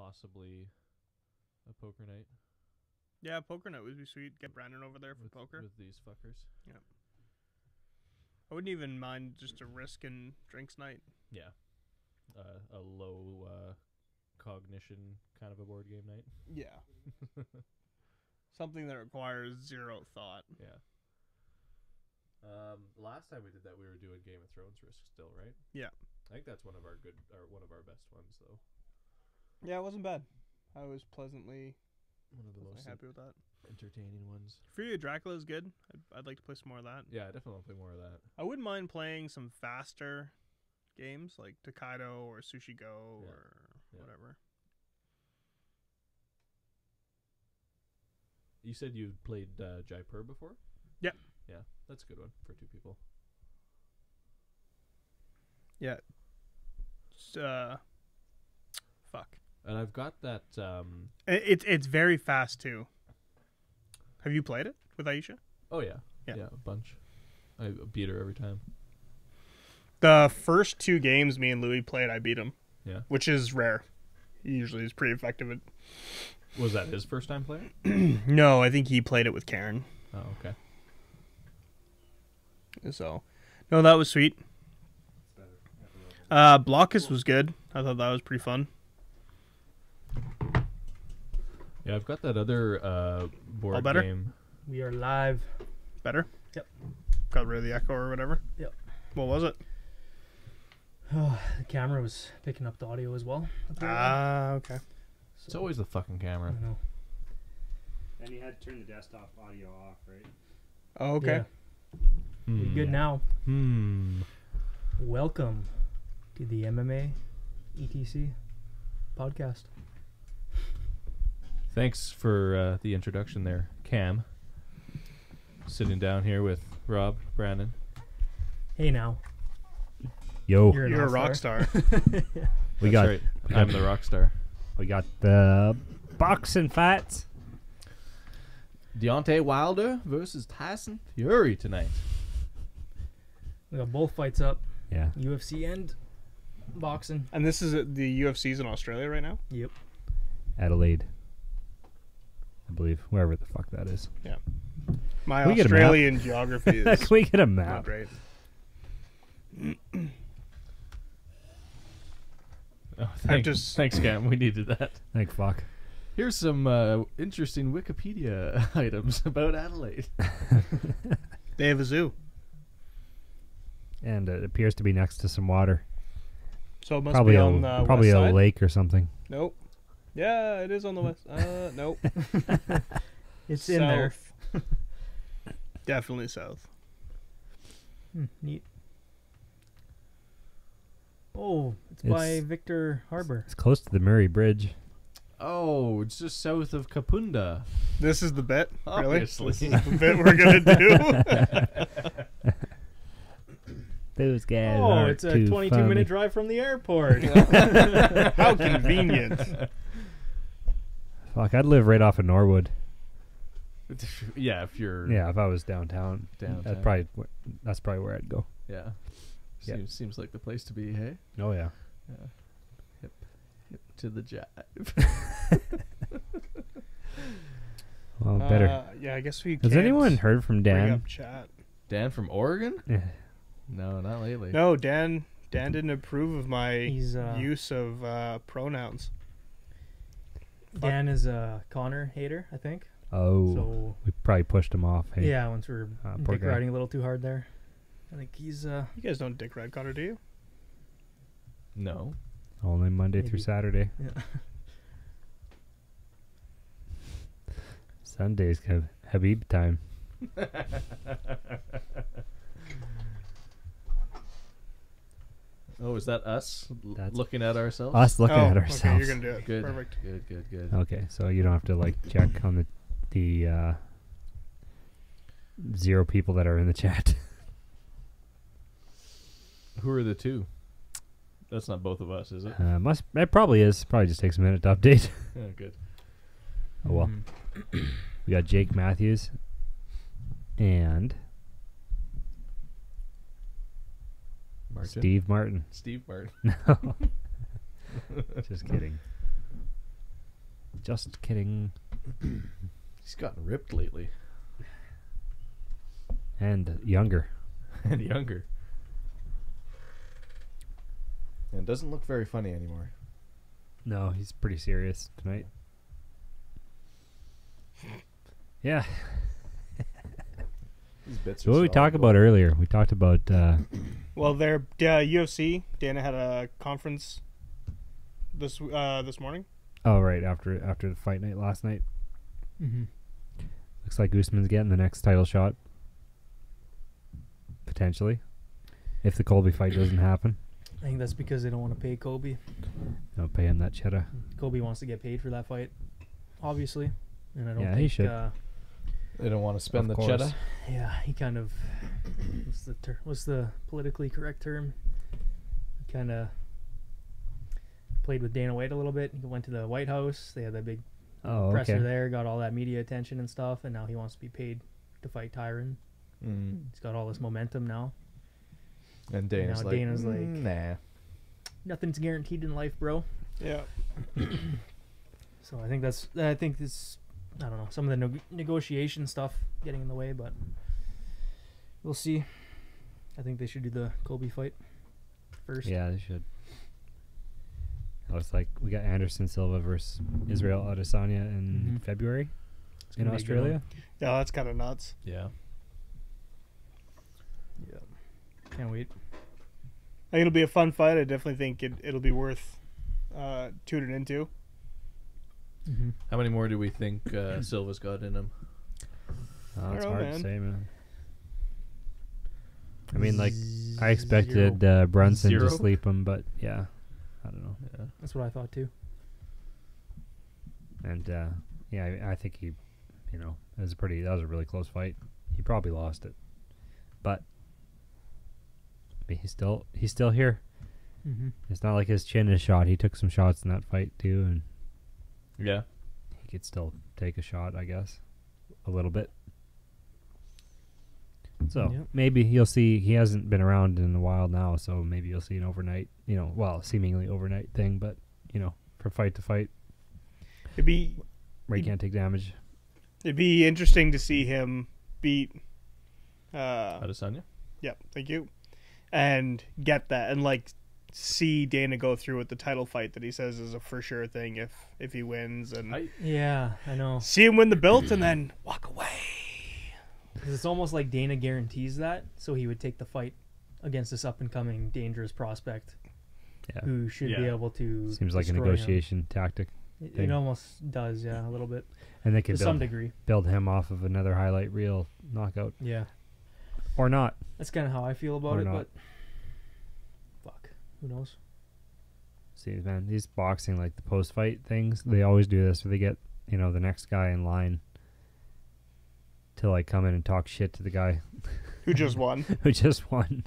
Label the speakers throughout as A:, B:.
A: possibly a poker night.
B: Yeah, poker night would be sweet. Get Brandon over there for poker.
A: With these fuckers.
B: Yeah. I wouldn't even mind just a risk and drinks night.
A: Yeah. A low cognition kind of a board game night.
B: Yeah. Something that requires zero thought.
A: Yeah. Last time we did that, we were doing Game of Thrones risk still, right?
B: Yeah.
A: I think that's one of our best ones, though.
B: Yeah, it wasn't bad. I was pleasantly
A: One of the most
B: happy with that.
A: entertaining ones.
B: Fury of Dracula is good. I'd like to play some more of that.
A: Yeah, I definitely want to play more of that.
B: I wouldn't mind playing some faster games like Tokaido or Sushi Go or whatever.
A: You said you played Jaipur before?
B: Yeah.
A: Yeah, that's a good one for 2 people.
B: Yeah. Fuck.
A: And I've got that...
B: It's very fast, too. Have you played it with Aisha?
A: Oh, yeah.
B: Yeah.
A: Yeah, a bunch. I beat her every time.
B: The first 2 games me and Louis played, I beat him.
A: Yeah.
B: Which is rare. He usually is pretty effective at...
A: Was that his first time playing?
B: No, I think he played it with Karen.
A: Oh, okay.
B: So, no, that was sweet. Blockus was good. I thought that was pretty fun.
A: Yeah, I've got that other board
B: All better?
A: game.
C: We are live.
B: Better?
C: Yep.
B: Got rid of the echo or whatever?
C: Yep.
B: What was it?
C: Oh, the camera was picking up the audio as well.
B: Okay.
A: It's always the fucking camera.
C: I know.
D: And you had to turn the desktop audio off, right?
B: Oh, okay.
C: Yeah. You're good now.
A: Hmm.
C: Welcome to the MMA ETC podcast.
A: Thanks for the introduction there, Cam. Sitting down here with Rob, Brandon.
C: Hey now.
E: Yo,
C: You're
B: You're a
C: all
B: rock star.
E: we
A: That's
E: got
A: right. I'm the rock star.
E: we got the boxing fights.
A: Deontay Wilder versus Tyson Fury tonight.
C: We got both fights up.
E: Yeah,
C: UFC and boxing.
B: And this is the UFC's in Australia right now?
C: Yep.
E: Adelaide, I believe, wherever the fuck that is.
B: Yeah. My
E: Can we get a map?
B: Australian geography is
E: Can we get a
B: not
E: map?
B: great.
A: Oh, thanks, Cam. We needed that.
E: Thank fuck.
A: Here's some interesting Wikipedia items about Adelaide.
B: They have a zoo.
E: And it appears to be next to some water.
B: So it must
E: Probably
B: be
E: a
B: on the
E: probably
B: west
E: a
B: side?
E: lake or something.
B: Nope. Yeah, it is on the west. Nope.
C: It's in there.
B: South. Definitely south.
C: Neat. Oh, it's by Victor Harbor.
E: It's close to the Murray Bridge.
A: Oh, it's just south of Kapunda.
B: This is the bet? Really?
A: Obviously.
B: This is the bet we're going to do?
E: Those guys
C: Oh,
E: are
C: it's a
E: too
C: 22-minute
E: funny.
C: drive from the airport.
B: How convenient.
E: Fuck, I'd live right off of Norwood.
A: Yeah, if you're...
E: Yeah, if I was downtown.
A: Downtown.
E: That's probably where I'd go.
A: Yeah.
E: Yeah.
A: Seems like the place to be, hey?
E: Oh yeah.
A: Yeah. Hip to the jive.
E: Well, better.
B: Yeah, I guess we
E: Has
B: can't
E: anyone heard from
B: bring
E: Dan?
B: up chat.
A: Dan from Oregon?
E: Yeah.
A: No, not lately.
B: No, Dan didn't approve of my
C: He's,
B: use of pronouns.
C: Dan is a Connor hater, I think.
E: Oh,
C: So
E: we probably pushed him off. Hey.
C: yeah, once we're
E: poor
C: dick
E: guy.
C: riding a little too hard there. I think he's
B: You guys don't dick ride Connor, do you?
A: No.
E: Only Monday through
C: Maybe.
E: Saturday.
C: yeah.
E: Sundays have Habib time.
A: Oh, is that us
E: That's
A: looking at ourselves?
E: Us looking at
B: Okay,
E: ourselves.
B: you're going to do it.
A: Good.
B: Perfect.
A: Good.
E: Okay, so you don't have to like check on the 0 people that are in the chat.
A: Who are the 2? That's not both of us, is it?
E: It probably is. Probably just takes a minute to update.
A: Yeah, good.
E: Oh well. We got Jake Matthews and
A: Martin?
E: Steve Martin.
A: Steve Martin.
E: No. Just kidding. Just kidding.
A: He's gotten ripped lately.
E: And younger.
A: And younger. And doesn't look very funny anymore.
E: No, he's pretty serious tonight. Yeah.
A: These bits
E: So
A: are
E: what did we
A: solid
E: talk
A: gold.
E: about earlier? We talked about
B: Well, their UFC. Dana had a conference this morning.
E: right after the fight night last night.
C: Mm-hmm.
E: Looks like Usman's getting the next title shot. Potentially. If the Colby fight doesn't happen.
C: I think that's because they don't want to pay Kobe.
E: Don't pay him that cheddar.
C: Kobe wants to get paid for that fight, obviously, and I don't
E: Yeah,
C: think
E: he should.
A: They don't want to spend
E: Of
A: the
E: course.
A: cheddar.
C: Yeah, he kind of what's the politically correct term? He kind of played with Dana White a little bit. He went to the White House. They had that big presser there, got all that media attention and stuff, and now he wants to be paid to fight Tyron. He's got all this momentum now.
A: And Dana's
C: now
A: like,
C: Dana's like,
A: nah.
C: Nothing's guaranteed in life, bro.
B: Yeah.
C: So I think this, I don't know, some of the negotiation stuff getting in the way, but we'll see. I think they should do the Colby fight first.
E: Yeah, they should. Looks like we got Anderson Silva versus Israel Adesanya in February
C: It's
E: in
C: gonna be a good
E: Australia.
B: Yeah, that's kind of nuts.
A: Yeah.
C: Yeah. Can't wait.
B: I think it'll be a fun fight. I definitely think it'll be worth tuning into.
A: How many more do we think Silva's got in him?
E: It's
B: know,
E: hard
B: man.
E: to say, man. I mean, like, I expected Brunson
A: Zero?
E: to sleep him, but yeah, I don't know.
A: Yeah.
C: That's what I thought too.
E: And yeah, I think he, that was a really close fight. He probably lost it, but I mean, he's still here. It's not like his chin is shot. He took some shots in that fight too, and
A: Yeah.
E: he could still take a shot, I guess, a little bit. So
C: Yep.
E: maybe you'll see. He hasn't been around in a while now, so maybe you'll see an overnight, seemingly overnight thing, but from fight to fight,
B: It'd be
E: where he can't take damage.
B: it'd be interesting to see him beat.
A: Adesanya?
B: Yeah, thank you. And get that, and like see Dana go through with the title fight that he says is a for sure thing if he wins, and
C: Yeah, I know.
B: see him win the belt and then walk away.
C: 'Cause it's almost like Dana guarantees that, so he would take the fight against this up and coming dangerous prospect
E: Yeah,
C: who should be
A: Yeah.
C: able to.
E: seems like a
C: destroy him.
E: negotiation tactic,
C: It almost does, yeah, a little bit
E: and they
C: to
E: could
C: some degree.
E: build him off of another highlight reel knockout
C: Yeah,
E: or not.
C: that's kind of how I feel about
E: Or
C: it.
E: not.
C: But fuck, who knows?
E: See, man, these boxing, like the post-fight things, they always do this where they get, the next guy in line to, like, come in and talk shit to the guy
B: Who just won?
E: who just won.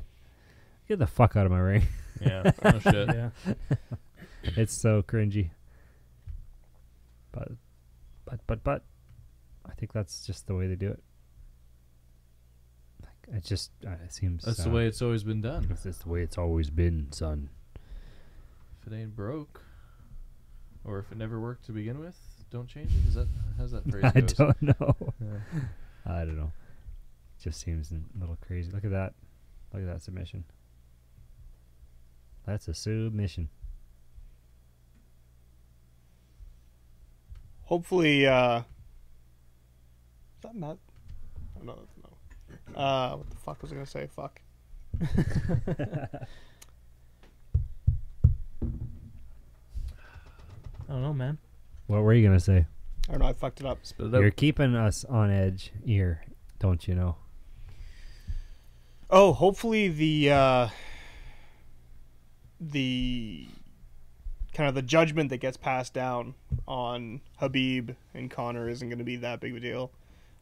E: Get the fuck out of my ring.
A: Yeah. No shit.
C: Yeah,
E: It's so cringy. But, I think that's just the way they do it. Like, it just, it seems...
A: That's the way it's always been done.
E: That's just the way it's always been, son.
A: If it ain't broke, or if it never worked to begin with, don't change it. How's that phrase
E: I
A: goes?
E: don't know.
A: Yeah.
E: I don't know. Just seems a little crazy. Look at that. Look at that submission. That's a submission.
B: Hopefully, is that not? Oh, no, that's no. What the fuck was I gonna say? Fuck.
C: I don't know, man.
E: What were you going to say?
B: I don't know. I fucked it up.
A: Spit it
E: You're
A: out.
E: keeping us on edge here, don't you know?
B: Oh, hopefully the kind of the judgment that gets passed down on Habib and Conor isn't going to be that big of a deal.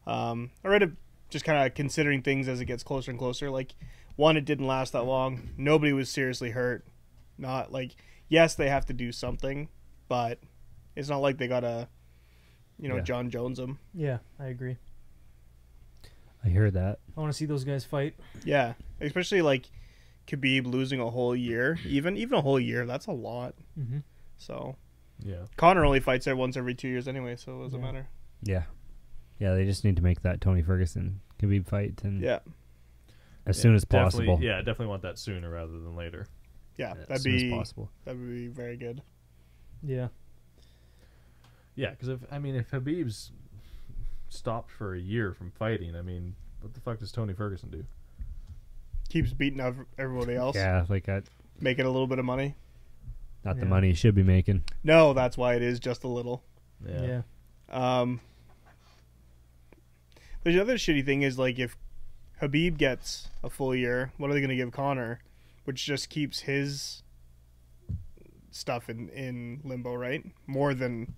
B: I read it just kind of considering things as it gets closer and closer. Like, one, it didn't last that long. Nobody was seriously hurt. Not like, yes, they have to do something, but it's not like they got to,
E: Yeah.
B: John Jones them.
C: Yeah, I agree.
E: I hear that.
C: I want to see those guys fight.
B: Yeah, especially like Khabib losing a whole year, even a whole year. That's a lot.
C: Mm-hmm.
B: So
A: Yeah.
B: Connor only fights there once every 2 years anyway, so it doesn't matter.
E: Yeah. Yeah, they just need to make that Tony Ferguson Khabib fight and
B: Yeah.
E: as soon as possible.
A: Yeah, definitely want that sooner rather than later.
B: Yeah,
E: As
B: that'd
E: soon as
B: be
E: possible.
B: that would be very good.
C: Yeah.
A: Yeah, because if Habib's stopped for a year from fighting, I mean, what the fuck does Tony Ferguson do?
B: Keeps beating up everybody else,
E: Yeah, like that.
B: making a little bit of money.
E: Not the
C: Yeah.
E: money he should be making.
B: No, that's why it is just a little.
C: Yeah.
B: The other shitty thing is, like, if Habib gets a full year, what are they going to give Connor? Which just keeps his stuff in limbo, right? More than,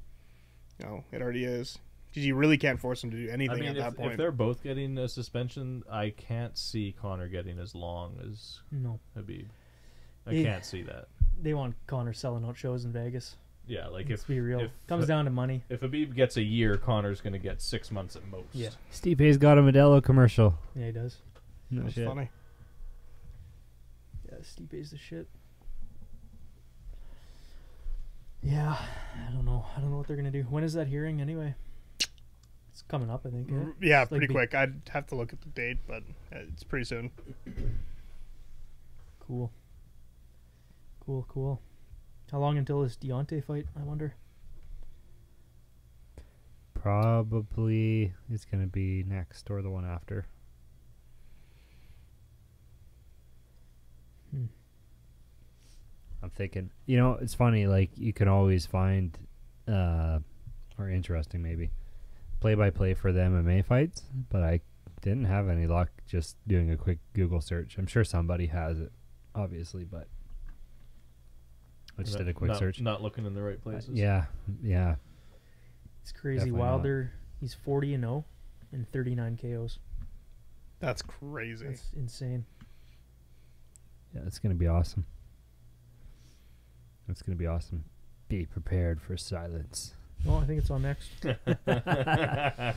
B: it already is. Because you really can't force him to do anything at that point.
A: If they're both getting a suspension, I can't see Connor getting as long as
C: No.
A: Habib. I
C: Yeah.
A: can't see that.
C: They want Connor selling out shows in Vegas.
A: Yeah, like
C: Let's
A: if
C: be real.
A: if
C: Comes down to money.
A: if Habib gets a year, Connor's going to get 6 months at most.
C: Yeah.
E: Stipe's got a Modelo commercial.
C: Yeah, he does.
E: No
B: That's
E: shit.
B: funny.
C: Yeah, Stipe's the shit. Yeah, I don't know. I don't know what they're gonna do. When is that hearing anyway? It's coming up, I think. Eh?
B: Yeah,
C: It's like
B: pretty quick. I'd have to look at the date, but it's pretty soon.
C: Cool. Cool. How long until this Deontay fight, I wonder?
E: Probably it's going to be next or the one after. I'm thinking, it's funny, like you can always find, or interesting maybe, play-by-play for the MMA fights, but I didn't have any luck just doing a quick Google search. I'm sure somebody has it, obviously, but I just did a quick search.
A: Not looking in the right places.
E: Yeah.
C: It's crazy.
E: Definitely not.
C: Wilder, he's 40-0 and 39 KOs.
B: That's crazy.
C: That's insane.
E: Yeah, it's going to be awesome. It's going to be awesome. Be prepared for silence.
C: Well, I think it's on next.
A: There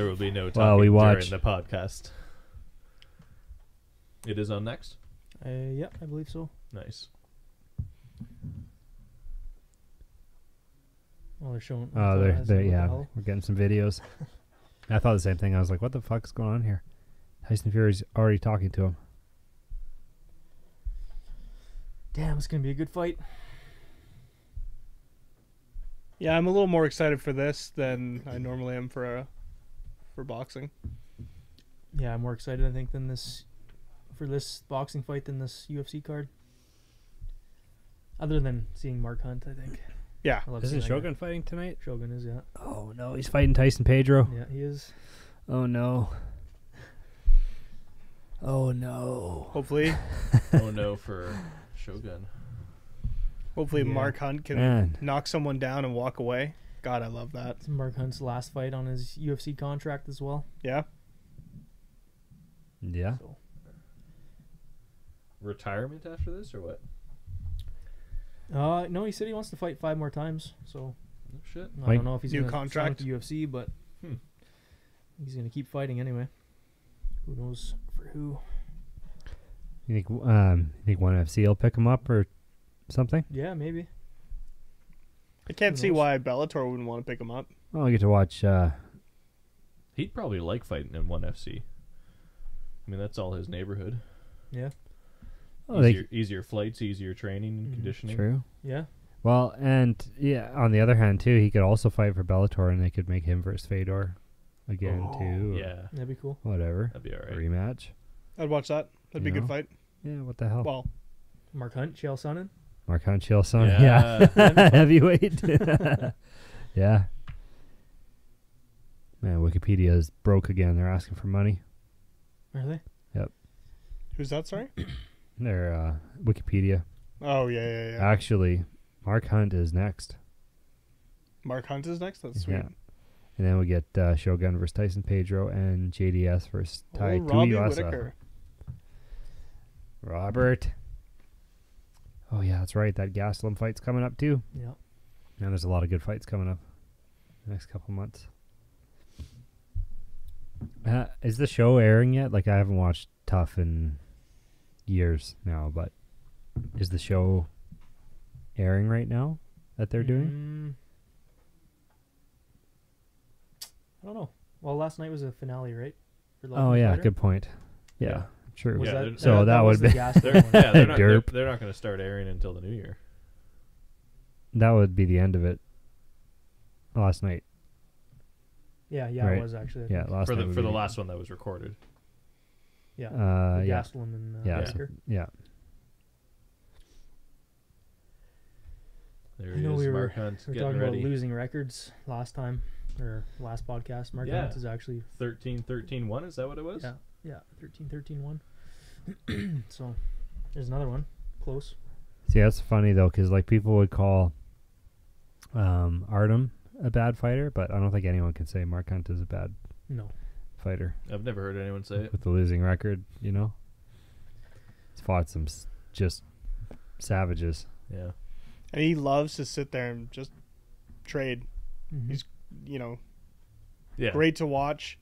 A: will be no talking
E: Well, we watch.
A: during the podcast. It is on next?
C: Yeah, I believe so.
A: Nice.
C: Well, they're showing.
E: Oh,
C: what the
E: yeah,
C: hell?
E: we're getting some videos. I thought the same thing. I was like, what the fuck's going on here? Tyson Fury's already talking to him.
C: Damn, it's gonna be a good fight.
B: Yeah, I'm a little more excited for this than I normally am for boxing.
C: Yeah, I'm more excited, I think, for this boxing fight than this UFC card. Other than seeing Mark Hunt, I think.
B: Yeah.
C: I love
E: Isn't
C: seeing that
E: Shogun fighting tonight?
C: guy. Shogun is, yeah.
E: Oh, no. He's fighting Tyson Pedro.
C: Yeah, he is.
E: Oh, no. Oh, no.
B: Hopefully
A: Oh no, for Shogun.
B: hopefully
C: Yeah.
B: Mark Hunt can
E: Man.
B: knock someone down and walk away. God, I love that.
C: It's Mark Hunt's last fight on his UFC contract as well.
B: Yeah.
E: Yeah.
C: So
A: Retirement after this or what?
C: no, he said he wants to fight 5 more times. So
A: Oh, shit.
C: I
E: Like,
C: don't know if he's
B: new
C: gonna sign
B: contract?
C: with the UFC, but he's gonna keep fighting anyway. Who knows for who?
E: You think ONE FC will pick him up or something?
C: Yeah, maybe.
B: I can't
C: Who
B: see
C: knows?
B: why Bellator wouldn't want to pick him up.
E: Oh, I get to watch.
A: He'd probably like fighting in ONE FC. I mean, that's all his neighborhood.
C: Yeah.
E: Oh, they
A: Easier flights, easier training and
C: Mhm.
A: conditioning.
E: true.
C: Yeah.
E: Well, and yeah, on the other hand too, he could also fight for Bellator, and they could make him versus Fedor again too. or
A: Yeah,
C: That'd be cool.
E: whatever.
A: that'd be all right.
E: Rematch.
B: I'd watch that. That'd be a
E: You
B: good
E: know?
B: fight.
E: Yeah, what the hell?
B: Well,
C: Mark Hunt, Chael Sonnen.
E: Mark Hunt, Chael Sonnen.
A: Yeah.
E: Yeah, heavyweight. Yeah. Man, Wikipedia is broke again. They're asking for money.
C: Are they?
B: who's that? Sorry.
E: They're Wikipedia.
B: Oh yeah.
E: Actually, Mark Hunt is next.
B: Mark Hunt is next. That's sweet.
E: Yeah. And then we get Shogun versus Tyson Pedro and JDS versus Tai
B: Oh, Robbie
E: Tuivasa.
B: Whitaker.
E: Robert. Oh yeah, that's right. That Gastelum fight's coming up too.
C: Yeah.
E: And there's a lot of good fights coming up the next couple months. Is the show airing yet? Like, I haven't watched Tough in years now, but is the show airing right now? that they're doing?
C: I don't know. Well, last night was a finale, right? For
E: Oh
C: Ultimate
E: yeah,
C: Fighter?
E: good point. Yeah, true.
C: Was
A: Yeah,
C: that,
E: so that
C: was
E: would
C: the
E: be-
C: gas
A: They're,
C: one.
A: yeah, they're not,
E: Derp.
A: they're not going to start airing until the new year.
E: That would be the end of it. Last night.
C: Yeah,
E: Right.
C: it was actually. I
E: Yeah,
C: think.
E: last
A: For
E: night
A: the
E: would
A: for
E: be
A: the last one that was recorded.
C: Yeah.
E: Uh,
C: the
E: yeah,
C: Gastelum and
E: yeah,
C: Baker.
E: yeah.
A: There
C: I
A: he
C: know
A: is,
C: we were,
A: Mark Hunt,
C: we were
A: getting
C: talking
A: ready.
C: about losing records last time, or last podcast. Mark
A: Yeah.
C: Hunt is actually
A: 13-13-1, is that what it was?
C: yeah 13-13-1. So there's another one close.
E: See, that's funny though, because like people would call Artem a bad fighter, but I don't think anyone can say Mark Hunt is a bad
C: No.
E: fighter
A: I've never heard anyone say it.
E: with the losing record. You know, he's fought some just savages.
A: Yeah.
B: And he loves to sit there and just trade.
C: Mhm.
B: He's, you know,
A: Yeah.
B: great to watch.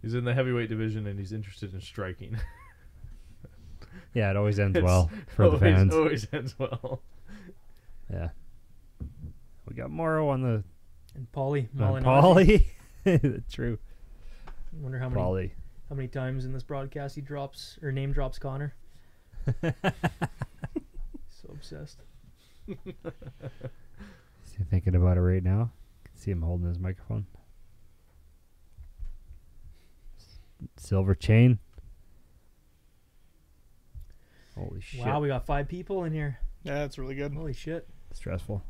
A: He's in the heavyweight division and he's interested in striking.
E: Yeah, it always ends
A: It's
E: well for the
A: always,
E: fans.
A: Always ends well.
E: Yeah, we got Morrow on the
C: And Paulie
E: on
C: Malignaggi.
E: Paulie. True,
C: I wonder how many times in this broadcast he drops or name drops Connor. So obsessed.
E: Is he thinking about it right now? Can see him holding his microphone. Silver chain. Holy shit.
C: Wow, we got 5 people in here.
B: Yeah, that's really good.
C: Holy shit.
E: Stressful.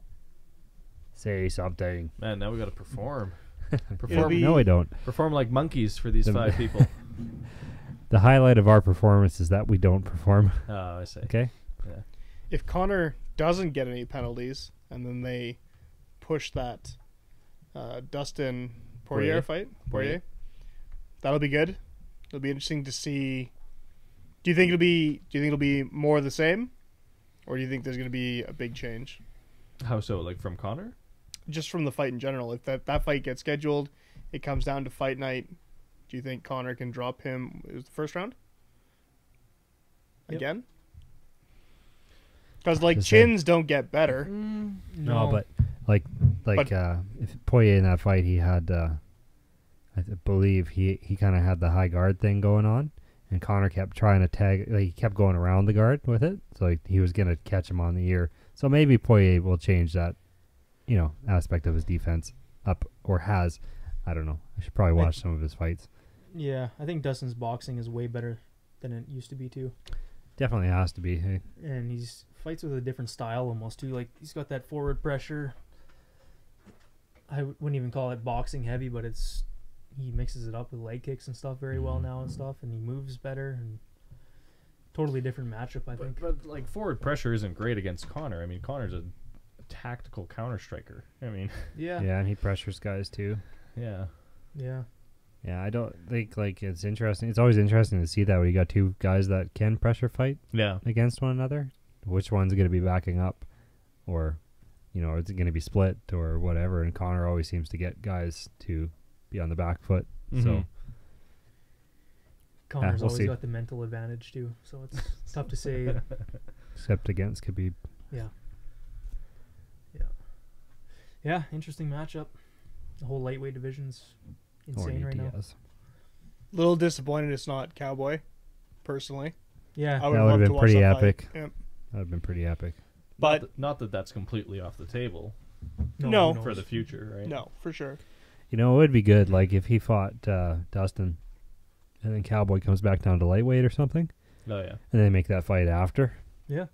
E: Say something.
A: Man, now we got to perform.
B: It'll
A: Perform,
B: be-
E: No, we don't.
A: perform like monkeys for these
E: The-
A: 5 people.
E: The highlight of our performance is that we don't perform.
A: Oh, I see.
E: Okay?
A: Yeah.
B: If Connor doesn't get any penalties and then they push that Dustin Poirier fight, that'll be good. It'll be interesting to see. Do you think it'll be more of the same, or do you think there's going to be a big change
A: How so? Like from Connor?
B: just from the fight in general? If that fight gets scheduled, it comes down to fight night. Do you think Connor can drop him? It was the first round
C: Yep.
B: again? Because like
E: The same.
B: chins don't get better.
E: No, but like if Poirier in that fight, he had I believe he kind of had the high guard thing going on, and Connor kept trying to tag. Like, he kept going around the guard with it, so he was gonna catch him on the ear. So maybe Poirier will change that, aspect of his defense up, or has. I don't know. I should probably watch some of his fights.
C: yeah, I think Dustin's boxing is way better than it used to be too.
E: Definitely has to be. Hey?
C: And he's fights with a different style almost too. Like he's got that forward pressure. I wouldn't even call it boxing heavy, but he mixes it up with leg kicks and stuff very well now and stuff, and he moves better and totally different matchup. I think.
A: But like forward pressure isn't great against Connor. I mean, Connor's a tactical counter striker. I mean,
C: Yeah.
E: Yeah, and he pressures guys too.
A: yeah.
C: Yeah.
E: Yeah, I don't think it's interesting. It's always interesting to see that when you got two guys that can pressure fight
A: Yeah.
E: against one another. Which one's going to be backing up, or is it going to be split or whatever? And Connor always seems to get guys to be on the back foot. So
A: Mhm.
C: Connor's
E: we'll
C: always
E: see.
C: got the mental advantage too, so it's tough to say.
E: except against Khabib.
C: Yeah. Yeah, interesting matchup. The whole lightweight division's
E: Or
C: insane right now.
E: Diaz.
B: Little disappointed it's not Cowboy, personally.
C: Yeah.
B: I would
E: That
B: love
E: would've
B: to
E: been
B: watch
E: pretty
B: that fight.
E: epic.
B: Yeah.
E: That would have been pretty epic.
B: But
A: not that that's completely off the table
B: No.
C: who
A: for
C: knows?
A: the future, right?
B: no, for sure.
E: It would be good, like if he fought Dustin, and then Cowboy comes back down to lightweight or something,
A: Oh yeah.
E: and they make that fight after.
C: Yeah.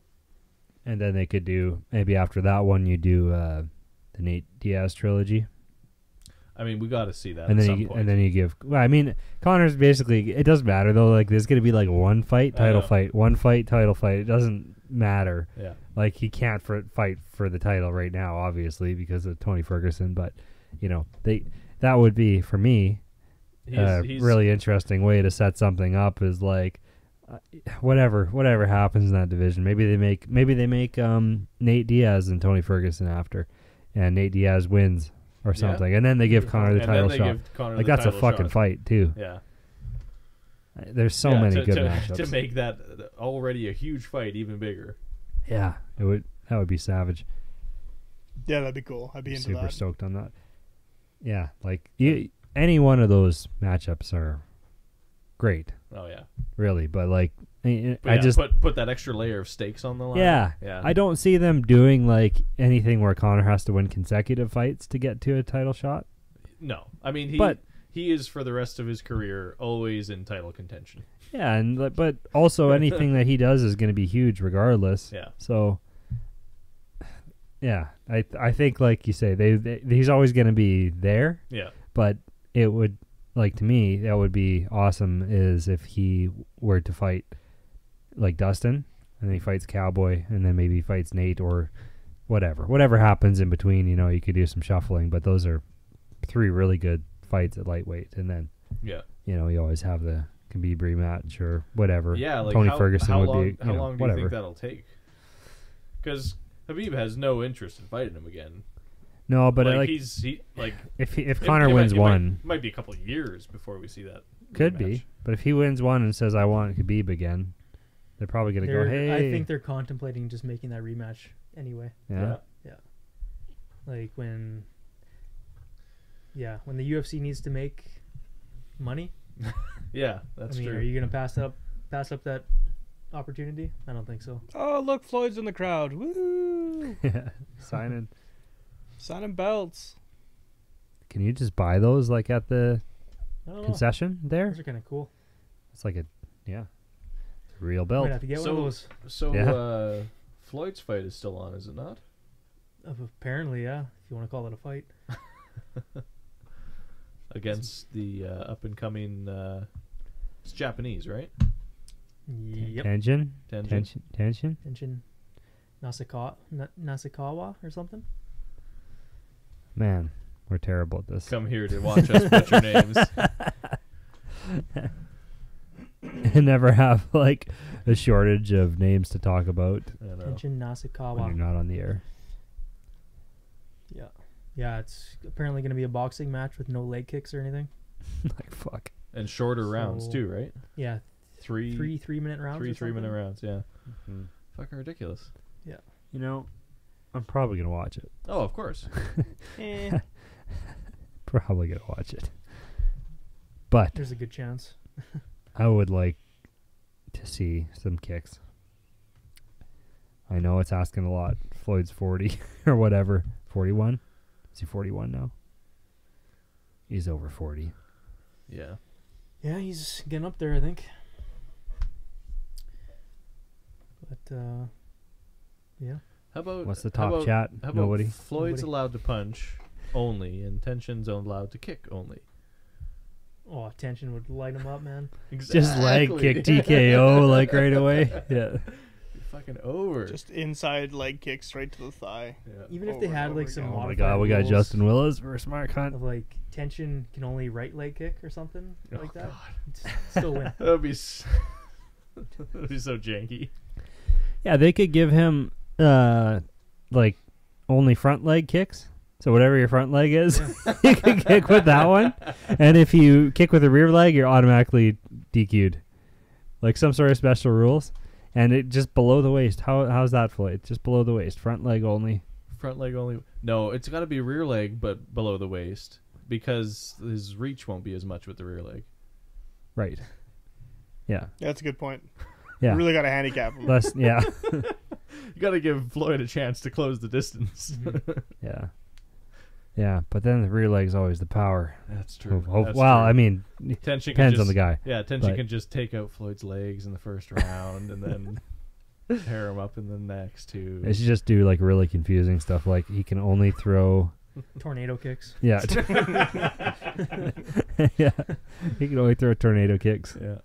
E: And then they could do, maybe after that one, you do the Nate Diaz trilogy.
A: I mean, we got to see that
E: And
A: at
E: then
A: some
E: you,
A: point.
E: and then you give. Well, I mean, Connor's basically. It doesn't matter though. Like, there's gonna be like one fight,
A: I
E: title
A: know.
E: fight, one fight, title fight. It doesn't matter.
A: yeah.
E: Like, he can't fight for the title right now, obviously, because of Tony Ferguson. But that would be for me a
A: He's
E: really interesting way to set something up. Is like, whatever happens in that division. Maybe they make Nate Diaz and Tony Ferguson after, and Nate Diaz wins or
A: Yeah.
E: something, and then they give Connor the
A: and
E: title
A: then they
E: shot.
A: give Connor
E: Like,
A: the
E: that's a
A: title
E: fucking
A: shot.
E: fight too.
A: Yeah.
E: There's so
A: Yeah,
E: many
A: to,
E: good
A: to,
E: matchups.
A: to make that already a huge fight even bigger.
E: Yeah, that would be savage.
B: Yeah, that'd be cool. I'd be into
E: Super
B: that.
E: stoked on that. Yeah, like any one of those matchups are great,
A: Oh yeah.
E: really. But like,
A: But
E: I
A: yeah,
E: just
A: put that extra layer of stakes on the line.
E: yeah,
A: Yeah.
E: I don't see them doing like anything where Connor has to win consecutive fights to get to a title shot.
A: No. I mean,
E: But-
A: he is for the rest of his career always in title contention.
E: Yeah, and but also anything that he does is going to be huge regardless.
A: Yeah.
E: So, yeah, I think like you say, he's always going to be there.
A: Yeah.
E: But it would, like, to me, that would be awesome is if he were to fight like Dustin, and then he fights Cowboy, and then maybe he fights Nate or whatever happens in between. You know, you could do some shuffling, but those are 3 really good fights at lightweight, and then
A: Yeah.
E: you know you always have the Khabib rematch or whatever.
A: Yeah, like
E: Tony
A: how,
E: Ferguson
A: how
E: would
A: long,
E: be,
A: how long do you
E: whatever.
A: think that'll take? Because Habib has no interest in fighting him again.
E: No, but
A: like,
E: like if
A: it
E: Connor wins one,
A: might be a couple of years before we see that.
E: could
A: rematch.
E: be. But if he wins one and says I want Khabib again, they're probably gonna go, hey.
C: I think they're contemplating just making that rematch anyway.
E: yeah.
C: Like when the UFC needs to make money.
A: Yeah, that's
C: I mean,
A: true.
C: are you gonna pass up that opportunity? I don't think so.
B: Oh, look, Floyd's in the crowd. Woo!
E: Yeah. Signing.
B: Signing belts.
E: Can you just buy those like at the
C: I don't know.
E: concession there?
C: Those are kind of cool.
E: It's like it's a real
C: Might
E: belt.
C: have to get one of those.
A: So
E: Yeah.
A: Floyd's fight is still on, is it not?
C: Apparently, yeah. If you want to call it a fight.
A: Against the up and coming, it's Japanese, right?
C: Yep.
E: Tension.
A: Tenjin.
C: Tenshin Nasukawa or something.
E: Man, we're terrible at this.
A: Come here to watch us butcher names.
E: And never have like a shortage of names to talk about
A: I know.
C: Tenshin
E: when
C: Nasukawa.
E: you're not on the air.
C: Yeah. Yeah, it's apparently going to be a boxing match with no leg kicks or anything.
E: Like fuck.
A: And shorter rounds
C: So-
A: too, right?
C: Yeah,
A: Three
C: 3-minute rounds. or
A: 3 minute
C: something.
A: rounds. Yeah. Fucking ridiculous.
E: You know, I'm probably gonna watch it.
A: Oh, of course.
B: Eh.
E: Probably gonna watch it. But
C: There's a good chance.
E: I would like to see some kicks. I know it's asking a lot. Floyd's 40 or whatever. 41? Is he 41 now? He's over 40.
A: Yeah.
C: Yeah, he's getting up there, I think. But yeah.
A: How about
E: What's the
A: how
E: top
A: about-
E: chat?
A: How about
E: Nobody.
A: Floyd's
C: Nobody.
A: allowed to punch only, and Tenshin's allowed to kick only.
C: Oh, tension would light him up, man.
E: Just leg kick TKO like right away. Yeah.
A: Fucking over.
B: Just inside leg kick straight to the thigh.
A: yeah.
C: Even if
B: Over
C: they
B: and
C: had
B: over
C: like some
B: again.
E: Oh my
C: modified
E: god, we got
C: rules
E: Justin Willis versus Mark Hunt.
C: of like tension can only right leg kick or something
A: Oh,
C: like that.
A: God.
C: It's still win.
A: That would be that would be so janky.
E: Yeah, they could give him like only front leg kicks. So whatever your front leg is, you can kick with that one. And if you kick with the rear leg, you're automatically DQ'd. Like some sort of special rules. And it just below the waist. How's that, Floyd? Just below the waist. Front leg only.
A: Front leg only. No, it's got to be rear leg, but below the waist, because his reach won't be as much with the rear leg.
E: Right. Yeah.
B: That's a good point.
E: Yeah.
B: You really got to handicap him.
E: Less, yeah.
A: You got to give Floyd a chance to close the distance.
E: Yeah. Yeah. But then the rear leg's always the power.
A: That's true.
E: Well,
A: That's
E: I
A: true.
E: mean,
A: Tenshin can
E: depends
A: just,
E: on the guy.
A: Yeah, Tenshin
E: but-
A: can just take out Floyd's legs in the first round and then tear him up in the next two.
E: They should just do like really confusing stuff. Like he can only throw.
C: Tornado kicks.
E: Yeah. Yeah. He can only throw tornado kicks.
A: Yeah.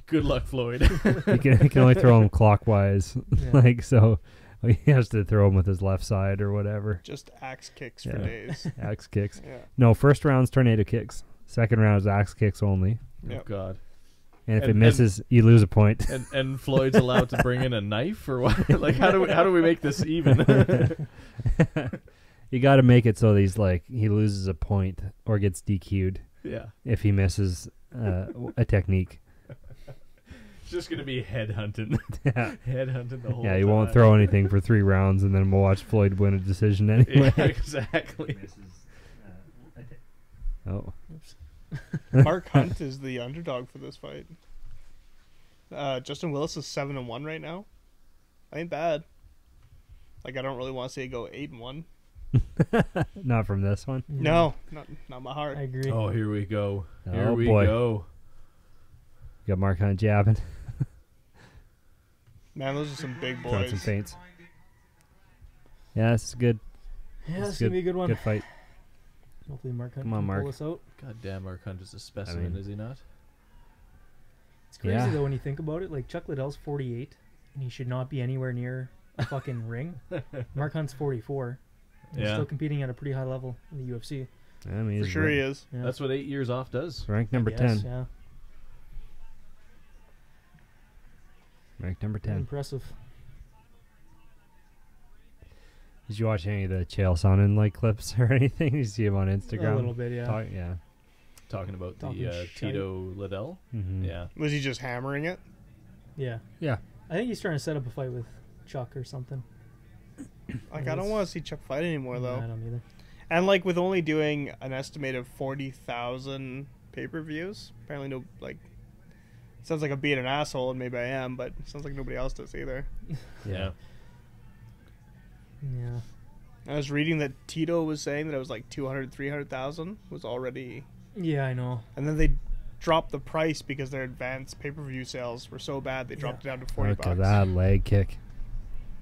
A: Good luck, Floyd.
E: He can only throw them clockwise.
C: Yeah.
E: Like, so he has to throw them with his left side or whatever.
B: Just axe kicks for
E: Yeah.
B: days.
E: Axe kicks.
B: Yeah.
E: No, first round's tornado kicks. Second round is axe kicks only.
A: Oh
B: Yep.
A: God.
E: And if it
A: And-
E: misses, you lose a point.
A: And Floyd's allowed to bring in a knife or what? Like how do we make this even?
E: You got to make it so he's like he loses a point or gets DQ'd
A: Yeah.
E: if he misses a technique.
A: just gonna be headhunting.
E: Yeah.
A: Headhunting the whole
E: Yeah, he
A: time.
E: won't throw anything for 3 rounds, and then we'll watch Floyd win a decision anyway.
A: Yeah, exactly.
E: Oh.
B: Mark Hunt is the underdog for this fight. Justin Willis is 7-1 right now. Ain't bad. Like, I don't really want to see it go 8-1.
E: Not from this one.
B: No, not my heart.
C: I agree.
A: Oh, here we go. Here
E: Oh,
A: we
E: boy.
A: go.
E: Got Mark Hunt jabbing.
B: Man, those are some big
E: Throwing
B: boys.
E: some feints. Yeah, this is good.
C: Yeah,
E: This
C: it's
E: is
C: gonna be a good one.
E: Good fight.
C: Hopefully Mark Hunt
E: Come on,
C: can
E: Mark.
C: pull us out.
A: God damn, Mark Hunt is a specimen, is he not?
C: It's crazy
E: Yeah.
C: though when you think about it. Like Chuck Liddell's 48, and he should not be anywhere near a fucking ring. Mark Hunt's 44. And he's
A: Yeah.
C: still competing at a pretty high level in the UFC.
E: I mean,
B: For
E: he's
B: sure he is.
C: Yeah.
A: That's what 8 years off does.
E: ranked number
C: Yes,
E: 10.
C: Yeah,
E: Ranked number 10.
C: impressive.
E: Did you watch any of the Chael Sonnen like clips or anything? You see him on Instagram?
C: A little bit, yeah.
E: Yeah.
A: Talking about
C: Talking
A: the
C: shite.
A: Tito Liddell.
E: Mm-hmm.
A: Yeah.
B: Was he just hammering it?
C: Yeah.
E: Yeah.
C: I think he's trying to set up a fight with Chuck or something.
B: Like, I don't want to see Chuck fight anymore, though.
C: I don't either.
B: And, like, with only doing an estimated 40,000 pay-per-views, apparently no, like, sounds like I'm being an asshole, and maybe I am, but it sounds like nobody else does either.
A: Yeah.
C: Yeah.
B: I was reading that Tito was saying that it was like 200, 300,000 was already...
C: Yeah, I know.
B: And then they dropped the price because their advanced pay-per-view sales were so bad, they dropped it down to 40
E: Look at
B: bucks.
E: that leg kick.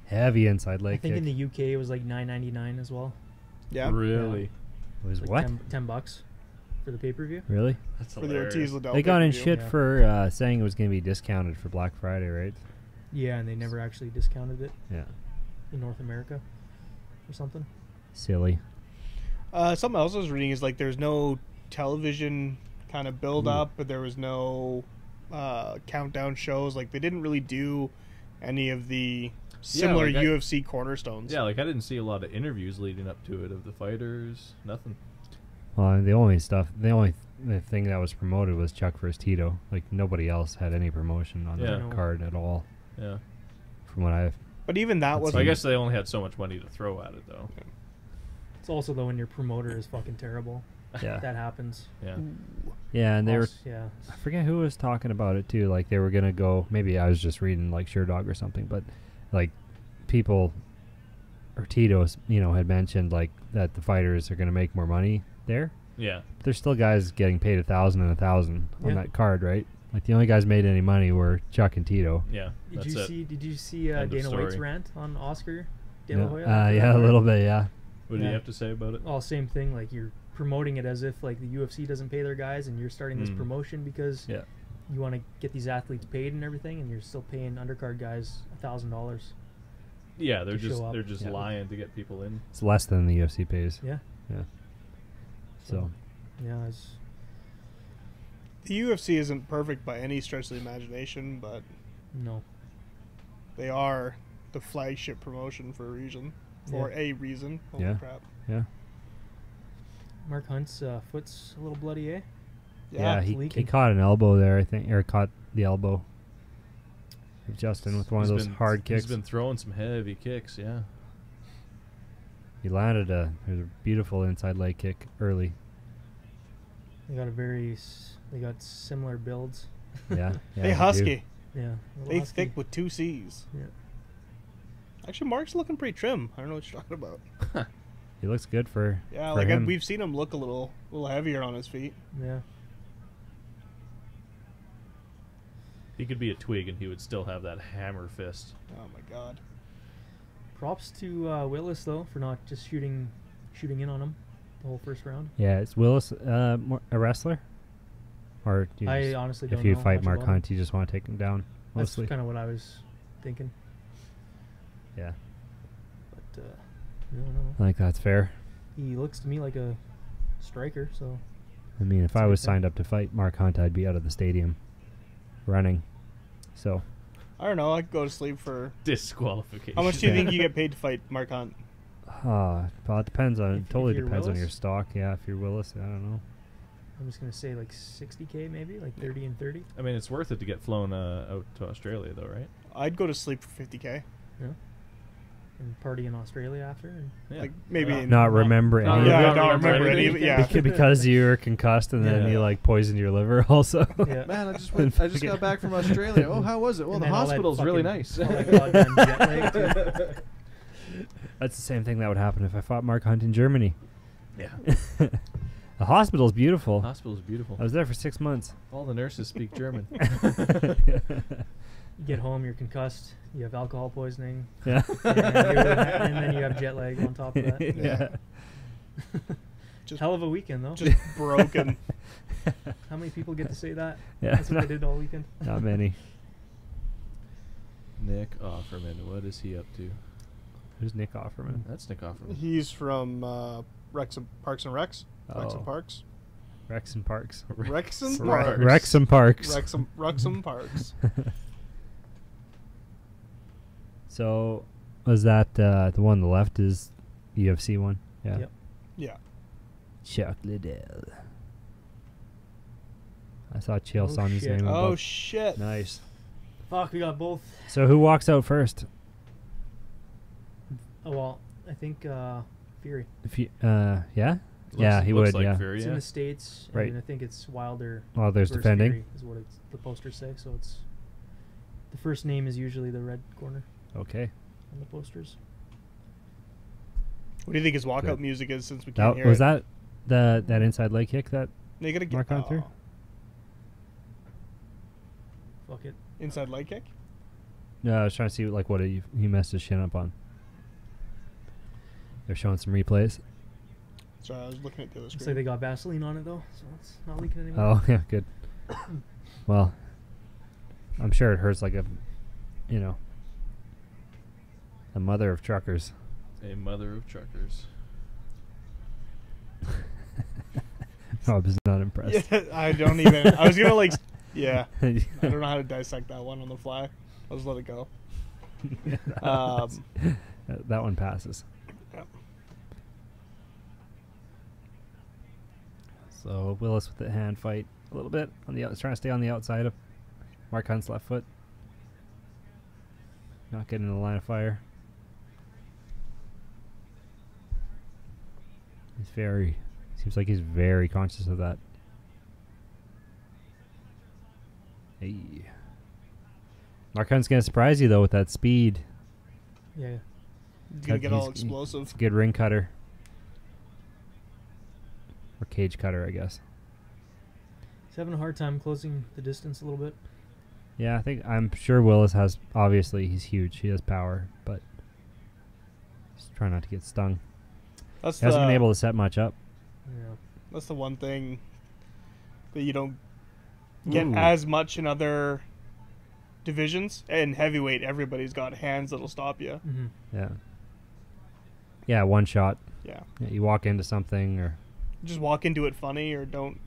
E: Heavy inside leg
C: I think
E: kick.
C: in the UK it was like $9.99 as well.
B: Yeah.
A: Really?
E: It was
C: Like
E: what?
C: $10 for the pay-per-view.
E: Really?
A: That's
B: For the Ortiz Liddell
E: They got in
B: pay-per-view.
E: shit
C: Yeah.
E: for saying it was going to be discounted for Black Friday, right?
C: Yeah, and they never actually discounted it
E: Yeah.
C: in North America or something.
E: Silly.
B: Something else I was reading is like there's no television kind of build up, but there was no countdown shows. Like they didn't really do any of the similar
A: like I-
B: UFC cornerstones.
A: Yeah, like I didn't see a lot of interviews leading up to it of the fighters. Nothing.
E: Well, the only thing that was promoted was Chuck vs. Tito. Like nobody else had any promotion on
A: Yeah.
E: the card at all.
A: Yeah.
E: From what I've
B: But even that was
A: So I guess they only had so much money to throw at it, though.
C: It's also though when your promoter is fucking terrible.
E: yeah
C: That happens.
A: Yeah.
E: yeah, and they were
C: Yeah.
E: I forget who was talking about it too. Like they were gonna go. Maybe I was just reading like Sherdog or something, but like people or Tito's, had mentioned like that the fighters are gonna make more money there.
A: Yeah.
E: There's still guys getting paid 1,000 and 1,000 on
C: Yeah.
E: that card, right? Like the only guys made any money were Chuck and Tito.
A: Yeah.
C: Did
A: That's
C: you
A: it.
C: see? Did you see
A: End of
C: Dana White's
A: story.
C: rant on Oscar De
E: Yeah,
C: La Hoya? after
E: yeah,
C: that
E: a
C: fight?
E: little bit, yeah.
A: What do
C: Yeah.
A: you have to say about it?
C: Well, same thing. Like you're promoting it as if like the UFC doesn't pay their guys, and you're starting this
A: Mm.
C: promotion because
A: Yeah.
C: you want to get these athletes paid and everything, and you're still paying undercard guys $1,000.
A: Yeah, they're
C: to
A: just
C: show up.
A: they're just
E: Yeah.
A: lying to get people in.
E: It's less than the UFC pays.
C: Yeah.
E: Yeah. So
C: Yeah. It's,
B: the UFC isn't perfect by any stretch of the imagination, but
C: no.
B: they are the flagship promotion for a reason. For a reason. Holy
E: Yeah.
B: crap.
E: yeah,
C: Mark Hunt's foot's a little bloody, eh?
E: yeah,
C: it's
E: he
C: leaking.
E: caught an elbow there, I think, or caught the elbow of Justin with one of
A: He's
E: those
A: been-
E: hard kicks.
A: He's been throwing some heavy kicks, yeah.
E: He landed a beautiful inside leg kick early.
C: They got similar builds.
E: Yeah, yeah,
B: Hey,
E: do.
B: Husky.
C: Yeah. a little
B: They
C: husky.
B: thick with 2 C's.
C: Yeah.
B: Actually, Mark's looking pretty trim. I don't know what you're talking about.
E: He looks good for
B: Yeah,
E: for
B: like
E: him.
B: we've seen him look a little heavier on his feet.
C: Yeah.
A: He could be a twig and he would still have that hammer fist.
B: Oh my god.
C: Props to Willis though for not just shooting in on him the whole first round.
E: Yeah, is Willis a wrestler? Or do you
C: I
E: just-
C: honestly don't
E: if you
C: know
E: fight
C: much
E: Mark
C: about him.
E: Hunt, you just want to take him down
C: That's
E: mostly?
C: kind of what I was thinking.
E: Yeah,
C: But I don't know.
E: I think that's fair.
C: He looks to me like a striker, so
E: I mean, if
C: That's a
E: I
C: good
E: was
C: thing.
E: signed up to fight Mark Hunt, I'd be out of the stadium running. So,
B: I don't know. I could go to sleep for.
A: Disqualification.
B: How much do you think you get paid to fight Mark Hunt?
E: well, it depends on
C: If
E: totally
C: you're
E: depends on
C: Willis?
E: your stock. Yeah, if you're Willis, I don't know.
C: I'm just gonna say like 60K, maybe like 30 and 30.
A: I mean, it's worth it to get flown out to Australia, though, right?
B: I'd go to sleep for 50K.
C: Yeah. And party in Australia after. And
A: Yeah.
B: Like maybe
E: Not remember
A: not
E: any
B: yeah,
E: of
B: I
E: it.
B: don't remember any of it. Yeah.
E: Because you were concussed and then
A: Yeah.
E: you like poisoned your liver also.
C: yeah.
A: Man, I just got back from Australia. Oh, how was it? Well,
C: And
A: the
C: then all that
A: hospital's really
C: fucking-
A: nice.
C: all that goddamn jet lag, too.
E: That's the same thing that would happen if I fought Mark Hunt in Germany.
A: Yeah.
E: The hospital's beautiful.
A: Hospital's beautiful.
E: I was there for 6 months.
A: All the nurses speak German.
C: You get home, you're concussed, you have alcohol poisoning,
E: Yeah.
C: and then you have jet lag on top of that.
E: Yeah.
B: Just-
C: Hell of a weekend, though.
B: Just broken.
C: How many people get to say that?
E: Yeah.
C: That's what they did all weekend.
E: Not many.
A: Nick Offerman, what is he up to?
E: Who's Nick Offerman?
A: That's Nick Offerman.
B: He's from Parks and Recs. Rex
E: Oh.
B: and Parks.
E: Rex and Parks.
B: Rex and
A: Rex.
B: Parks.
E: Rex and Parks.
B: Wrexham Parks.
E: So, was that the one on the left is UFC one? Yeah.
C: Yep.
B: Yeah.
E: Chuck Liddell. I saw Chael
C: Oh,
E: Sonny's
C: shit.
E: name.
B: Oh
E: above.
B: shit.
E: Nice.
C: Fuck, we got both.
E: So who walks out first?
C: Oh, well, I think Fury.
E: If you, yeah, yeah, he
A: looks
E: would.
A: like
E: Yeah.
A: Fury,
C: It's
A: yeah.
C: in the States,
E: Right.
C: and I think it's Wilder.
E: Well, there's
C: versus
E: defending.
C: Fury is what the posters say. So it's the first name is usually the red corner
E: Okay.
C: on the posters.
B: What do you think his walkout
E: Good.
B: music is since we can't
E: That,
B: hear
E: was
B: it?
E: that inside leg kick that
B: You gotta get
E: Mark on through?
C: Fuck it.
B: inside leg kick.
E: No, I was trying to see like what he messed his shin up on. They're showing some replays.
B: Sorry, I was looking at the other
C: Looks like
B: screen.
C: they got Vaseline on it though, so it's not leaking anymore.
E: Oh yeah, good. Well, I'm sure it hurts like a mother of truckers.
A: A mother of truckers.
E: Rob is not impressed.
B: Yeah, I don't even. I was gonna like. Yeah, I don't know how to dissect that one on the fly. I'll just let it go.
E: That one passes.
B: Yeah.
E: So Willis with the hand fight a little bit on the trying to stay on the outside of Mark Hunt's left foot. Not getting in the line of fire. Seems like he's very conscious of that. Hey. Mark Hunt's gonna surprise you though with that speed.
C: Yeah.
B: He's gonna get all
E: It's
B: explosive.
E: a good ring cutter. Or cage cutter, I guess.
C: He's having a hard time closing the distance a little bit.
E: Yeah, I'm sure Willis has, obviously he's huge, he has power, but just try not to get stung.
B: That's
E: He hasn't been
B: the
E: able to set much up.
C: Yeah.
B: that's the one thing that you don't get
E: Ooh.
B: as much in other divisions. In heavyweight, everybody's got hands that'll stop you.
C: Mm-hmm.
E: Yeah. Yeah, one shot.
B: Yeah,
E: Yeah, you walk into something or
B: just walk into it funny, or don't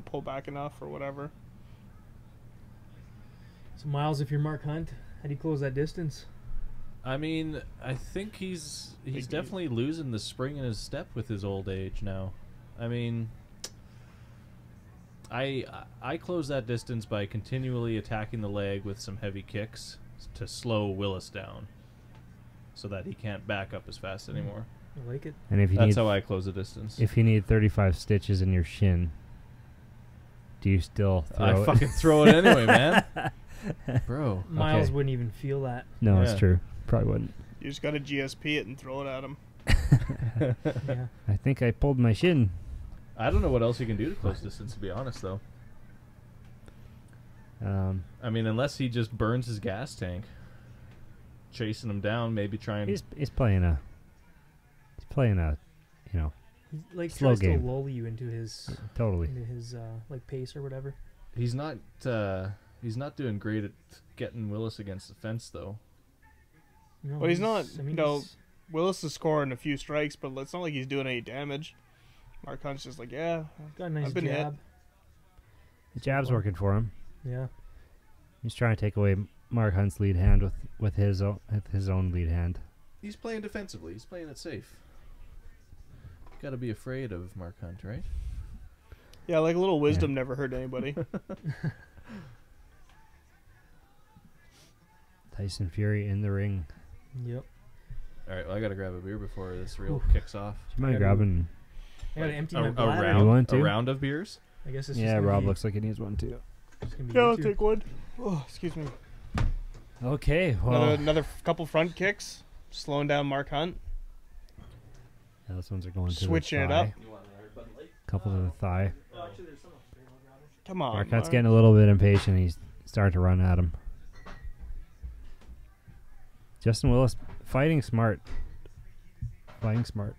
B: pull back enough or whatever.
C: So Miles, if you're Mark Hunt, how do you close that distance?
A: I mean, I think he's
B: Big
A: definitely losing the spring in his step with his old age now. I mean, I close that distance by continually attacking the leg with some heavy kicks to slow Willis down, so that he can't back up as fast anymore.
C: I like it.
E: and if you
A: That's
E: need
A: how I close the distance.
E: if you need 35 stitches in your shin, do you still throw
A: I
E: it?
A: fucking throw it anyway, man. Bro.
C: Miles
E: Okay.
C: wouldn't even feel that.
E: No,
A: Yeah.
E: it's true. Probably wouldn't.
B: You just gotta GSP it and throw it at him.
C: Yeah.
E: I think I pulled my shin.
A: I don't know what else you can do to close distance, to be honest, though. I mean, unless he just burns his gas tank. Chasing him down, maybe try and...
E: He's playing a
C: He like
E: Slow
C: tries
E: game.
C: to lull you into his
E: totally.
C: like pace or whatever.
A: He's not doing great at getting Willis against the fence, though.
C: No,
B: But he's not,
C: I mean,
B: he's- Willis is scoring a few strikes, but it's not like he's doing any damage. Mark Hunt's just like, yeah,
C: got a nice
B: I've been hit.
C: jab.
E: The jab's working for him.
C: Yeah.
E: He's trying to take away Mark Hunt's lead hand with his own lead hand.
A: He's playing defensively. He's playing it safe. Got to be afraid of Mark Hunt, right?
B: Yeah, like a little wisdom never hurt anybody.
E: Tyson Fury in the ring.
C: Yep.
A: All right, well, I gotta grab a beer before this reel kicks off.
E: Do you mind grabbing?
C: I gotta empty
A: A,
C: my
A: a
C: bladder.
E: You
A: round,
E: want
A: a
E: to?
A: round of beers.
C: I guess it's
E: Yeah,
C: just
E: Rob
C: gonna
E: looks like he needs one too.
C: be, just gonna be
B: Yeah,
C: you
B: I'll
C: two.
B: take one. Oh, excuse me.
E: Okay, well,
B: Another couple front kicks, slowing down Mark Hunt,
E: yeah, those ones are going to
B: switching
E: the
B: it
E: thigh.
B: up.
E: Couple to the thigh.
B: Come on,
E: Mark Hunt's
B: Mark.
E: getting a little bit impatient. He's starting to run at him. Justin Willis fighting smart. Fighting smart.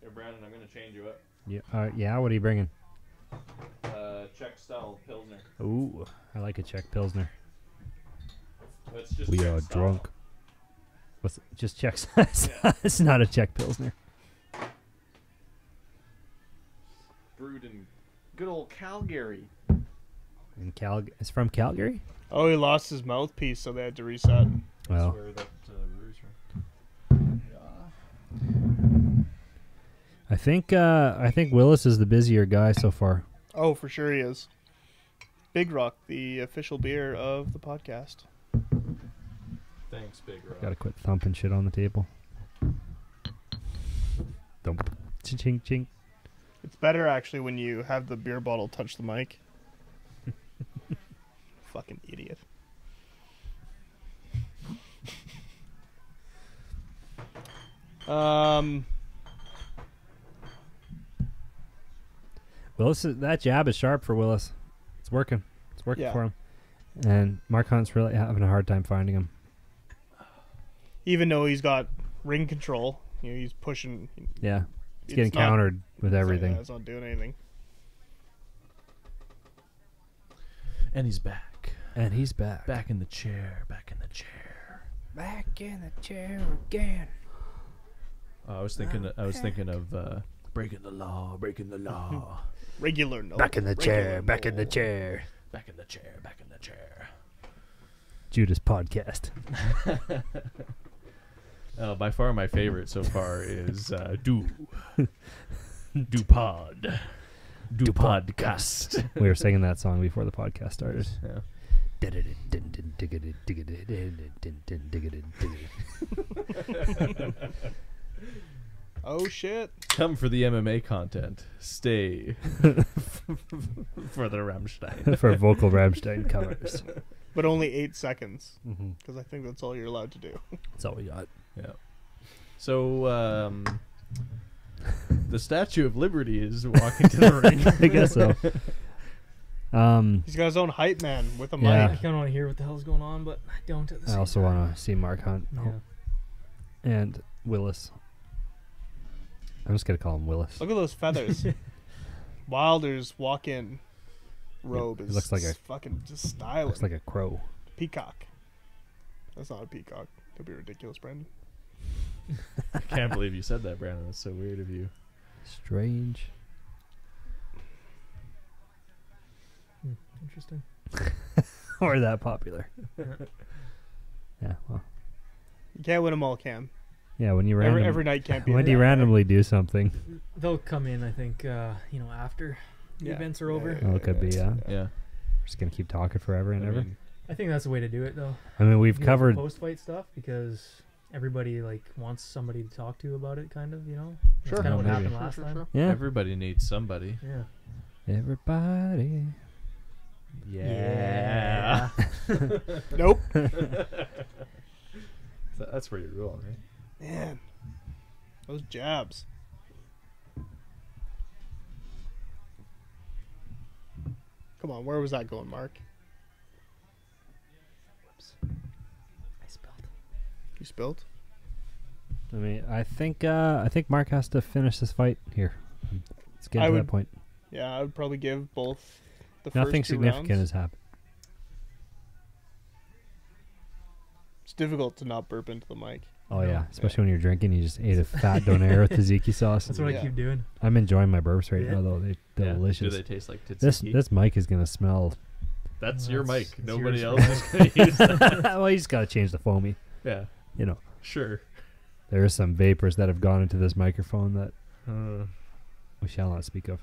A: Here, Brandon, I'm gonna change you up.
E: Yeah. What are you bringing?
A: Czech style Pilsner.
E: Ooh, I like a Czech Pilsner.
A: It's just
E: We
A: Czech
E: are
A: style.
E: drunk. What's it? Just Czech? It's not a Czech Pilsner.
A: Brewed in good old Calgary.
E: In It's from Calgary.
B: Oh, he lost his mouthpiece, so they had to reset.
E: Well,
A: That's where that brews from.
E: I think Willis is the busier guy so far.
B: Oh, for sure he is. Big Rock, the official beer of the podcast.
A: Thanks, Big Rock.
E: Gotta quit thumping shit on the table. Thump. Ching ching.
B: It's better actually when you have the beer bottle touch the mic. Fucking idiot.
E: Willis, that jab is sharp for Willis. It's working. It's working
B: Yeah.
E: for him. And Mark Hunt's really having a hard time finding him.
B: Even though he's got ring control, he's pushing.
E: Yeah,
B: It's
E: he's getting
B: not-
E: countered with everything.
B: It's not doing anything.
A: And he's back.
E: And he's back.
A: Back in the chair. Back in the chair.
E: Back in the chair again.
A: I was thinking of breaking the law. Breaking the law.
B: Regular no.
E: Back in the chair.
B: regular
E: Back in the
B: no.
E: chair.
A: Back in the chair. Back in the chair.
E: Judas podcast.
A: By far my favorite so far is Do Pod. Do Podcast.
E: We were singing that song before the podcast started.
A: Yeah.
B: Oh shit!
A: Come for the MMA content. Stay for the Rammstein.
E: For vocal Rammstein covers.
B: But only 8 seconds,
E: Mm-hmm.
B: because I think that's all you're allowed to do.
E: That's all we got.
A: Yeah. So the Statue of Liberty is walking to the ring.
E: I guess so.
B: He's got his own hype man with a
E: Yeah.
C: I
B: mic.
C: kind of want to hear what the hell's going on, but I don't at the
E: I
C: same
E: also
C: time.
E: want to see Mark Hunt
C: Yeah.
E: and Willis. I'm just gonna call him Willis.
B: Look at those feathers. Wilder's walk-in robe
E: It
B: is
E: looks like a-
B: fucking just styling.
E: Looks like a crow.
B: Peacock. That's not a peacock. That'd be ridiculous, Brandon.
A: I can't believe you said that, Brandon. That's so weird of you.
E: Strange.
C: Interesting.
E: Or that popular.
C: Yeah.
E: Yeah. Well.
B: You can't win them all, Cam.
E: Yeah. When you
B: Every night can't be.
E: when
B: every
E: you
B: night.
E: randomly do something,
C: They'll come in, I think, after the
B: Yeah.
C: events are over.
E: oh, it could be. Yeah.
A: Yeah.
E: We're just gonna keep talking forever and
A: I
E: ever.
A: mean,
C: I think that's the way to do it, though.
E: I mean, we've covered.
C: post-fight stuff because everybody wants somebody to talk to about it, kind of.
B: Sure.
C: That's kind of what
E: Maybe.
C: happened last time.
E: Yeah.
A: everybody needs somebody.
C: Yeah.
E: Everybody.
A: Yeah.
B: Nope.
A: That's where you're going, right?
B: Man, those jabs. Come on, where was that going, Mark?
C: I spelled.
B: You spilled?
E: I mean, I think Mark has to finish this fight here. Let's get
B: I
E: to
B: would-
E: that point.
B: Yeah, I would probably give both the
E: Nothing
B: first 2
E: significant
B: rounds.
E: has happened.
B: It's difficult to not burp into the mic.
E: Oh
C: No.
E: yeah, especially when you're drinking. You just ate a fat donair with tzatziki sauce.
C: That's what
B: Yeah.
C: I keep doing.
E: I'm enjoing my burps right
C: Yeah.
E: now, though. They're
A: Yeah.
E: delicious.
A: Do they taste like
E: This
A: tzatziki?
E: this mic is gonna smell.
A: That's
C: Well,
A: your
C: that's-
A: mic.
C: it's
A: Nobody
C: yours,
A: else is going to use that.
E: Well, you just gotta change the foamy.
A: Yeah.
E: You know,
A: Sure.
E: there are some vapors that have gone into this microphone that We shall not speak of.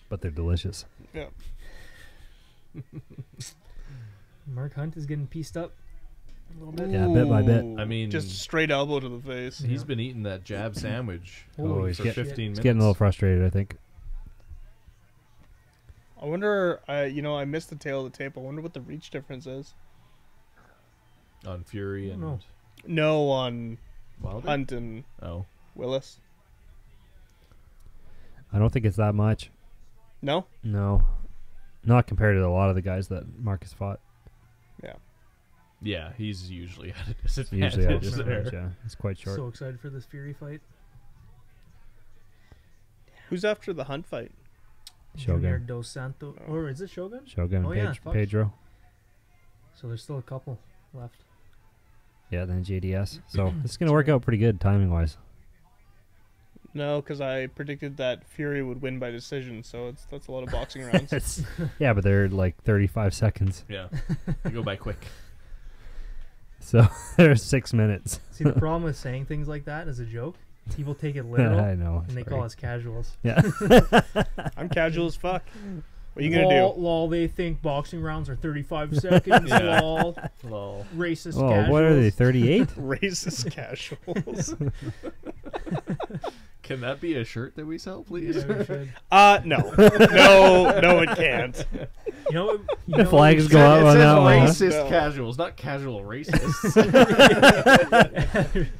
E: But they're delicious.
B: Yeah.
C: Mark Hunt is getting pieced up a little bit.
E: Yeah, bit by bit.
B: Ooh.
A: I mean,
B: just straight elbow to the face.
A: he's been eating that jab sandwich
C: Holy
E: he's
A: for
C: shit.
A: 15 minutes.
E: He's getting a little frustrated, I think.
B: I wonder. I missed the tail of the tape. I wonder what the reach difference is.
A: On Fury
C: I don't
A: and
C: know.
B: No, on
A: Wilder?
B: Hunt and
A: Oh.
B: Willis.
E: I don't think it's that much.
B: No.
E: No. Not compared to a lot of the guys that Marcus fought.
A: Yeah, he's usually at a disadvantage.
E: Usually at a
C: there.
E: disadvantage, yeah. It's quite short.
C: So excited for this Fury fight.
B: Who's after the Hunt fight?
E: Shogun.
C: Junior Dos Santos. Or is it Shogun?
E: Shogun
C: Oh,
E: and
C: yeah, fuck.
E: Pedro.
C: So there's still a couple left.
E: Yeah, then JDS. So this is going to work out pretty good timing-wise.
B: No, because I predicted that Fury would win by decision. So that's a lot of boxing rounds.
E: Yeah, but they're like 35 seconds.
A: Yeah. They go by quick.
E: So there's 6 minutes.
C: See, the problem with saying things like that as a joke, people take it literal,
E: I know.
C: and they call us casuals.
E: Yeah.
B: I'm casual as fuck. What are you gonna do?
C: Lol, they think boxing rounds are 35 seconds.
A: Yeah.
C: Lol.
A: Lol.
C: Racist
E: Oh,
C: casuals.
E: what are they, 38?
B: Racist casuals.
A: Can that be a shirt that we sell, please?
C: Yeah, we should.
B: No, no, it can't.
C: You know,
E: The flags go
A: It
E: up on
A: says
E: that one.
A: racist
B: No.
A: casuals, not casual racists.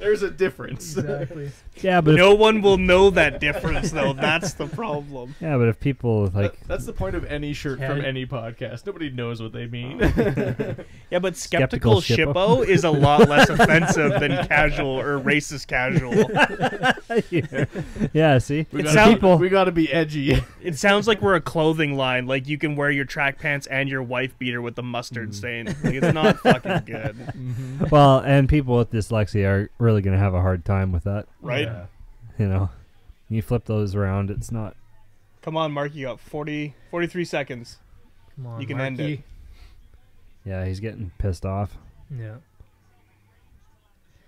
A: There's a difference.
C: Exactly.
E: Yeah, but
B: No one will know that difference, though. That's the problem.
E: yeah, but if people like
A: That's the point of any shirt from
C: Can-
A: any podcast. Nobody knows what they mean.
B: Yeah, but
E: Skeptical
B: skeptical
E: shippo.
B: shippo is a lot less offensive than casual or racist casual.
E: yeah, see,
A: we
B: It
A: gotta,
B: sound-
E: people.
A: we gotta be edgy.
B: It sounds like we're a clothing line. Like you can wear your track pants and your wife beater with the mustard stain. Like it's not fucking good,
E: Well, and people with dyslexia are really going to have a hard time with that.
B: right?
A: Yeah.
E: You know, you flip those around, it's not.
B: Come on, Mark. You got 43 seconds.
C: Come on,
B: You can end
C: Marky.
B: it.
E: Yeah, he's getting pissed off.
C: Yeah.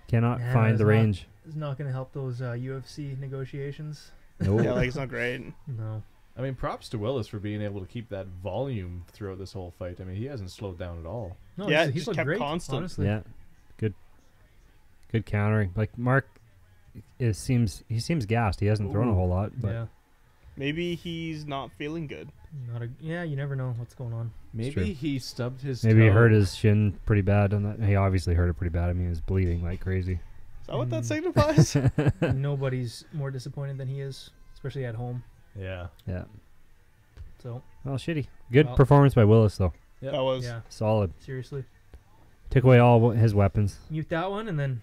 E: Cannot
C: Yeah,
E: find
C: it's
E: the
C: not-
E: range.
C: It's not going to help those UFC negotiations.
E: No.
B: Yeah, like it's not great.
C: No.
A: I mean, props to Willis for being able to keep that volume throughout this whole fight. I mean, he hasn't slowed down at all.
C: No,
B: Yeah,
C: he's
B: just
C: looked
B: kept
C: great,
B: constant.
C: honestly.
E: Yeah, good countering. Like Mark, he seems gassed. He hasn't thrown a whole lot, but
C: Yeah.
B: Maybe he's not feeling good.
C: Yeah, you never know what's going on.
E: true.
A: Maybe he stubbed his
E: maybe he
A: toe.
E: hurt his shin pretty bad on that. He obviously hurt it pretty bad. I mean, he was bleeding like crazy.
B: Is that what that signifies?
C: Nobody's more disappointed than he is, especially at home.
A: Yeah.
E: Yeah.
C: So,
E: Well, shitty. Good
C: Well-
E: performance by Willis, though.
A: Yep.
B: That was.
C: yeah,
E: Solid.
C: seriously.
E: Took away all his weapons.
C: Mute that one and then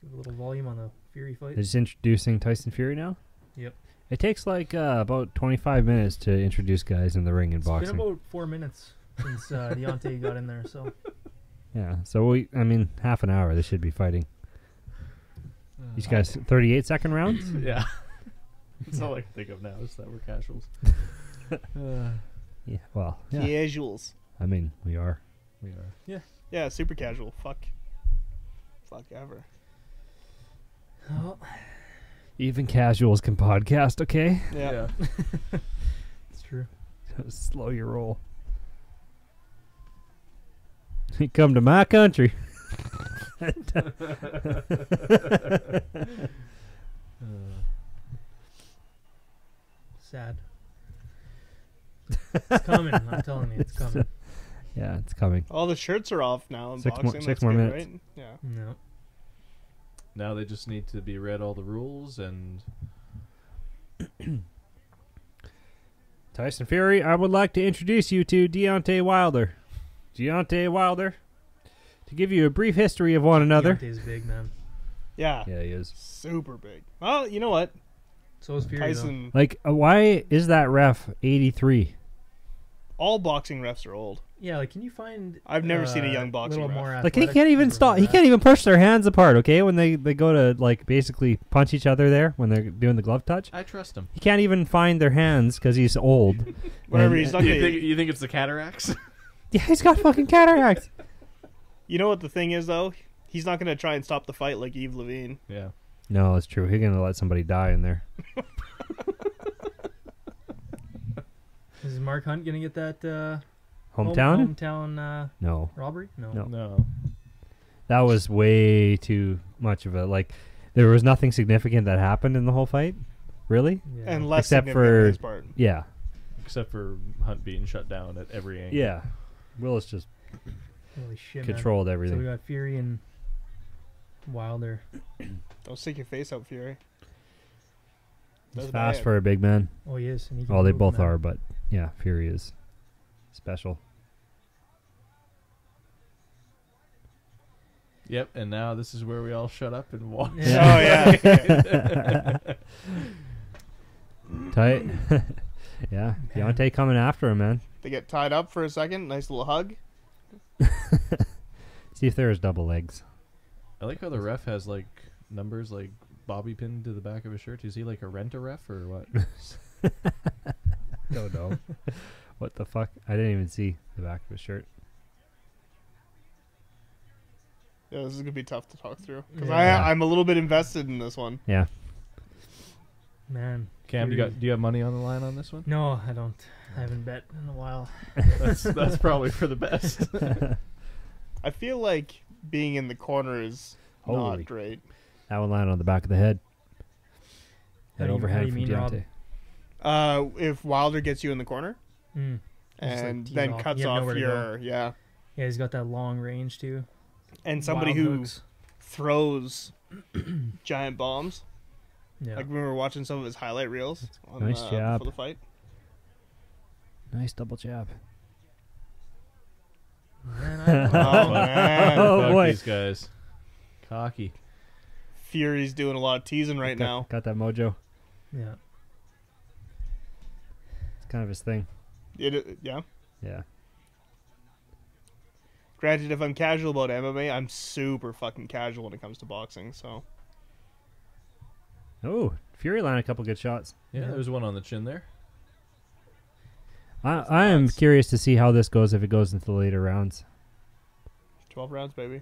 C: give a little volume on the Fury fight.
E: They're just introducing Tyson Fury now?
C: Yep.
E: It takes like about 25 minutes to introduce guys in the ring in
C: It's
E: boxing.
C: been about 4 minutes since Deontay got in there, so
E: Yeah, so half an hour they should be fighting. These guys, 38-second rounds?
A: Yeah. That's all I can think of now is that we're casuals.
E: Yeah, well, yeah.
B: Casuals.
E: I mean, we are.
A: We are.
B: Yeah, super casual. Fuck ever.
C: oh,
E: Even casuals can podcast, okay?
B: Yeah.
C: it's true.
E: Slow your roll. You come to my country.
C: Sad. It's coming. I'm telling you, it's coming.
E: Yeah, it's coming.
B: All the shirts are off now in
E: Six more-
B: boxing.
E: six
B: That's
E: more
B: good,
E: minutes.
B: right? Yeah.
C: No.
A: Now they just need to be read all the rules and
E: Tyson Fury, I would like to introduce you to Deontay Wilder. Deontay Wilder. To give you a brief history of one another.
C: Deontay's big, man.
B: Yeah.
E: Yeah, he is.
B: Super big. Well, you know what?
C: So is Fury, though.
B: Tyson.
E: Like, why is that ref 83?
B: All boxing refs are old.
C: Yeah, like, can you find...
B: I've never seen a young boxing
C: little
B: ref.
C: more
E: Like, he
C: athletic
E: can't even
C: version
E: stop.
C: of
E: He
C: that?
E: can't even push their hands apart, okay? When they go to, like, basically punch each other there when they're doing the glove touch.
A: I trust him.
E: He can't even find their hands because he's old.
B: Whatever.
E: And-
B: He's not
A: You
B: gonna.
A: think, you think it's the cataracts?
E: Yeah, he's got fucking cataracts.
B: You know what the thing is though? He's not going to try and stop the fight like Yves Levine.
A: Yeah.
E: No, it's true. He's gonna let somebody die in there.
C: Is Mark Hunt gonna get that
E: Hometown?
C: hometown
E: No.
C: robbery? No.
A: No.
E: That was way too much of a like. There was nothing significant that happened in the whole fight, really.
C: Yeah.
B: And less
E: Except
B: significant
E: for-
B: on his part.
E: Yeah,
A: Except for Hunt being shut down at every angle.
E: yeah. Willis just
C: Holy shit,
E: controlled
C: man. So
E: everything.
C: we got Fury and Wilder.
B: Don't stick your face out, Fury.
E: He's
B: That's
E: fast
B: bad.
E: for a big man.
C: Oh, he is. And he can
E: Oh, they
C: move,
E: both
C: man.
E: are, but yeah, Fury is special.
A: Yep, and now this is where we all shut up and watch.
C: Yeah.
B: Oh, yeah.
E: Tight. Yeah, Deontay coming after him, man.
B: They get tied up for a second. Nice little hug.
E: See if there's double legs.
A: I like how the ref has like numbers like bobby pinned to the back of his shirt. Is he like a rent-a-ref or what?
E: Don't know. What the fuck? I didn't even see the back of his shirt.
B: Yeah, this is going to be tough to talk through. Because
C: Yeah.
B: I'm a little bit invested in this one.
E: Yeah.
C: Man.
A: Cam,
C: Fury.
A: do you have money on the line on this one?
C: No, I don't. I haven't bet in a while.
A: That's probably for the best.
B: I feel like being in the corner is
E: Holy.
B: not great.
E: That one landed on the back of the head.
C: How
E: That
C: do you
E: overhand from
C: mean, Rob?
E: Deontay.
B: If Wilder gets you in the corner
C: Mm. Just, like,
B: and
C: tees
B: then
C: off.
B: cuts
C: You have
B: off
C: nowhere to
B: your... Yeah.
C: Yeah, he's got that long range, too.
B: And somebody
C: Wild
B: who
C: hooks.
B: throws giant bombs.
C: Yeah.
B: Like when we were watching some of his highlight reels on,
E: Nice jab.
B: before the fight.
E: Nice double jab.
C: Man, I don't know.
B: Oh, man.
E: Oh,
A: Fuck
E: boy.
A: these guys. Cocky.
B: Fury's doing a lot of teasing right now.
E: Got that mojo.
C: Yeah.
E: It's kind of his thing.
B: Yeah.
E: Yeah.
B: Granted, if I'm casual about MMA, I'm super fucking casual when it comes to boxing. So
E: Oh, Fury landed a couple good shots.
A: Yeah,
C: Yeah.
A: there's one on the chin there.
E: I am
B: nuts.
E: curious to see how this goes if it goes into the later rounds.
B: 12 rounds, baby.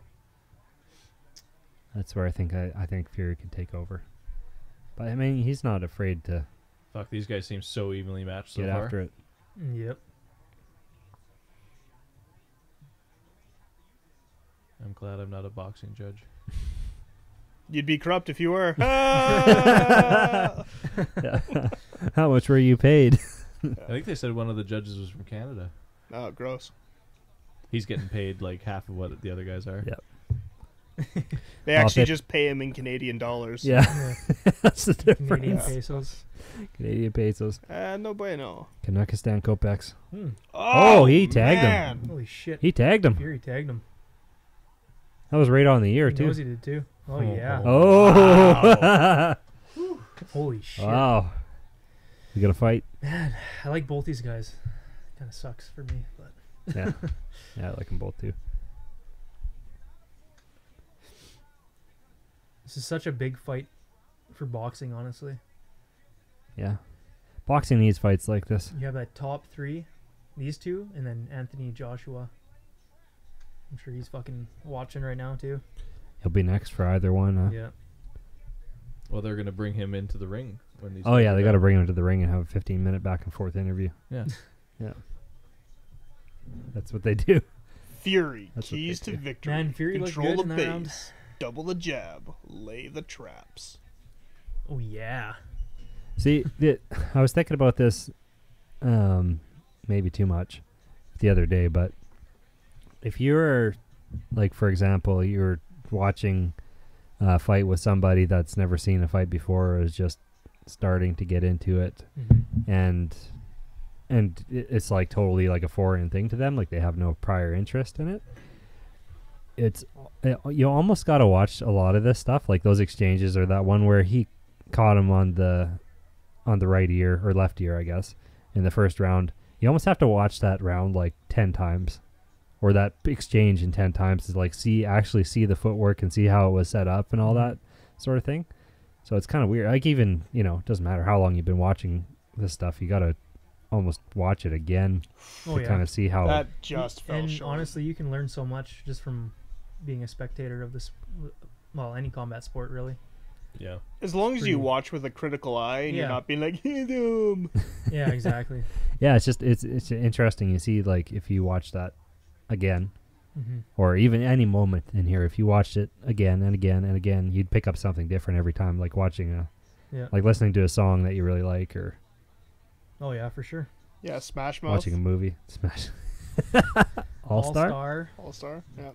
E: That's where I think Fury could take over. But I mean, he's not afraid to
A: Fuck, these guys seem so evenly matched so
E: get
A: far.
E: after it.
C: Yep.
A: I'm glad I'm not a boxing judge.
B: You'd be corrupt if you were.
E: How much were you paid?
A: I think they said one of the judges was from Canada.
B: Oh, gross.
A: He's getting paid like half of what the other guys are.
E: Yeah.
B: They
E: Well,
B: actually
E: if it-
B: just pay him in Canadian dollars.
E: Yeah, that's the difference.
C: Canadian
B: Yeah.
C: pesos.
E: Canadian pesos.
B: No bueno.
E: Kanakistan kopecks.
C: Hmm.
E: Oh, he tagged him.
B: man.
C: Holy shit.
E: He tagged him.
C: Fury tagged him.
E: That was right on the ear
C: He
E: too.
C: knows he did, too. Oh,
A: Oh.
C: yeah.
E: Oh,
C: Holy shit.
E: wow! We got to fight.
C: Man, I like both these guys. Kind of sucks for me, but
E: Yeah, yeah, I like them both too.
C: this is such a big fight for boxing, honestly.
E: Yeah, boxing needs fights like this.
C: You have that top three, these two, and then Anthony Joshua. I'm sure he's fucking watching right now, too.
E: He'll be next for either one. Huh?
C: Yeah.
A: Well, they're going to bring him into the ring when these.
E: Oh
A: guys
E: yeah,
A: are
E: they got to
A: done.
E: bring him to the ring and have a 15-minute back and forth interview.
A: Yeah.
E: Yeah, that's what they do.
B: Fury,
E: That's what
B: keys
E: they
B: to
E: do.
B: victory.
C: Man, Fury looked
B: Control
C: good
B: the
C: in that round.
B: base. Double the jab. Lay the traps.
C: Oh, yeah.
E: See, I was thinking about this, maybe too much, the other day. But if you're, like, for example, you're watching a fight with somebody that's never seen a fight before, or is just starting to get into it,
C: Mm-hmm.
E: and it's like totally like a foreign thing to them, like they have no prior interest in it. You almost got to watch a lot of this stuff, like those exchanges, or that one where he caught him on the right ear or left ear, I guess, in the first round. You almost have to watch that round like 10 times, or that exchange in 10 times, to like actually see the footwork and see how it was set up and all that sort of thing. So it's kind of weird. Like, even, it doesn't matter how long you've been watching this stuff, you got to almost watch it again
C: Oh,
E: to
C: yeah.
E: kind of see how
B: That just fell
C: And
B: short.
C: honestly, you can learn so much just from being a spectator of this, well, any combat sport really.
A: Yeah.
B: As long as
C: Pretty-
B: you watch with a critical eye and you're
C: Yeah.
B: not being like, hit him.
C: Yeah, exactly.
E: Yeah, it's just it's interesting. You see, like if you watch that again,
C: Mm-hmm.
E: or even any moment in here, if you watched it again and again and again, you'd pick up something different every time. Like watching
C: Yeah.
E: like listening to a song that you really like, or
C: Oh yeah, for sure.
B: Yeah, Smash Mouth.
E: watching a movie. Smash. All Star.
B: All-Star. Yeah.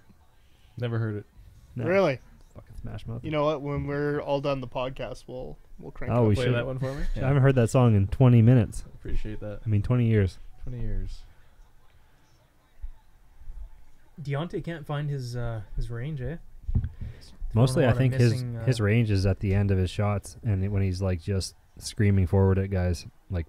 A: Never heard it.
E: No,
B: Really?
E: fucking Smash Mouth.
B: You know what? When we're all done the podcast, we'll crank
E: Oh,
B: it
E: we
B: up.
A: Play
E: should.
A: that one for me.
E: I haven't heard that song in 20 minutes.
A: Appreciate that.
E: 20 years.
A: 20 years.
C: Deontay can't find his range, eh?
E: Mostly, I think
C: missing,
E: his range is at the end of his shots, and when he's like just screaming forward at guys, like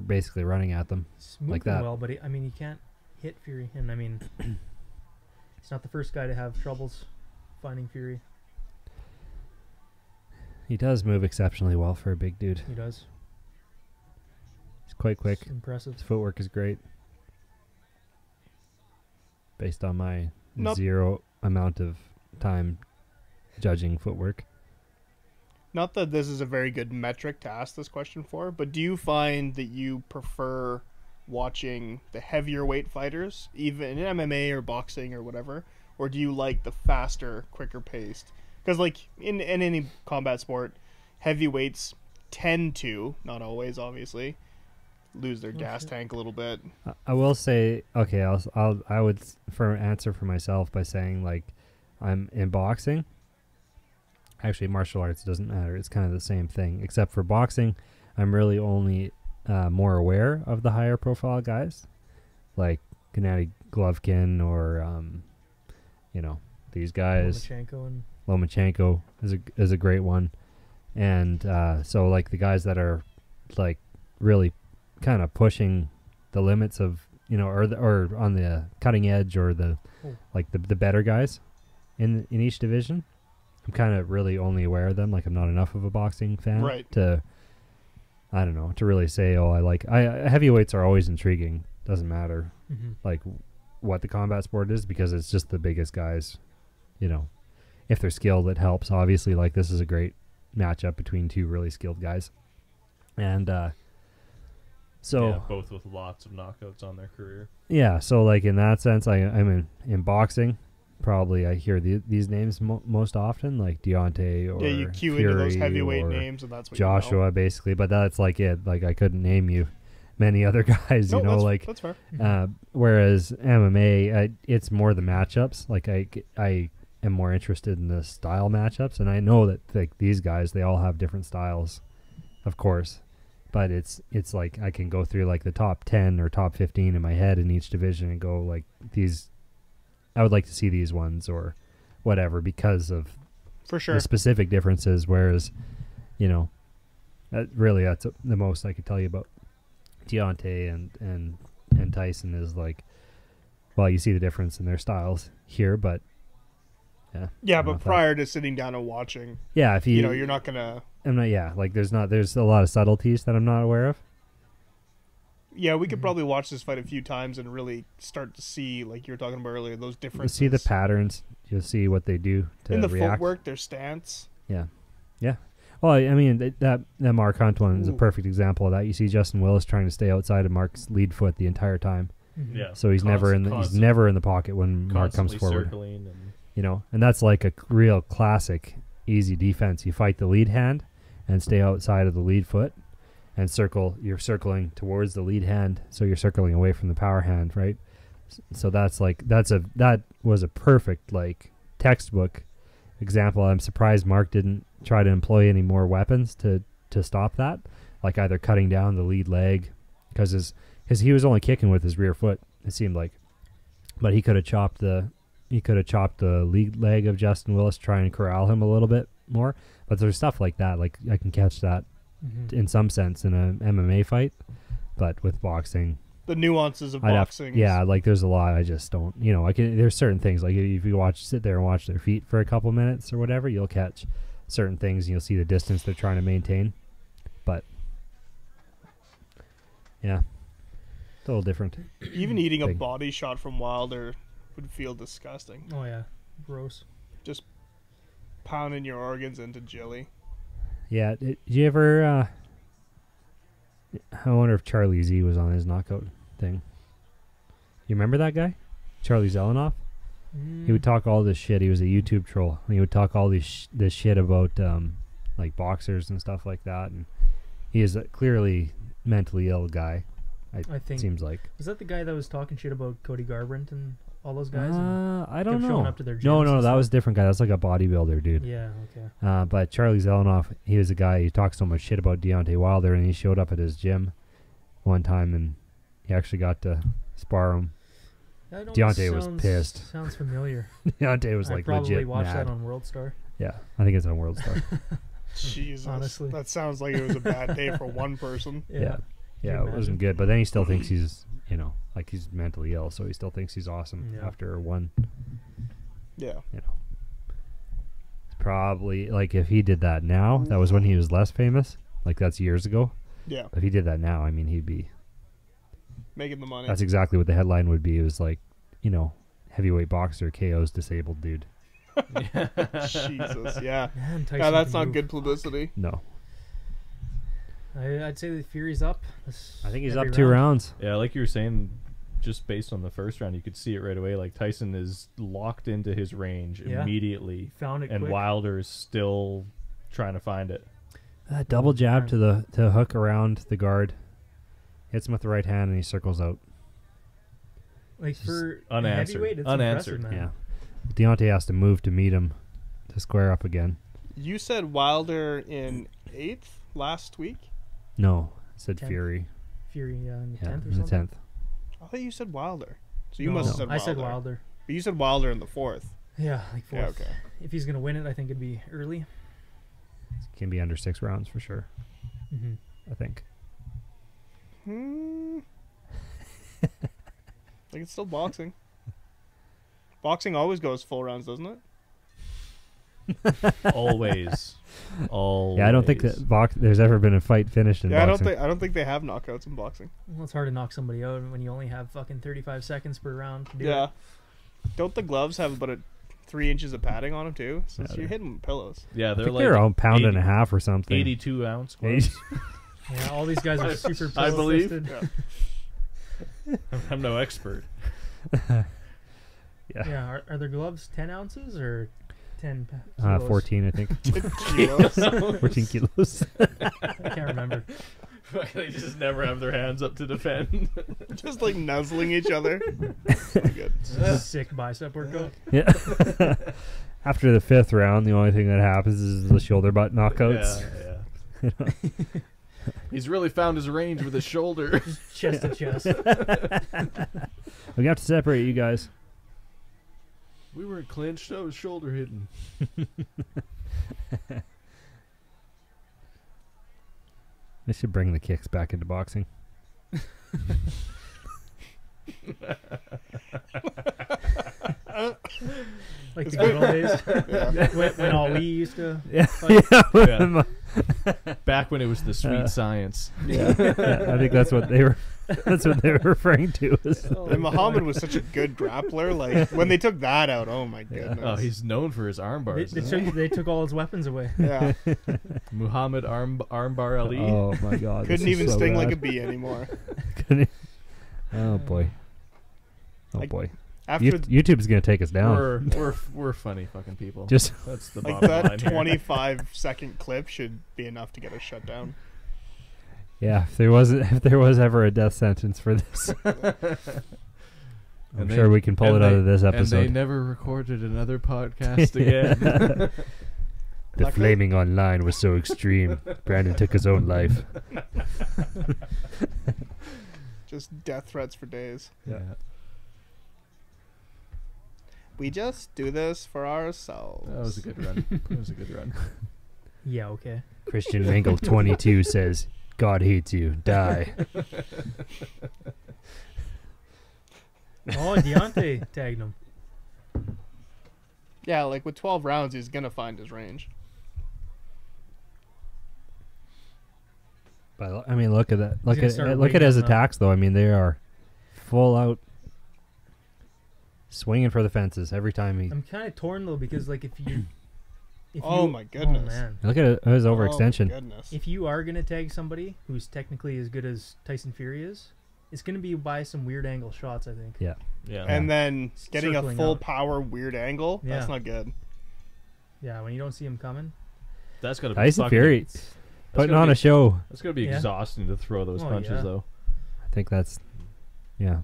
E: basically running at them.
C: He's
E: like
C: moving
E: that.
C: well, but he can't hit Fury, and I mean, he's not the first guy to have troubles finding Fury.
E: He does move exceptionally well for a big dude.
C: He does.
E: He's quite quick.
C: It's impressive.
E: His footwork is great. Based on my
B: Not-
E: zero amount of time judging footwork.
B: Not that this is a very good metric to ask this question for, but do you find that you prefer watching the heavier weight fighters, even in MMA or boxing or whatever, or do you like the faster, quicker paced? Because like in any combat sport, heavyweights tend to, not always obviously, lose their gas tank a little bit.
E: I will say, okay, I would answer for myself by saying, like, I'm in boxing. Actually, martial arts doesn't matter. It's kind of the same thing, except for boxing, I'm really only more aware of the higher profile guys, like Gennady Golovkin or these guys. Lomachenko is a great one, and so like the guys that are like really kind of pushing the limits of or on the cutting edge, or the the better guys in each division. I'm kind of really only aware of them. Like I'm not enough of a boxing fan
B: Right.
E: to really say, oh, heavyweights are always intriguing. Doesn't matter
C: Mm-hmm.
E: like what the combat sport is, because it's just the biggest guys. If they're skilled, it helps. Obviously, like this is a great matchup between two really skilled guys, and so
A: Yeah, both with lots of knockouts on their career.
E: yeah. So like in that sense, I'm in boxing. Probably I hear these names most often, like Deontay or
B: Yeah, you cue
E: Fury
B: into those heavyweight
E: or
B: names, and that's what
E: Joshua,
B: you know.
E: basically. But that's like it. Like I couldn't name you many other guys.
B: No,
E: like
B: that's fair.
E: whereas MMA, it's more the matchups. Like I am more interested in the style matchups, and I know that like these guys, they all have different styles, of course. But it's like I can go through like the top 10 or top 15 in my head in each division and go like these. I would like to see these ones or whatever because of
B: For sure.
E: the specific differences. Whereas, really that's the most I could tell you about Deontay and Tyson is like, well, you see the difference in their styles here, but yeah.
B: Yeah,
E: I don't know
B: but
E: if
B: prior to sitting down and watching,
E: yeah, if
B: you're not gonna.
E: I'm not. Yeah, like there's a lot of subtleties that I'm not aware of.
B: Yeah, we could probably watch this fight a few times and really start to see, like you were talking about earlier, those
E: You'll
B: differences.
E: see the patterns. You'll see what they do to
B: in the
E: react.
B: footwork, their stance.
E: Yeah. Well, I mean that Mark Hunt one is a
B: Ooh.
E: perfect example of that. You see Justin Willis trying to stay outside of Mark's lead foot the entire time,
C: Mm-hmm.
A: Yeah.
E: so he's never in the pocket when Mark comes
A: constantly
E: forward.
A: circling and
E: And that's like a real classic easy defense. You fight the lead hand and stay outside of the lead foot and circle. You're circling towards the lead hand, so you're circling away from the power hand, right? So that was a perfect like textbook example. I'm surprised Mark didn't try to employ any more weapons to stop that, like either cutting down the lead leg, because he was only kicking with his rear foot, it seemed like, but he could have chopped the lead leg of Justin Willis, try and corral him a little bit more. But there's stuff like that, like I can catch that
C: Mm-hmm.
E: in some sense in a MMA fight, but with boxing,
B: The nuances of
E: I'd have-
B: boxing.
E: yeah, like there's a lot I just don't, there's certain things, like if you sit there and watch their feet for a couple minutes or whatever, you'll catch certain things and you'll see the distance they're trying to maintain. But yeah, it's a little different.
B: Even eating a
E: Big.
B: body shot from Wilder would feel disgusting.
C: Oh yeah, gross.
B: Just pounding your organs into jelly.
E: Yeah. Did you ever? I wonder if Charlie Z was on his knockout thing. You remember that guy, Charlie Zelenoff? He would talk all this shit. He was a YouTube troll. And he would talk all this shit about like boxers and stuff like that. And he is a clearly mentally ill guy.
C: I think
E: seems like.
C: Was that the guy that was talking shit about Cody Garbrandt and all those guys?
E: I don't know.
C: Showing up to their gyms
E: No,
C: and
E: that
C: stuff?
E: was a different guy. That's like a bodybuilder dude.
C: Yeah. Okay.
E: But Charlie Zelenoff, he was a guy. He talked so much shit about Deontay Wilder, and he showed up at his gym one time, and he actually got to spar him.
C: That
E: Deontay was pissed.
C: Sounds familiar.
E: Deontay was
C: I
E: like
C: probably
E: legit
C: watched
E: mad.
C: that on World Star.
E: Yeah, I think it's on World Star.
B: Jesus.
C: Honestly.
B: That sounds like it was a bad day for one person.
E: Yeah,
C: you
E: it wasn't good. But then he still thinks he's, like he's mentally ill, so he still thinks he's awesome after one.
B: Yeah.
E: It's probably like if he did that now, that was when he was less famous. Like that's years ago.
B: Yeah.
E: If he did that now, I mean, he'd be
B: Making the money.
E: That's exactly what the headline would be. It was like, heavyweight boxer KOs disabled dude.
B: Jesus, yeah.
C: Man, Tyson
B: Yeah, that's
C: can
B: not
C: move.
B: good publicity.
E: No.
C: I'd say the Fury's up.
E: I think he's
C: every
E: up 2 rounds.
A: Yeah, like you were saying, just based on the first round, you could see it right away. Like Tyson is locked into his range immediately,
C: Found it
A: and
C: quick.
A: Wilder is still trying to find it.
E: That double jab to the hook around the guard. Hits him with the right hand, and he circles out.
C: Like for
A: unanswered.
C: heavyweight, it's
A: Unanswered,
C: impressive, man.
E: Yeah. Deontay has to move to meet him to square up again.
B: You said Wilder in 8th last week?
E: No, I said
C: 10th.
E: Fury.
C: Fury in the 10th or
E: in the
C: something.
E: 10th.
B: I thought you said Wilder. So you
C: No,
B: must have said
C: I
B: Wilder.
C: said Wilder.
B: But you said Wilder in the 4th.
C: Yeah, like fourth.
B: Yeah, okay.
C: If he's gonna win it, I think it'd be early.
E: Can be under 6 rounds for sure,
C: Mm-hmm.
E: I think.
B: Like it's still boxing. Boxing always goes full rounds, doesn't it?
A: Always.
E: Yeah, I don't think that there's ever been a fight finished in boxing.
B: I don't think they have knockouts in boxing.
C: Well, it's hard to knock somebody out when you only have fucking 35 seconds per round to do
B: Yeah.
C: it.
B: Don't the gloves have about 3 inches of padding on them too? So
E: Yeah,
B: you're hitting pillows.
A: Yeah,
E: I
A: they're
E: think
A: like
E: they're a pound
A: 80
E: and a half or something.
A: 82 ounce gloves.
C: Yeah, all these guys are super
A: I believe.
C: pillow-fisted.
B: Yeah.
A: I'm no expert.
C: Yeah, are their gloves 10 ounces or 10 kilos?
E: 14, I think.
B: Kilos.
E: 14 kilos.
C: I can't remember.
A: They just never have their hands up to defend.
B: Just like nuzzling each other. Pretty good.
C: Sick bicep workout.
E: Yeah. After the 5th round, the only thing that happens is the shoulder butt knockouts.
A: Yeah. He's really found his range with his shoulder.
C: Chest to chest.
E: We have to separate you guys.
A: We weren't clinched. I was shoulder hitting.
E: They should bring the kicks back into boxing.
C: Like the good old days. When all we used to.
E: Yeah.
A: Yeah. Back when it was the sweet science.
E: Yeah. I think that's what they were. That's what they were referring to.
B: And Muhammad was such a good grappler. Like when they took that out, oh my goodness.
A: Oh, he's known for his arm bars.
C: They took all his weapons away.
B: Yeah.
A: Muhammad armbar Ali.
E: Oh my God!
B: Couldn't
E: this is
B: even
E: so
B: sting like
E: bad.
B: a bee anymore.
E: Oh boy! Oh
B: Like,
E: boy!
B: After
E: YouTube's gonna take us down.
A: We're funny fucking people.
E: Just
A: That's the
B: like
A: bottom line
B: that
A: here.
B: 25-second clip should be enough to get us shut down.
E: yeah. If there was ever a death sentence for this, I'm sure we can pull it out of this
A: And they
E: episode.
A: never recorded another podcast again.
E: The
B: Luckily-
E: flaming online was so extreme. Brandon took his own life.
B: Just death threats for days.
A: Yeah.
B: We just do this for ourselves.
A: That was a good run. That was a good run.
C: Yeah, okay.
E: Christian Mingle 22 says, "God hates you. Die."
C: Oh, Deontay tagged him.
B: Yeah, like with 12 rounds, he's gonna find his range.
E: But I mean, look at that.
C: gonna start
E: Look at
C: waiting
E: his
C: on the-
E: attacks, though. I mean, they are full out swinging for the fences every time he.
C: I'm kind of torn though because like if you.
B: My goodness.
C: Oh man.
E: Look at his
B: Oh,
E: overextension.
B: my goodness.
C: If you are gonna tag somebody who's technically as good as Tyson Fury is, it's gonna be by some weird angle shots. I think.
E: Yeah.
A: Yeah.
B: And then getting a
C: Circling
B: full
C: out.
B: power weird angle,
C: Yeah.
B: that's not good.
C: Yeah, when you don't see him coming.
A: That's gotta be
E: Tyson
A: fucking-
E: Fury
A: that's
E: putting
A: gotta
E: on
A: be-
E: a show.
A: That's gonna be
C: Yeah.
A: exhausting to throw those
C: Oh,
A: punches
C: yeah.
A: though.
E: I think that's. Yeah.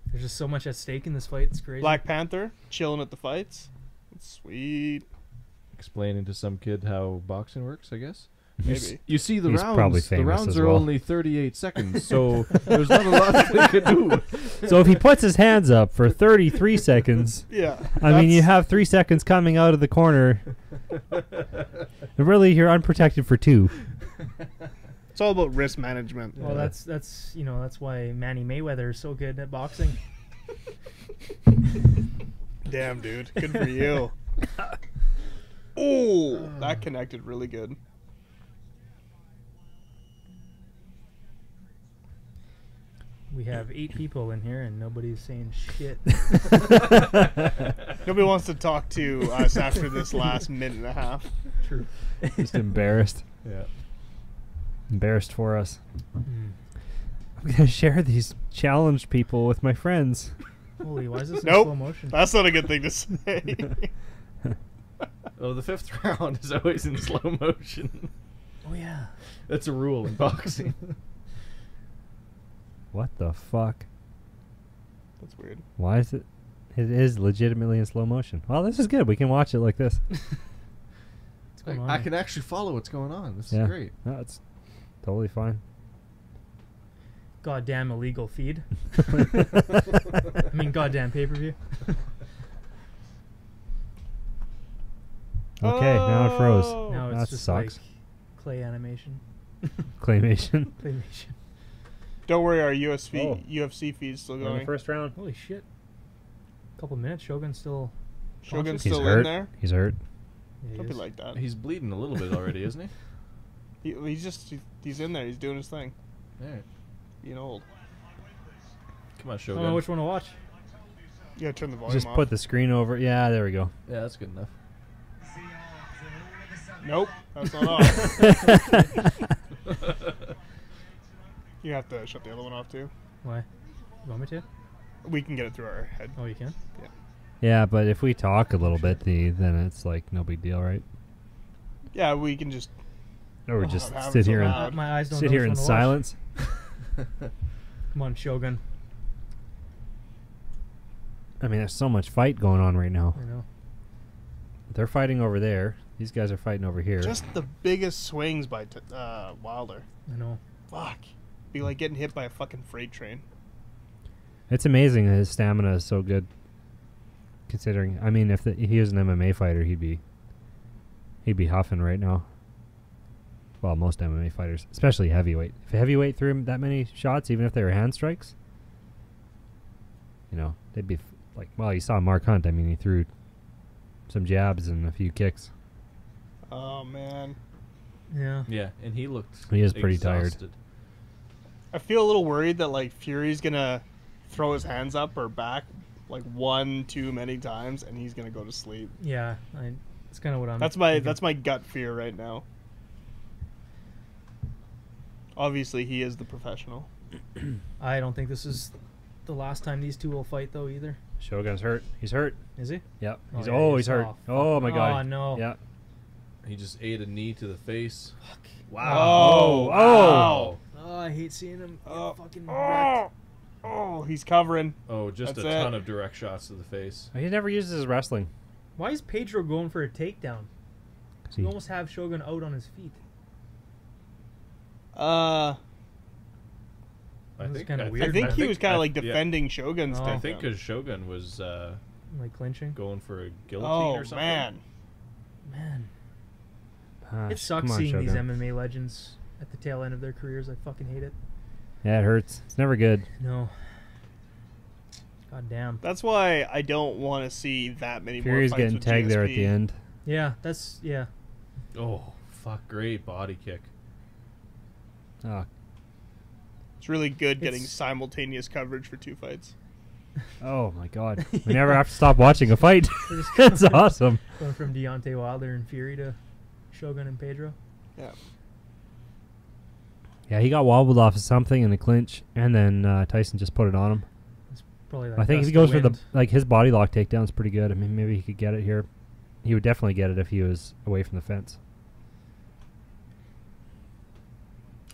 C: There's just so much at stake in this fight. It's crazy.
B: Black Panther chilling at the fights. That's sweet.
A: Explaining to some kid how boxing works, I guess.
B: Maybe.
A: You see the
E: He's probably
A: rounds. The
E: famous
A: rounds
E: as
A: are
E: well.
A: only 38 seconds, so there's not a lot they can do.
E: So if he puts his hands up for 33 seconds,
B: Yeah.
E: I mean, you have 3 seconds coming out of the corner. And really, you're unprotected for 2.
B: It's all about risk management.
C: Well, that's that's why Manny Mayweather is so good at boxing.
B: Damn, dude. Good for you. Oh, that connected really good.
C: We have 8 people in here and nobody's saying shit.
B: Nobody wants to talk to us after this last minute and a half.
C: True.
E: Just embarrassed.
A: Yeah.
E: Embarrassed for us.
C: Mm.
E: I'm going to share these challenged people with my friends.
C: Holy, why is this in
B: Nope.
C: slow motion?
B: That's not a good thing to say.
A: Oh, the 5th round is always in slow motion.
C: Oh yeah.
A: That's a rule in boxing.
E: What the fuck?
B: That's weird.
E: Why is it? It is legitimately in slow motion. Well, this is good. We can watch it like this.
C: What's going on?
A: I can actually follow what's going on. This
E: Yeah.
A: is great.
E: No, it's totally fine.
C: Goddamn illegal feed. I mean, goddamn pay-per-view.
E: Okay, now it froze.
B: Oh.
C: Now it's
E: that
C: just
E: sucks.
C: like clay animation.
E: Claymation.
C: Claymation.
B: Don't worry, our UFC
E: Oh.
B: UFC feed's still
E: In the
B: going.
E: first round.
C: Holy shit. Couple minutes. Shogun's still.
B: Shogun's
E: He's
B: still
E: hurt.
B: in there.
E: He's hurt.
C: Yeah, he
B: Don't be
C: is.
B: like that.
A: He's bleeding a little bit already, isn't he?
B: He's in there. He's doing his thing.
A: All right.
B: Being old.
A: Come on,
C: I
A: Shogun.
C: don't know which one to watch.
B: You gotta turn the volume
E: Just
B: off.
E: put the screen over. Yeah, there we go.
A: Yeah, that's good enough.
B: Nope, that's not off. You have to shut the other one off too.
C: Why? You want me to?
B: We can get it through our head.
C: Oh, you can?
E: Yeah, but if we talk a little bit, then it's like no big deal, right?
B: Yeah, we can just.
E: Or we
B: Oh,
E: just
B: I'm
E: sit
B: so
E: here
B: loud.
E: and
C: My eyes don't
E: sit
C: know
E: here
C: which
E: in
C: one to watch.
E: silence.
C: Come on, Shogun.
E: I mean, there's so much fight going on right now.
C: I know.
E: They're fighting over there. These guys are fighting over here.
B: Just the biggest swings by Wilder.
C: I know.
B: Fuck. Be like getting hit by a fucking freight train.
E: It's amazing that his stamina is so good. Considering, I mean, if he was an MMA fighter, he'd be huffing right now. Well, most MMA fighters, especially heavyweight. If a heavyweight threw him that many shots, even if they were hand strikes, they'd be like, well, you saw Mark Hunt. I mean, he threw some jabs and a few kicks.
B: Oh man.
C: Yeah.
A: Yeah, and he looked.
E: He is pretty tired.
A: exhausted.
B: I feel a little worried that like Fury's gonna throw his hands up or back like one too many times, and he's gonna go to sleep.
C: Yeah. It's kind of what I'm.
B: That's my gut fear right now. Obviously, he is the professional.
C: I don't think this is the last time these two will fight, though, either.
E: Shogun's hurt. He's hurt.
C: Is he?
E: Yep.
C: Oh,
E: He's
C: yeah,
E: he's hurt.
C: off.
E: Oh my god.
C: Oh, no.
E: Yeah.
A: He just ate a knee to the face.
B: Oh,
E: wow.
C: Oh, I hate seeing him get fucking
B: Oh,
C: wrecked.
B: oh, he's covering.
A: Oh, just
B: That's
A: a
B: it.
A: ton of direct shots to the face.
E: He never uses his wrestling.
C: Why is Pedro going for a takedown? You almost have Shogun out on his feet.
A: I
C: That's
A: think
C: kinda
A: I
C: weird,
B: I think
C: man.
B: he was kind of like
A: yeah.
B: defending Shogun's.
C: Oh.
A: I
B: takedown.
A: think because Shogun was
C: Like clinching.
A: going for a guillotine
B: Oh
A: or something.
B: man.
C: Man,
E: Gosh,
C: it sucks
E: come on,
C: seeing these
E: Shogun.
C: MMA legends at the tail end of their careers. I fucking hate it.
E: Yeah, it hurts. It's never good.
C: No. God damn.
B: That's why I don't want to see that many
E: Fury's
B: more fights
E: getting
B: with
E: tagged there at
B: GSP.
E: the end.
C: Yeah, that's yeah.
A: Oh, fuck. Great body kick.
E: Oh,
B: It's really good getting
C: It's-
B: simultaneous coverage for two fights.
E: Oh my God! We never have to stop watching a fight.
C: We're just
E: That's awesome.
C: going from Deontay Wilder and Fury to Shogun and Pedro.
B: Yeah.
E: Yeah, he got wobbled off of something in the clinch, and then Tyson just put it on him.
C: It's probably that
E: I think if he
C: gust
E: goes
C: of
E: for the
C: wind.
E: his body lock takedown's pretty good. I mean, maybe he could get it here. He would definitely get it if he was away from the fence.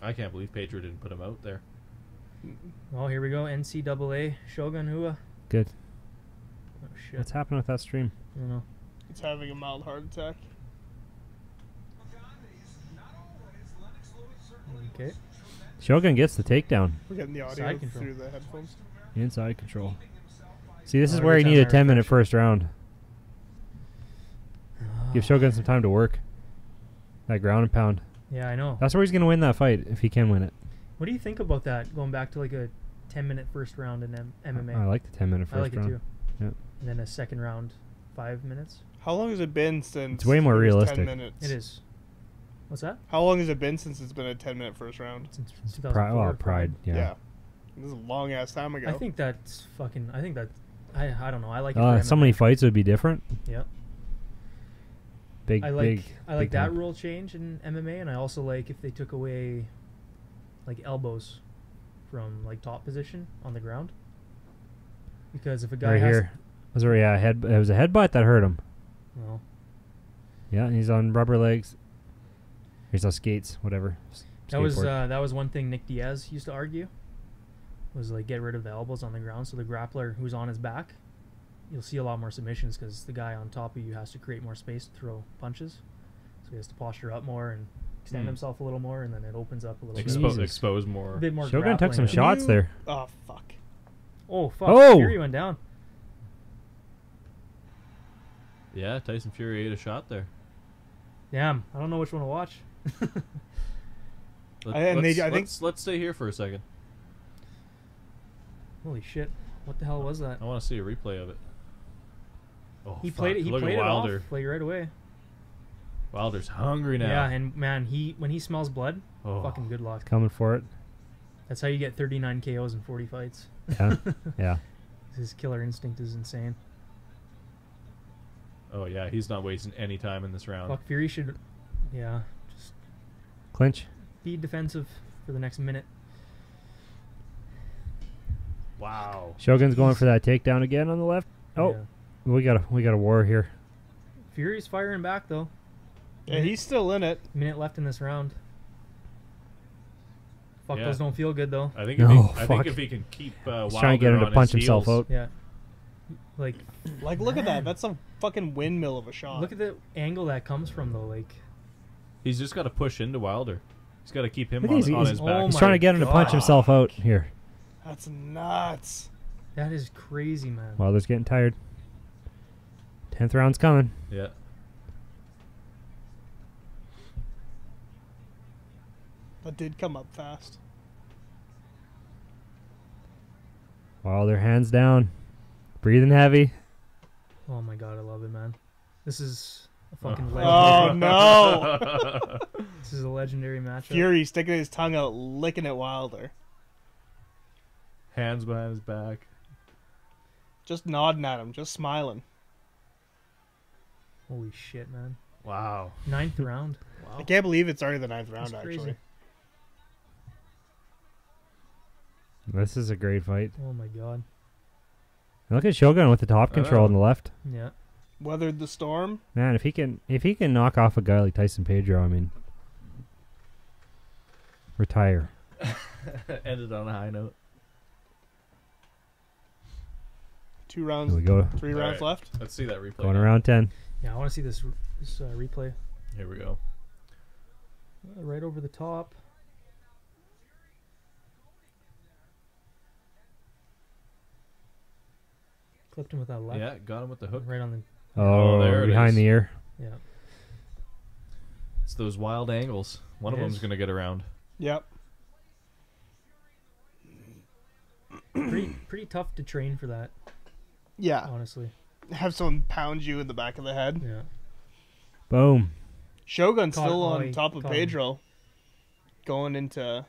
A: I can't believe Pedro didn't put him out there.
C: Oh, here we go. NCAA Shogun Hua.
E: Good.
C: Oh shit.
E: What's happening with that stream?
C: I don't know.
B: It's having a mild heart attack.
C: Okay.
E: Shogun gets the takedown.
B: We're getting the audio
C: Side control.
B: through the headphones.
E: Inside control. See, this is
C: Oh,
E: where you
C: every
E: need a
C: time
E: 10-minute
C: infection.
E: first round. Give Shogun some time to work. That ground and pound.
C: Yeah, I know.
E: That's where he's going to win that fight, if he can win it.
C: What do you think about that? Going back to like a 10-minute first round in MMA.
E: I like the 10-minute
C: I
E: first
C: like it
E: round.
C: too.
E: Yep.
C: And then a second round, 5 minutes.
B: How long has it been since
E: It's way more
B: it was
E: realistic.
B: 10 minutes?
C: It is. What's that?
B: How long has it been since it's been a 10-minute first round?
C: Since
E: It's
C: 2004.
E: Pride. Yeah.
B: This is a long ass time ago.
C: I think that's fucking. I think that. I don't know. I like it. For
E: So
C: MMA.
E: many fights would be different.
C: Yeah.
E: Big,
C: I
E: big.
C: like
E: big
C: that
E: time.
C: rule change in MMA, and I also like if they took away like elbows from like top position on the ground. Because if a guy
E: Right
C: has
E: here. Was there, yeah, it was a headbutt that hurt him.
C: well,
E: Yeah, and he's on rubber legs. He's on skates, whatever.
C: that was
E: Skateboard.
C: one thing Nick Diaz used to argue. Was like get rid of the elbows on the ground, so the grappler who's on his back, you'll see a lot more submissions because the guy on top of you has to create more space to throw punches, so he has to posture up more and extend himself a little more, and then it opens up a little
E: Jesus.
A: Expose more.
C: bit more.
E: Shogun took some
C: grappling.
E: shots there.
B: Oh, fuck.
C: Oh fuck!
E: Oh!
C: Fury went down.
A: Yeah, Tyson Fury ate a shot there.
C: Damn, I don't know which one to watch.
A: Let's stay here for a second.
C: Holy shit! What the hell was that?
A: I want to see a replay of it. Oh,
C: He
A: fuck.
C: played it. He
A: Look
C: played
A: at
C: it
A: Wilder.
C: off like right away.
A: Wilder's hungry now.
C: Yeah, and man, when he smells blood,
A: Oh.
C: fucking good luck.
E: Coming for it.
C: That's how you get 39 KOs in 40 fights.
E: Yeah. Yeah.
C: His killer instinct is insane.
A: Oh yeah, he's not wasting any time in this round.
C: Fuck, Fury should, yeah, just
E: Clinch.
C: be defensive for the next minute.
A: Wow.
E: Shogun's going for that takedown again on the left. Oh,
C: Yeah.
E: we got a war here.
C: Fury's firing back though.
B: Yeah, he's still in it.
C: Minute left in this round. Fuck,
A: Yeah.
C: those don't feel good though.
A: I think
E: No,
A: I think
E: fuck.
A: if he can keep
E: He's
A: Wilder
E: trying to get him to
A: on
E: punch
A: his
E: himself
A: heels,
E: out.
C: Yeah. Like,
B: Like, look at that. That's a fucking windmill of a shot.
C: look at the angle that comes from though. Like,
A: he's just got to push into Wilder. He's got to keep him
E: Look,
A: on
E: he's-
A: his
C: oh
A: back.
E: He's
C: my
E: trying to get him to punch
C: God.
E: himself out here.
B: That's nuts.
C: that is crazy, man.
E: Wilder's getting tired. 10th round's coming.
A: Yeah.
B: That did come up fast.
E: Wilder hands down. Breathing heavy.
C: Oh my god, I love it, man. This is a fucking
B: Oh,
C: legendary.
B: no.
C: This is a legendary matchup.
B: Fury sticking his tongue out, licking at Wilder.
A: Hands behind his back.
B: Just nodding at him, just smiling.
C: Holy shit, man.
A: Wow.
C: 9th round. Wow.
B: I can't believe it's already the 9th round,
C: That's crazy.
B: actually.
E: This is a great fight.
C: Oh my god.
E: And look at Shogun with the top control on the left.
C: Yeah.
B: Weathered the storm.
E: Man, if he can knock off a guy like Tyson Pedro, I mean, retire.
A: Ended on a high note.
B: 2 rounds,
E: Here we go.
B: 3
A: All
B: rounds
A: right.
B: left.
A: Let's see that replay.
E: Going
A: now.
E: around 10.
C: Yeah, I want to see this replay.
A: Here we go.
C: Right over the top. Clipped him with that left.
A: Yeah, got him with the hook.
C: Right on the.
E: Oh,
A: there it
E: behind
A: is.
E: the ear.
C: Yeah.
A: It's those wild angles. One of
C: It
A: them's
C: is.
A: going to get around.
B: Yep.
C: Pretty tough to train for that,
B: Yeah.
C: honestly.
B: Have someone pound you in the back of the head.
C: Yeah.
E: Boom.
B: Shogun's
C: Caught-
B: still
C: oh,
B: on
C: he
B: top of
C: caught him.
B: Pedro. Going into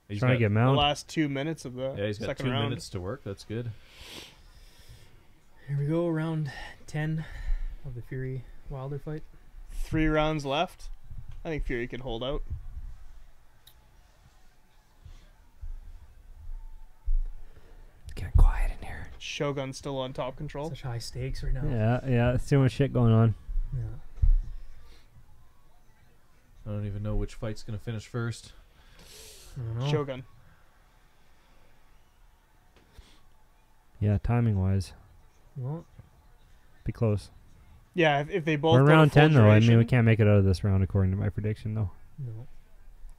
A: He's
E: Trying to
A: got-
E: get
B: the
E: mount.
B: last 2 minutes of the
A: Yeah, he's got
B: second
A: 2
B: round.
A: minutes to work. That's good.
C: Here we go, round 10 of the Fury Wilder fight.
B: 3 rounds left. I think Fury can hold out.
E: It's getting quiet in here.
B: Shogun's still on top control.
C: Such high stakes right now.
E: Yeah, it's too much shit going on.
C: Yeah.
A: I don't even know which fight's gonna finish first.
C: I don't know.
B: Shogun.
E: Yeah, timing wise,
C: Well,
E: be close.
B: Yeah, if they both
E: We're
B: go to
E: round
B: full
E: 10 though. I mean, we
B: duration,
E: can't make it out of this round according to my prediction though.
C: no.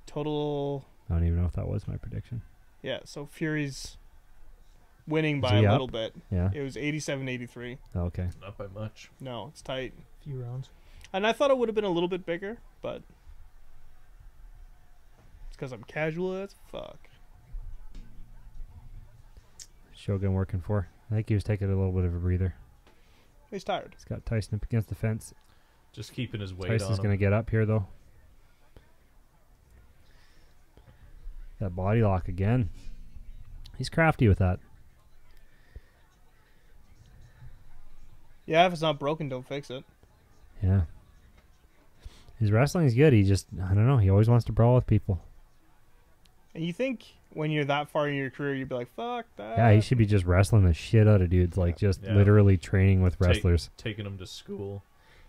B: total.
E: I don't even know if that was my prediction.
B: Yeah, so Fury's winning
E: Is
B: by
E: he
B: a
E: up?
B: little bit.
E: Yeah.
B: It was 87-83.
E: Oh, okay.
A: Not by much.
B: No, it's tight.
C: Few rounds.
B: And I thought it would have been a little bit bigger, but it's because I'm casual as fuck.
E: Shogun working for. I think he was taking a little bit of a breather.
B: He's tired.
E: He's got Tyson up against the fence.
A: Just keeping his weight
E: Tyson's
A: on
E: going to
A: him.
E: get up here though. That body lock again. He's crafty with that.
B: Yeah, if it's not broken, don't fix it.
E: Yeah. His wrestling's good. He just, I don't know, he always wants to brawl with people.
B: And you think when you're that far in your career, you'd be like, fuck that.
E: Yeah, he should be just wrestling the shit out of dudes, like just
A: Yeah.
E: literally training with wrestlers.
A: Taking him to school.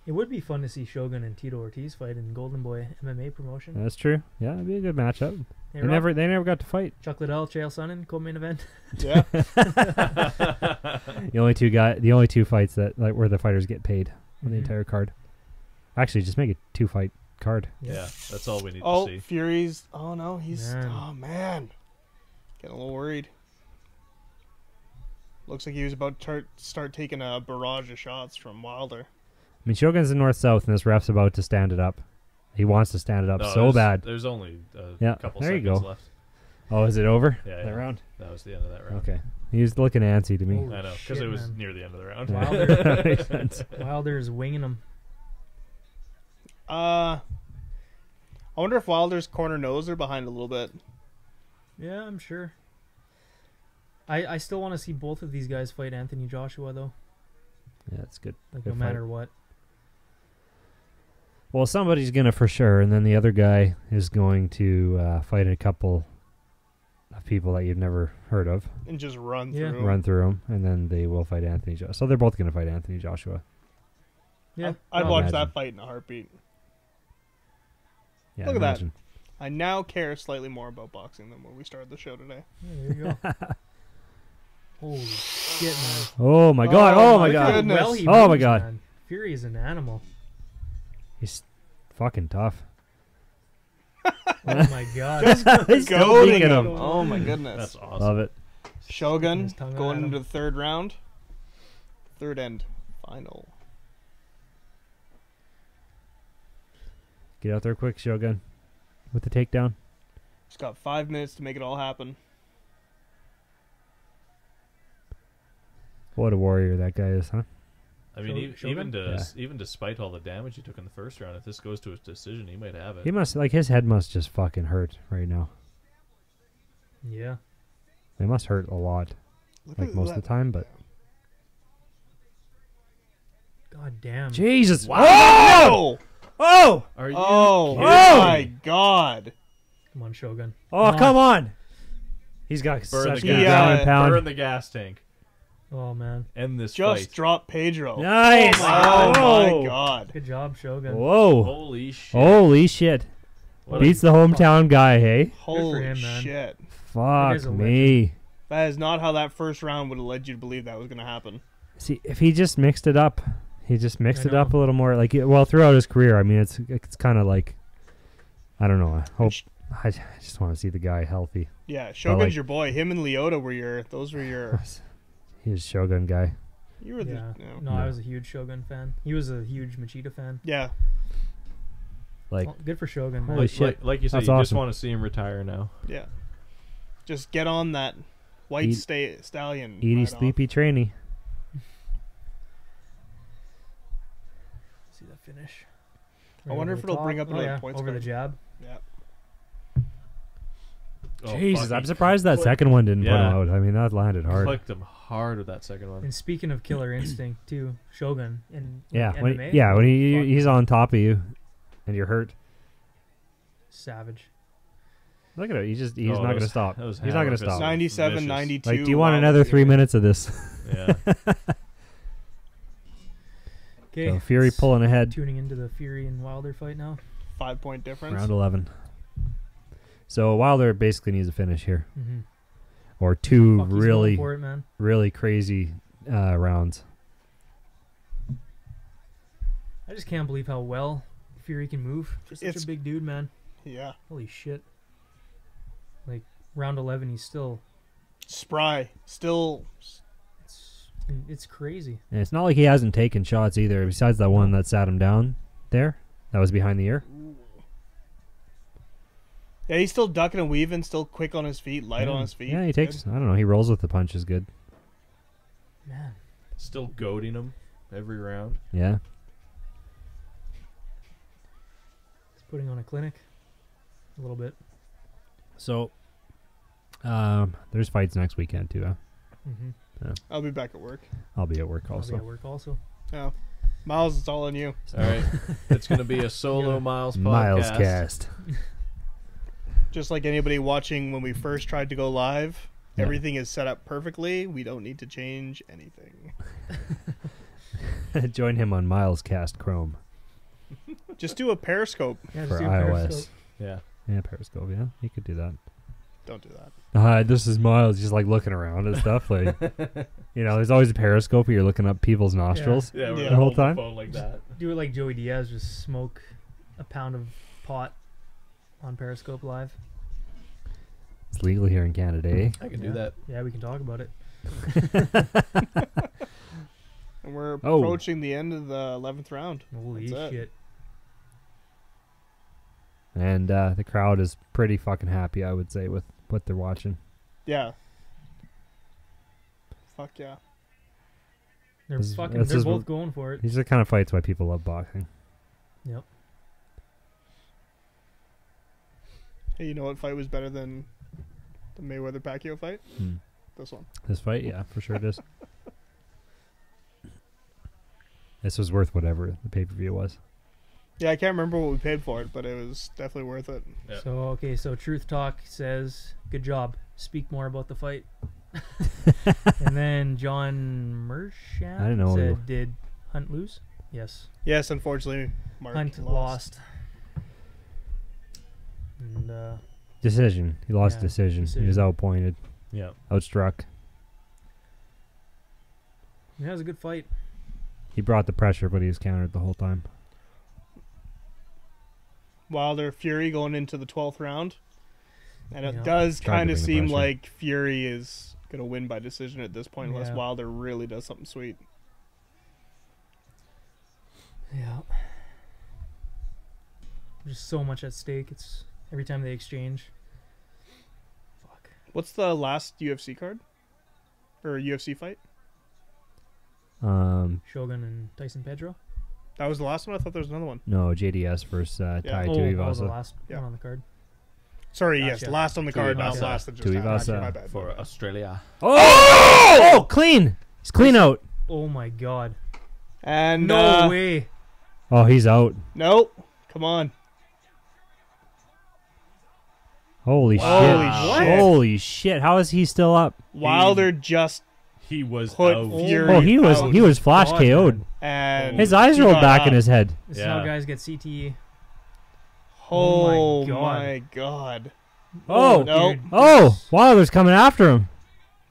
C: It would be fun to see Shogun and Tito Ortiz fight in Golden Boy MMA promotion.
E: That's true. Yeah, it'd be a good matchup.
C: Hey,
E: They
C: Rob,
E: never got to fight.
C: Chuck Liddell, Chael Sonnen, co-main event.
B: Yeah.
E: The only two fights that like where the fighters get paid on the
C: Mhm.
E: entire card. Actually, just make it 2-fight card.
A: Yeah, that's all we need
B: Oh,
A: to see.
B: Fury's. Oh, no. He's.
C: Man.
B: Oh, man. Getting a little worried. Looks like he was about to start taking a barrage of shots from Wilder.
E: I mean, Shogun's in north-south, and this ref's about to stand it up. He wants to stand it up
A: No,
E: so
A: there's-
E: bad.
A: There's only a
E: Yeah,
A: couple
E: there you
A: seconds
E: go.
A: left.
E: Oh, is it over?
A: Yeah,
E: That
A: yeah.
E: round?
A: That was the end of that round.
E: Okay. He was looking antsy to me.
C: Holy
A: I know, because
C: shit,
A: it was
C: man.
A: near the end of the round.
C: Wilder.
E: Makes sense.
C: Wilder's winging him.
B: I wonder if Wilder's corner knows they're behind a little bit.
C: Yeah, I'm sure. I still want to see both of these guys fight Anthony Joshua, though.
E: Yeah, it's good.
C: Like,
E: Good
C: no matter what.
E: Well, somebody's going to for sure, and then the other guy is going to fight a couple of people that you've never heard of.
B: And just run
C: Yeah.
B: through.
E: Run through them, and then they will fight Anthony Joshua. So they're both going to fight Anthony Joshua.
C: Yeah.
B: I'd
E: I'll
B: watch
E: imagine.
B: that fight in a heartbeat.
E: Yeah,
B: Look at that.
E: imagine.
B: I now care slightly more about boxing than when we started the show today.
C: Yeah, there you go. Holy shit, man.
E: Oh my god! Oh my
B: my
E: god!
B: goodness.
C: Well, he
E: Oh my
C: moves,
E: God.
C: man. Fury is an animal.
E: He's fucking tough.
C: Oh my god.
E: He's still
B: Goading
E: beating
B: him.
E: him.
B: Oh my goodness.
A: That's awesome.
E: Love it.
B: Shogun
C: His tongue
B: going
C: at him.
B: into the third round. Third end. Final.
E: Get out there quick, Shogun, with the takedown.
B: Just got 5 minutes to make it all happen.
E: What a warrior that guy is, huh?
A: I mean,
C: Shogun?
A: even despite all the damage he took in the first round, if this goes to his decision, he might have it.
E: He must his head must just fucking hurt right now.
C: Yeah.
E: It must hurt a lot,
B: Look
E: like
B: at
E: most of
B: that.
E: the time. But
C: God damn.
E: Jesus!
B: Oh!
E: Oh!
A: Are you?
B: Oh
A: kidding?
B: my god.
C: Come on, Shogun.
E: Oh! Come on! He's got
A: Burn
E: such
A: the
E: good
B: gas.
E: ground and pound.
A: Burn the gas tank.
C: Oh, man.
A: End this
B: Just
A: fight.
B: drop Pedro.
E: Nice!
B: Oh
E: Whoa.
B: my god.
C: Good job, Shogun.
E: Whoa!
A: Holy shit!
E: Holy shit!
A: What
E: Beats the hometown guy, hey?
B: Holy
C: him, man.
B: shit.
E: Fuck
C: is a
E: me.
B: That is not how that first round would have led you to believe that was going to happen.
E: See, if he just mixed it up, he just mixed
C: I
E: it up a
C: know.
E: little more. Like, well, throughout his career, I mean, it's kind of like, I don't know. I just want to see the guy healthy.
B: Yeah, Shogun's
E: like-
B: your boy. Him and Leota were your. Those were your.
E: He's a Shogun guy.
B: You were the.
C: Yeah.
B: No.
C: No, I was a huge Shogun fan. He was a huge Machida fan.
B: Yeah.
E: Like,
C: Well, good for Shogun, man.
E: Holy shit.
A: Like you said,
E: That's
A: you just
E: awesome.
A: want to see him retire now.
B: Yeah. Just get on that white
E: Eat-
B: stallion.
E: eaty,
B: right off.
E: sleepy, trainy.
C: See that finish.
B: I wonder
C: over
B: if
C: the
B: it'll bring
C: top.
B: up another
C: yeah,
B: points
C: over the
B: card.
C: jab.
B: Yeah.
E: Jesus,
A: fuck,
E: I'm
A: he
E: surprised that
A: clicked-
E: second one didn't put him
A: Yeah.
E: out. I mean, that landed hard.
A: Clicked him hard with that second one.
C: And speaking of killer instinct, too, Shogun in
E: Yeah,
C: like,
E: when,
C: MMA.
E: when he's
C: fuck,
E: on top of you, and you're hurt.
C: savage.
E: Look at it. He's
A: that
E: not going to
A: was-
E: stop.
A: that was
E: He's not going to
A: hammer
E: stop.
A: fist.
B: 97,
A: Vicious.
B: 92.
E: Like, do you want
B: Wilder
E: another 3
B: Fury.
E: minutes of this?
A: Yeah.
C: Okay,
E: So Fury
C: let's
E: pulling ahead.
C: tuning into the Fury and Wilder fight now.
B: 5-point difference.
E: Round 11. So Wilder basically needs a finish here,
C: Mm-hmm.
E: or two
C: Fuck, he's
E: really,
C: going for it, man.
E: really crazy rounds.
C: I just can't believe how well Fury can move for such
B: It's-
C: a big dude, man.
B: Yeah.
C: Holy shit. Like, round 11, he's still...
B: Spry. Still.
C: It's crazy.
E: And it's not like he hasn't taken shots either. Besides that one that sat him down there, that was behind the ear.
B: Yeah, he's still ducking and weaving, still quick on his feet, light on his feet.
E: Yeah, he
B: Good.
E: takes. I don't know. He rolls with the punches good.
C: Man.
A: Still goading him every round.
E: Yeah.
C: He's putting on a clinic. A little bit.
E: So, there's fights next weekend too. Huh?
C: Mm-hmm.
B: I'll be back at work.
E: I'll be at work
C: I'll be
E: also.
C: at work also.
B: Yeah. Miles, it's all on you.
A: All right. It's going to be a solo Miles podcast.
E: Miles cast.
B: Just like anybody watching when we first tried to go live,
E: Yeah.
B: everything is set up perfectly. We don't need to change anything.
E: Join him on Miles Cast Chrome
B: Just do a Periscope.
C: Yeah,
E: for
C: just do a
E: iOS.
C: Periscope.
A: Yeah.
E: Yeah, Periscope. Yeah, you could do that.
B: Don't do that.
E: Hi, this is Miles. Just like looking around and stuff. Like, you know, there's always a Periscope where you're looking up people's nostrils.
A: Yeah, we're
B: Yeah.
A: gonna
E: The whole
A: hold
E: time?
A: phone like that.
C: Do it like Joey Diaz, just smoke a pound of pot on Periscope Live.
E: It's legal here in Canada, eh?
A: I can
C: Yeah.
A: do that.
C: Yeah, we can talk about it.
B: And we're
E: Oh.
B: approaching the end of the 11th round.
C: Holy
B: That's it.
C: shit.
E: And the crowd is pretty fucking happy, I would say, with what they're watching.
B: Yeah. Fuck yeah.
C: They're
E: This is-
C: fucking.
E: this
C: They're
E: is
C: both
E: what-
C: going for it.
E: These are the kind of fights why people love boxing.
C: Yep.
B: Hey, you know what fight was better than the Mayweather-Pacquiao fight?
E: Hmm.
B: This one.
E: This fight, yeah, for sure it is. This was worth whatever the pay-per-view was.
B: Yeah, I can't remember what we paid for it, but it was definitely worth it.
A: Yeah.
C: So okay, so Truth Talk says, "Good job. Speak more about the fight." And then John Mershant
E: I didn't know
C: said,
E: you-
C: "Did Hunt lose?" Yes,
B: Yes, unfortunately, Mark
C: Hunt lost. And
E: Decision. He lost
C: Yeah,
E: decision. He was
C: decision.
E: outpointed,
A: Yeah.
E: outstruck.
C: yeah, it was a good fight.
E: He brought the pressure, but he was countered the whole time.
B: Wilder Fury going into the 12th round. And it
C: Yeah.
B: does
E: Tried to
B: kind of
E: bring the
B: seem
E: pressure.
B: like Fury is going to win by decision at this point, unless
C: Yeah.
B: Wilder really does something sweet.
C: Yeah. There's so much at stake. It's every time they exchange. Fuck.
B: What's the last UFC card? Or UFC fight?
C: Shogun and Tyson Pedro.
B: That was the last one? I thought there was another one.
E: No, JDS versus Tai
B: Yeah.
C: Oh,
E: Tuivasa.
C: the last
B: Yeah.
C: one on the card.
B: Sorry, yes,
C: Gotcha.
B: last on the card, not
A: Tuivasa.
B: last that just
E: Tuivasa.
B: happened. My bad.
A: For Australia.
E: Oh, clean! He's clean out.
C: Oh my god.
B: And
C: No way.
E: Oh, he's out.
B: Nope. Come on.
E: Holy
A: Wow.
E: shit!
B: What?
E: Holy shit! How is he still up?
B: Wilder just
A: He was
B: put
A: out.
B: Fury
E: Oh, he
B: out,
E: was flash
C: God,
E: KO'd.
C: man.
B: and
E: His eyes
B: he
E: rolled
B: got
E: back
B: up.
E: in his head.
C: This is
A: Yeah.
C: how guys get CTE.
B: Oh
C: Oh my
B: my god.
E: Oh,
B: No.
C: dude.
E: oh! Wilder's coming after him.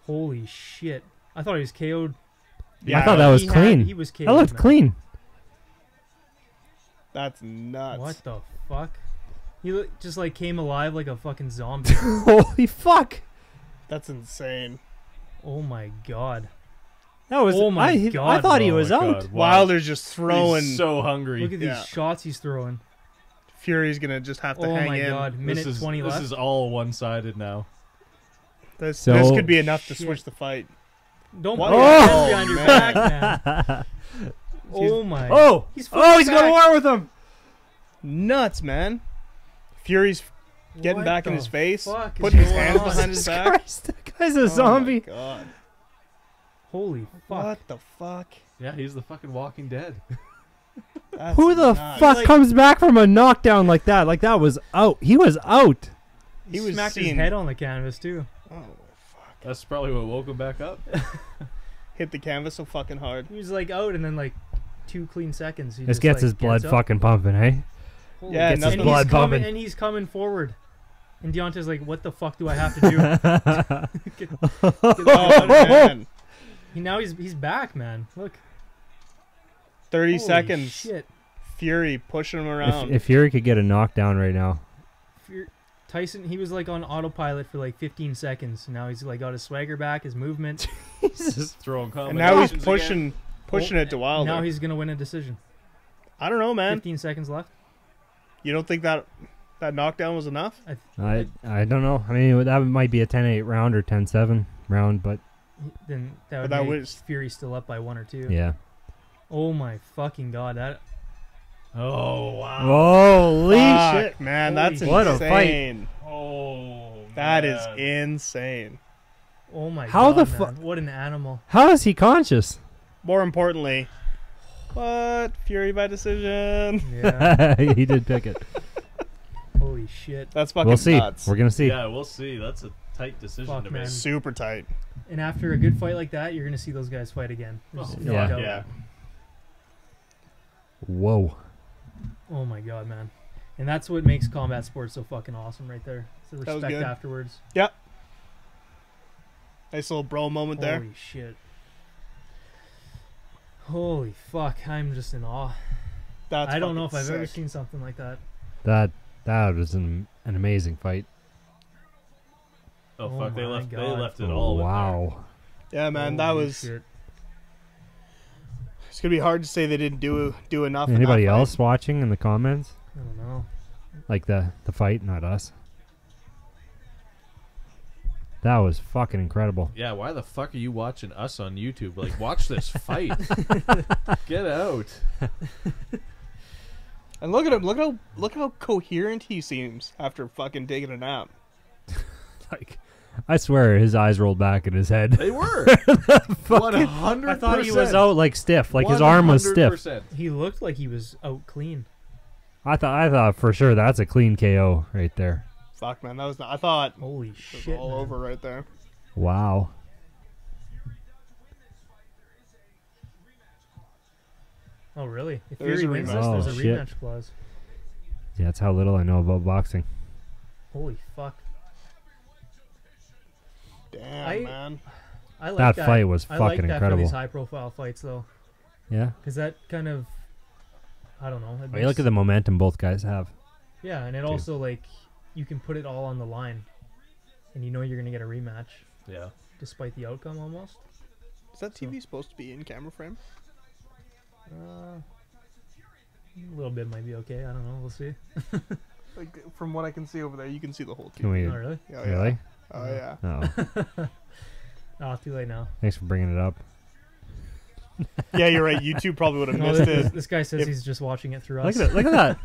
C: Holy shit. I thought he was KO'd.
E: I thought that was
C: He
E: clean.
C: He was KO'd.
E: That looked
C: man.
E: clean.
B: That's nuts.
C: What the fuck? He just like came alive like a fucking zombie.
E: Holy fuck!
B: That's insane.
C: Oh my god.
E: That was.
C: Oh my
E: I
C: God.
E: thought he
A: Oh
E: was
A: my
E: out.
A: God, wow.
B: Wilder's just throwing.
A: He's so hungry.
C: Look at these
B: Yeah.
C: shots he's throwing.
B: Fury's gonna just have to
C: Oh
B: hang
C: my
B: in.
C: god. Minute
A: this is
C: 20 left.
A: This is all one-sided now.
B: This
E: So-
B: could be enough to
C: Shit.
B: switch the fight.
C: Don't
B: What?
C: put your
B: Oh,
C: hands behind your
B: man.
C: back, man. Oh my.
E: Oh!
C: He's
E: Oh, he's going to
C: back.
E: war with him.
B: Nuts, man. Fury's getting
C: What
B: back in
C: the
B: his face,
C: fuck is
B: putting his
C: going
B: hands
C: on?
B: behind his
E: Jesus
B: back.
E: Christ, that guy's a zombie.
B: Oh my God.
C: Holy fuck.
B: What the fuck?
A: Yeah, he's the fucking Walking Dead.
B: That's
E: Who the
B: nuts.
E: fuck
C: Like-
E: comes back from a knockdown like that? Like that was out. He was out.
B: He was
C: smacked
B: seeing-
C: his head on the canvas too.
B: Oh fuck!
A: That's probably what woke him back up.
B: Hit the canvas so fucking hard.
C: He was like out, and then like 2 clean seconds. He
E: This
C: just,
E: gets
C: like,
E: his blood
C: up.
E: fucking pumping, hey?
C: Holy
B: Yeah,
C: gets
B: nothing-
C: and
E: blood
C: he's coming,
E: pumping.
C: and he's coming forward. And Deontay's like, "What the fuck do I have to do?" Get
B: Oh man!
C: now he's back, man. Look,
B: 30
C: Holy
B: seconds.
C: Shit.
B: Fury pushing him around.
E: If Fury could get a knockdown right now,
C: Tyson, he was like on autopilot for like 15 seconds. Now he's like got his swagger back, his movement.
A: Just throwing
B: and
A: combinations
B: now he's
A: again.
B: pushing it to Wilder.
C: Now he's gonna win a decision.
B: I don't know, man.
C: 15 seconds left.
B: You don't think that knockdown was enough?
E: I don't know. I mean, that might be a 10-8 round or 10-7 round, but
C: Then that would
B: But that
C: make
B: was-
C: Fury still up by 1 or 2.
E: yeah.
C: Oh my fucking god! That
A: Oh wow!
E: Holy
B: Fuck,
E: shit!
B: man,
C: Holy
B: that's
C: shit.
E: What a fight.
B: insane.
A: Oh,
B: That is
A: man.
B: insane.
C: oh my
E: How
C: god!
E: the
C: man.
E: fu-
C: What an animal!
E: How is he conscious?
B: More importantly, what? Fury by decision?
C: Yeah.
E: He did pick it.
C: Holy shit!
B: That's fucking
E: We'll see.
B: nuts.
E: We're gonna see.
A: Yeah, we'll see. That's a tight decision
C: Fuck,
A: to
C: man.
A: make.
B: Super tight.
C: And after a good fight like that, you're gonna see those guys fight again. There's
A: Oh,
C: no
E: yeah.
C: doubt.
A: Yeah.
E: Whoa.
C: Oh my god, man! And that's what makes combat sports so fucking awesome, right there. It's the
B: That was
C: respect
B: good.
C: afterwards.
B: Yep. Nice little bro moment there.
C: Holy shit! Holy fuck! I'm just in awe.
B: That's
C: I don't know if
B: fucking
C: I've ever
B: sick.
C: seen something like that.
E: That was an amazing fight.
A: Oh
C: Oh
A: fuck! They
C: my
A: left. They
C: God.
A: left it all. in there.
E: Wow.
B: Yeah, man, that
C: Holy
B: was.
C: shit.
B: It's gonna be hard to say they didn't do enough. in that
E: Anybody
B: fight.
E: else watching in the comments?
C: I don't know.
E: Like the fight, not us. That was fucking incredible.
A: Yeah, why the fuck are you watching us on YouTube? Like, watch this fight. Get out.
B: And look at him. Look how coherent he seems after fucking taking a nap.
E: Like, I swear his eyes rolled back in his head.
A: They were. 100%.
E: I thought he was out like stiff, like his arm was stiff.
A: 100%.
C: He looked like he was out clean.
E: I thought for sure that's a clean KO right there.
B: Fuck, man, that was. I thought it
C: Holy
B: was
C: shit!
B: all
C: man.
B: over right there.
E: Wow.
C: Oh really? If
B: There is
C: Fury
B: a
C: wins
B: rematch.
C: this, there's
E: Oh,
C: a
E: shit.
C: rematch clause.
E: Yeah, that's how little I know about boxing.
C: Holy fuck!
B: Damn,
C: I-
B: man.
C: I like
E: That
C: that
E: fight was
C: I like
E: fucking
C: that
E: incredible.
C: for these high-profile fights, though,
E: Yeah.
C: because that kind of, I don't know. it
E: Well, you
C: makes-
E: look at the momentum both guys have.
C: Yeah, and it also like you can put it all on the line, and you know you're gonna get a rematch
A: Yeah.
C: despite the outcome almost.
B: Is that TV supposed to be in camera frame?
C: A little bit might be okay. I don't know. We'll see.
B: Like from what I can see over there, you can see the whole
E: Can
B: TV.
E: we?
C: Oh really?
B: Yeah,
E: Really?
B: Oh yeah.
E: Oh,
C: Oh, too late now.
E: thanks for bringing it up.
B: Yeah, you're right. YouTube probably would have
C: No,
B: missed
C: this,
B: it.
C: this guy says
B: If-
C: he's just watching it through us.
E: Look at that.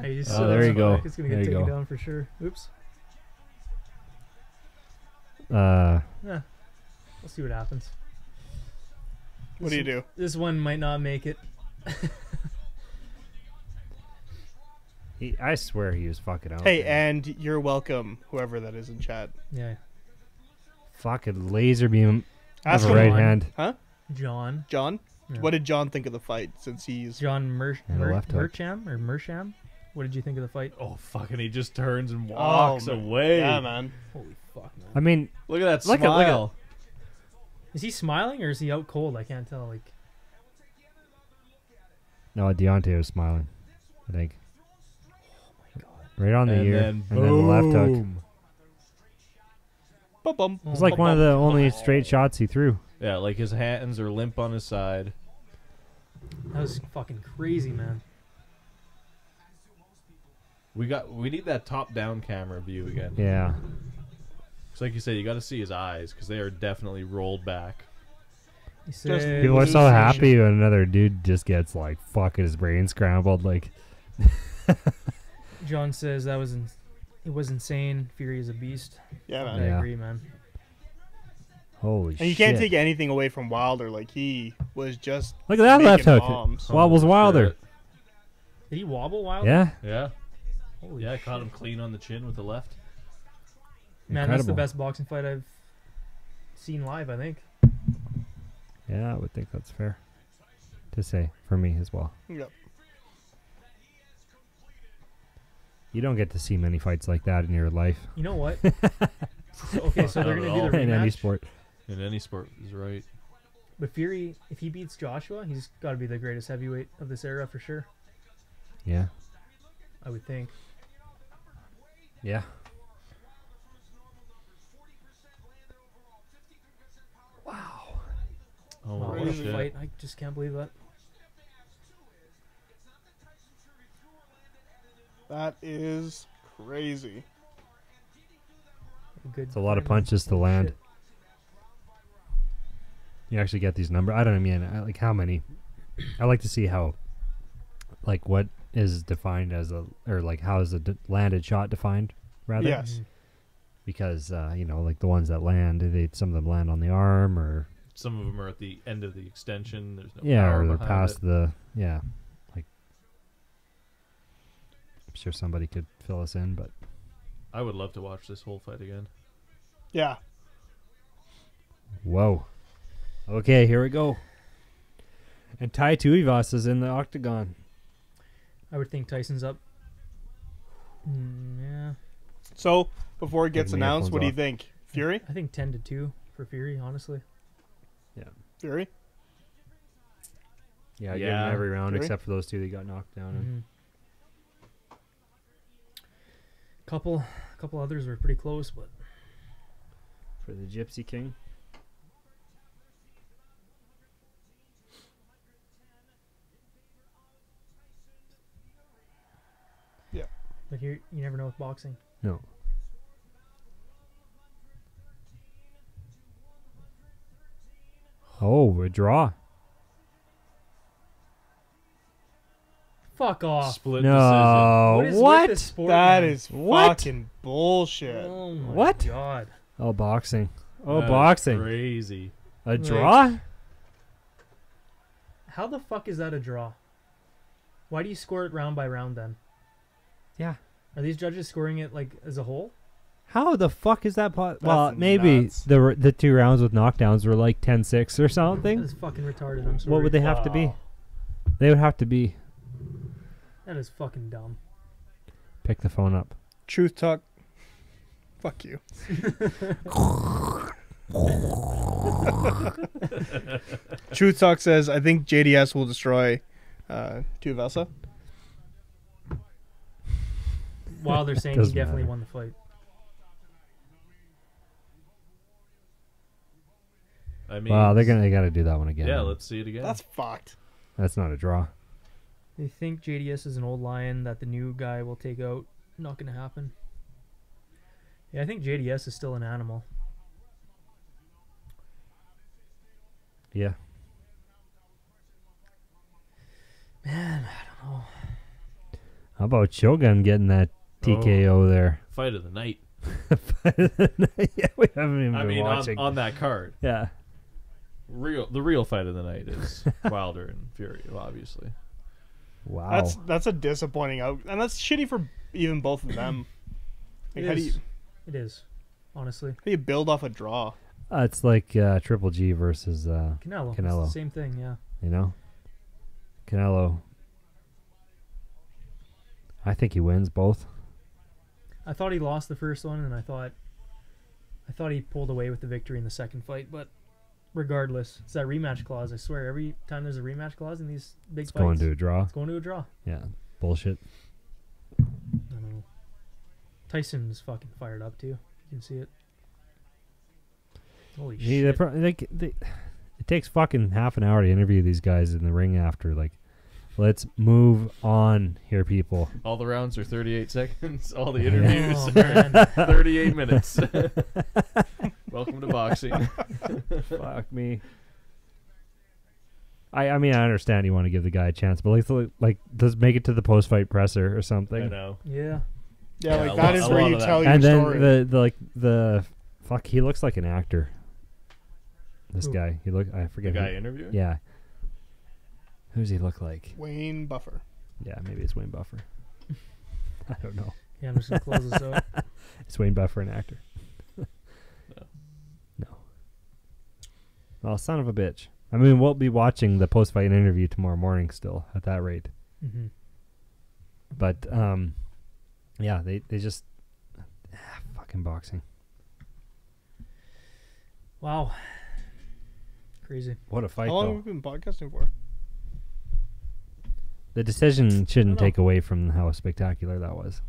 C: Nice.
E: Oh, there you go.
C: It's gonna
E: There
C: get
E: you
C: taken
E: go.
C: down for sure. Oops.
E: Yeah.
C: Yeah. We'll see what happens.
B: What do you do?
C: This one might not make it.
E: I swear he was fucking out.
B: Hey,
E: there.
B: and you're welcome, whoever that is in chat.
C: Yeah.
E: Fucking laser beam.
B: Ask
E: of a
B: him,
E: right
C: on.
E: hand.
B: huh?
C: John.
B: John?
C: Yeah.
B: What did John think of the fight since he's
C: John
E: And a left hook.
C: Mersham? What did you think of the fight?
A: Oh, fucking he just turns and walks
B: man.
A: away.
B: Yeah, man.
C: Holy fuck, man.
E: I mean,
A: Look at that
E: Look at-
A: smile.
E: look at-
C: Is he smiling or is he out cold? I can't tell. Like,
E: no, Deontay was smiling. I think. Right on the
A: and
E: ear,
A: then
E: and then the left hook.
A: boom.
B: Bum.
E: It was like one of the only straight shots he threw.
A: Yeah, like his hands are limp on his side.
C: that was fucking crazy, man.
A: We need that top-down camera view again.
E: Yeah.
A: It's like you said, you got to see his eyes because they are definitely rolled back.
C: He
B: Just
C: said,
E: People are so
B: Hallucination.
E: happy when another dude just gets like fucking his brain scrambled. Like,
C: John says it was insane. Fury is a beast.
B: Yeah, man.
C: I
E: Yeah.
C: agree, man.
E: Holy shit.
B: And you can't take anything away from Wilder. Like, he was just
E: Look at that
B: making
E: left hook.
B: bombs.
E: Wobbles Wilder.
A: Shit.
C: Did he wobble Wilder?
E: Yeah.
A: Yeah.
C: Holy
A: Yeah,
C: shit.
A: caught him clean on the chin with the left.
C: Man, that's the
E: Incredible.
C: best boxing fight I've seen live, I think.
E: Yeah, I would think that's fair to say for me as well.
B: Yep.
E: You don't get to see many fights like that in your life
C: You know what? Okay, so they're
A: Not
C: going
A: at
C: to do the
A: all.
E: in any
C: rematch.
E: sport.
A: In any sport is right.
C: But Fury, if he beats Joshua, he's got to be the greatest heavyweight of this era for sure,
E: Yeah.
C: I would think.
E: Yeah.
A: Oh,
C: Wow, what a
B: crazy.
C: fight. I just can't believe that.
B: That is crazy.
C: Good
E: It's a lot of
C: fight, man.
E: punches to
C: Holy
E: land.
C: shit.
E: You actually get these numbers. I don't mean like how many. I like to see how, like, what is defined as a, or like how is a landed shot defined, rather.
B: Yes.
C: Mhm.
E: Because you know, like the ones that land, some of them land on the arm, or
A: Some of them are at the end of the extension. There's no
E: yeah,
A: power
E: or they're
A: behind
E: past
A: it.
E: the yeah. Like, I'm sure somebody could fill us in, but
A: I would love to watch this whole fight again.
B: Yeah.
E: whoa. Okay, here we go. And Tai Tuivasa is in the octagon.
C: I would think Tyson's up. Yeah.
B: So, before it gets
E: Take my
B: announced, what do you
E: earphones
B: think? Fury?
C: I think 10-2 for Fury, honestly.
B: Fury?
E: Yeah, I give
A: Yeah.
E: him every round
B: Fury?
E: except for those two that got knocked down.
C: Mhm. Couple others were pretty close, but
E: For the Gypsy King.
C: but here you never know with boxing.
E: No. Oh, a draw.
C: Fuck off.
A: Split
E: No.
C: What is with
E: What?
C: this sport,
B: That
C: man?
B: is
E: What?
B: fucking bullshit.
C: Oh my
E: What?
C: god.
E: Oh, boxing.
A: decision.
E: Oh,
A: That is
E: boxing.
A: Crazy.
E: A draw?
C: How the fuck is that a draw? Why do you score it round by round then?
E: Yeah.
C: Are these judges scoring it like as a whole?
E: How the fuck is that well, maybe
B: nuts.
E: the 2 rounds with knockdowns were like 10-6 or
C: That
E: something.
C: is fucking retarded. I'm sorry.
E: What would they have to be?
B: Wow.
E: They would have to be.
C: That is fucking dumb.
E: Pick the phone up.
B: Truth talk. Fuck you. Truth talk says, I think JDS will destroy Tuivasa.
C: While they're saying he
E: Doesn't
C: definitely
E: matter.
C: won the fight.
A: I mean,
E: Wow, they got to do that one again.
A: Yeah, let's see it again.
B: That's fucked.
E: That's not a draw.
C: They think JDS is an old lion that the new guy will take out. Not gonna happen. Yeah, I think JDS is still an animal.
E: Yeah.
C: Man, I don't know.
E: How about Shogun getting that TKO there?
A: Fight of the night.
E: Yeah, we haven't even
A: I
E: been
A: mean,
E: watching.
A: on that card,
E: Yeah.
A: the real fight of the night is Wilder and Fury, obviously.
E: Wow.
B: That's a disappointing out, and that's shitty for even both of them. Like,
C: It
B: how do
C: is.
B: you
C: It is, honestly.
B: how do you build off a draw?
E: It's like Triple G versus
C: Canelo. It's
E: Canelo.
C: the same thing, yeah.
E: you know, Canelo. I think he wins both.
C: I thought he lost the first one, and I thought he pulled away with the victory in the second fight. But regardless, it's that rematch clause. I swear, every time there's a rematch clause in these big
E: It's
C: fights,
E: going to a draw.
C: it's going to a draw.
E: Yeah. Bullshit.
C: I don't know. Tyson's fucking fired up too. You can see it. Holy shit!
E: It takes fucking half an hour to interview these guys in the ring after. Like, let's move on here, people.
A: All the rounds are 38 seconds. All the
E: Yeah.
A: interviews
C: Oh,
A: are
C: man.
A: 38 minutes. Welcome to boxing.
E: Fuck me. I mean, I understand you want to give the guy a chance, but like let's make it to the post-fight presser or something.
A: I know.
C: Yeah.
B: Yeah,
A: Yeah,
B: like
A: a
B: that
A: lot-
B: is
A: a
B: where
A: lot
B: you
A: of that.
B: tell your
E: And then
B: story.
E: the fuck, he looks like an actor. This
C: Who?
E: guy, I
A: The
E: forget.
A: guy
E: who-
A: interviewing?
E: Yeah. Who does he look like?
B: Wayne Buffer.
E: Yeah, maybe it's Wayne Buffer. I don't know.
C: Yeah, I'm just gonna close this out.
E: Is Wayne Buffer an actor?
A: No.
E: No. Well, son of a bitch. I mean, we'll be watching the post-fight interview tomorrow morning still at that rate.
C: Mm-hmm.
E: But, yeah, they just... fucking boxing.
C: Wow. Crazy.
E: What a fight,
B: How long
E: though.
B: have we been podcasting for?
E: The decision shouldn't
C: know.
E: take away from how spectacular that was.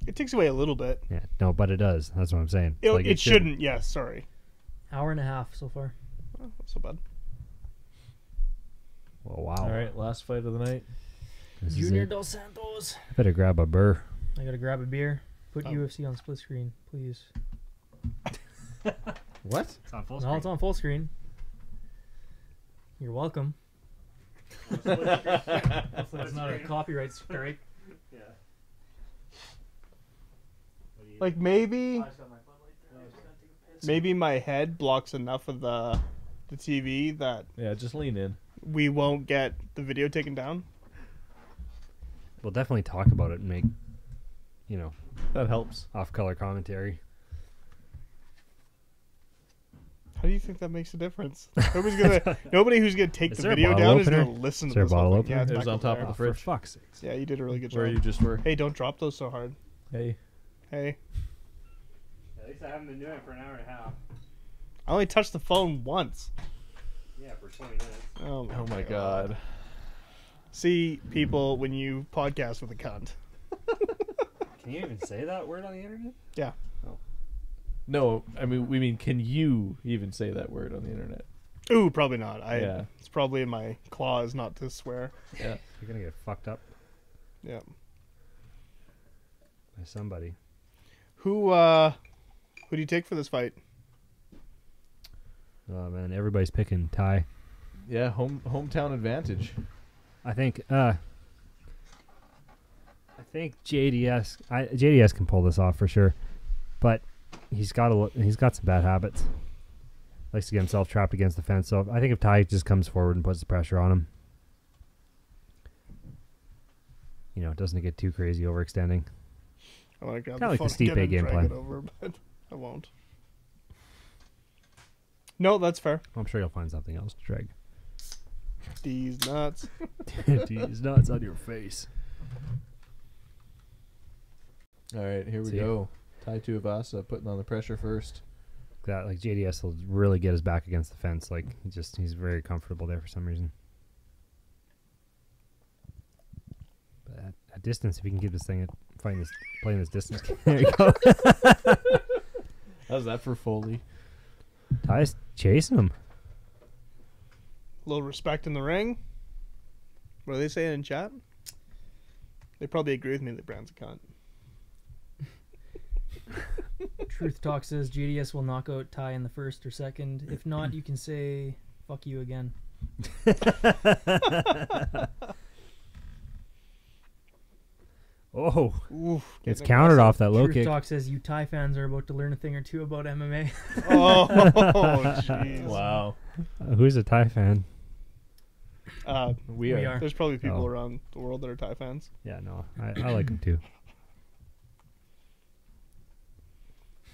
B: It takes away a little bit.
E: Yeah, no, but it does. That's what I'm saying.
B: It shouldn't. Yes, sorry.
C: Hour and a half so far.
B: Oh, not so bad.
E: Well, wow.
A: All right, last fight of the night.
E: This is
C: Junior
E: it.
C: Dos Santos.
E: I better grab a burr.
C: I gotta grab a beer. Put
B: Oh.
C: UFC on split screen, please.
A: What?
E: It's on full
C: No, it's on full screen. You're welcome. Hopefully it's not a copyright strike.
D: Yeah.
B: Like maybe my head blocks enough of the TV that
A: Yeah, just lean in.
B: we won't get the video taken down.
E: We'll definitely talk about it and make,
A: That helps.
E: off-color commentary.
B: How do you think that makes a difference? Nobody who's gonna take
E: Is
B: the
E: there a
B: video
E: bottle
B: down is
E: opener?
B: gonna listen
E: Is
B: to
E: there a
B: this whole
E: bottle
B: thing. Yeah,
E: opener?
B: it's
A: It was
B: back
A: on
B: over
A: top
B: there.
A: of the
E: For
A: fridge.
E: fuck's sakes.
B: Yeah, you did a really good
A: Where
B: job.
A: you just were.
B: Hey, don't drop those so hard.
A: Hey.
B: Hey,
D: At least I haven't been doing it for an hour and a half.
B: I only touched the phone once.
D: Yeah, for 20 minutes.
B: Oh
A: Oh my god.
B: See, people, when you podcast with a cunt.
E: Can you even say that word on the internet?
B: Yeah.
A: No, I mean, we mean, can you even say that word on the internet?
B: Ooh, probably not.
A: Yeah.
B: It's probably in my clause not to swear.
A: Yeah.
E: You're going to get fucked up
B: Yeah.
E: by somebody.
B: Who do you take for this fight?
E: Oh, man, everybody's picking Ty.
A: Yeah, hometown advantage.
E: I think JDS can pull this off for sure, but he's got some bad habits. Likes to get himself trapped against the fence. So I think if Ty just comes forward and puts the pressure on him, doesn't get too crazy overextending.
B: I want to grab
E: Kinda like the
B: phone again
E: Stipe
B: and
E: game
B: drag
E: plan.
B: it over, but I won't. No, that's fair.
E: I'm sure you'll find something else to drag.
B: These nuts.
E: These nuts on your face.
A: All right, here we
E: See?
A: go. Tai Tuivasa putting on the pressure first.
E: That like JDS will really get his back against the fence. Like he's very comfortable there for some reason. But at distance, if he can keep this thing playing this distance, there you go.
A: How's that for Foley?
E: Ty's chasing him.
B: A little respect in the ring. What are they saying in chat? They probably agree with me that Brown's a cunt.
C: Truth Talk says JDS will knock out Ty in the first or second. If not, you can say fuck you again.
E: Oh,
B: Oof,
E: it's
B: getting
E: countered off that low
C: Truth
E: kick.
C: Talk says you Ty fans are about to learn a thing or two about MMA.
B: aggressive. Oh, jeez.
A: Wow.
E: Who's a Ty fan?
A: We
C: We
A: are.
C: are.
B: There's probably people
E: Oh.
B: around the world that are Thai fans.
E: Yeah, no, I like him too.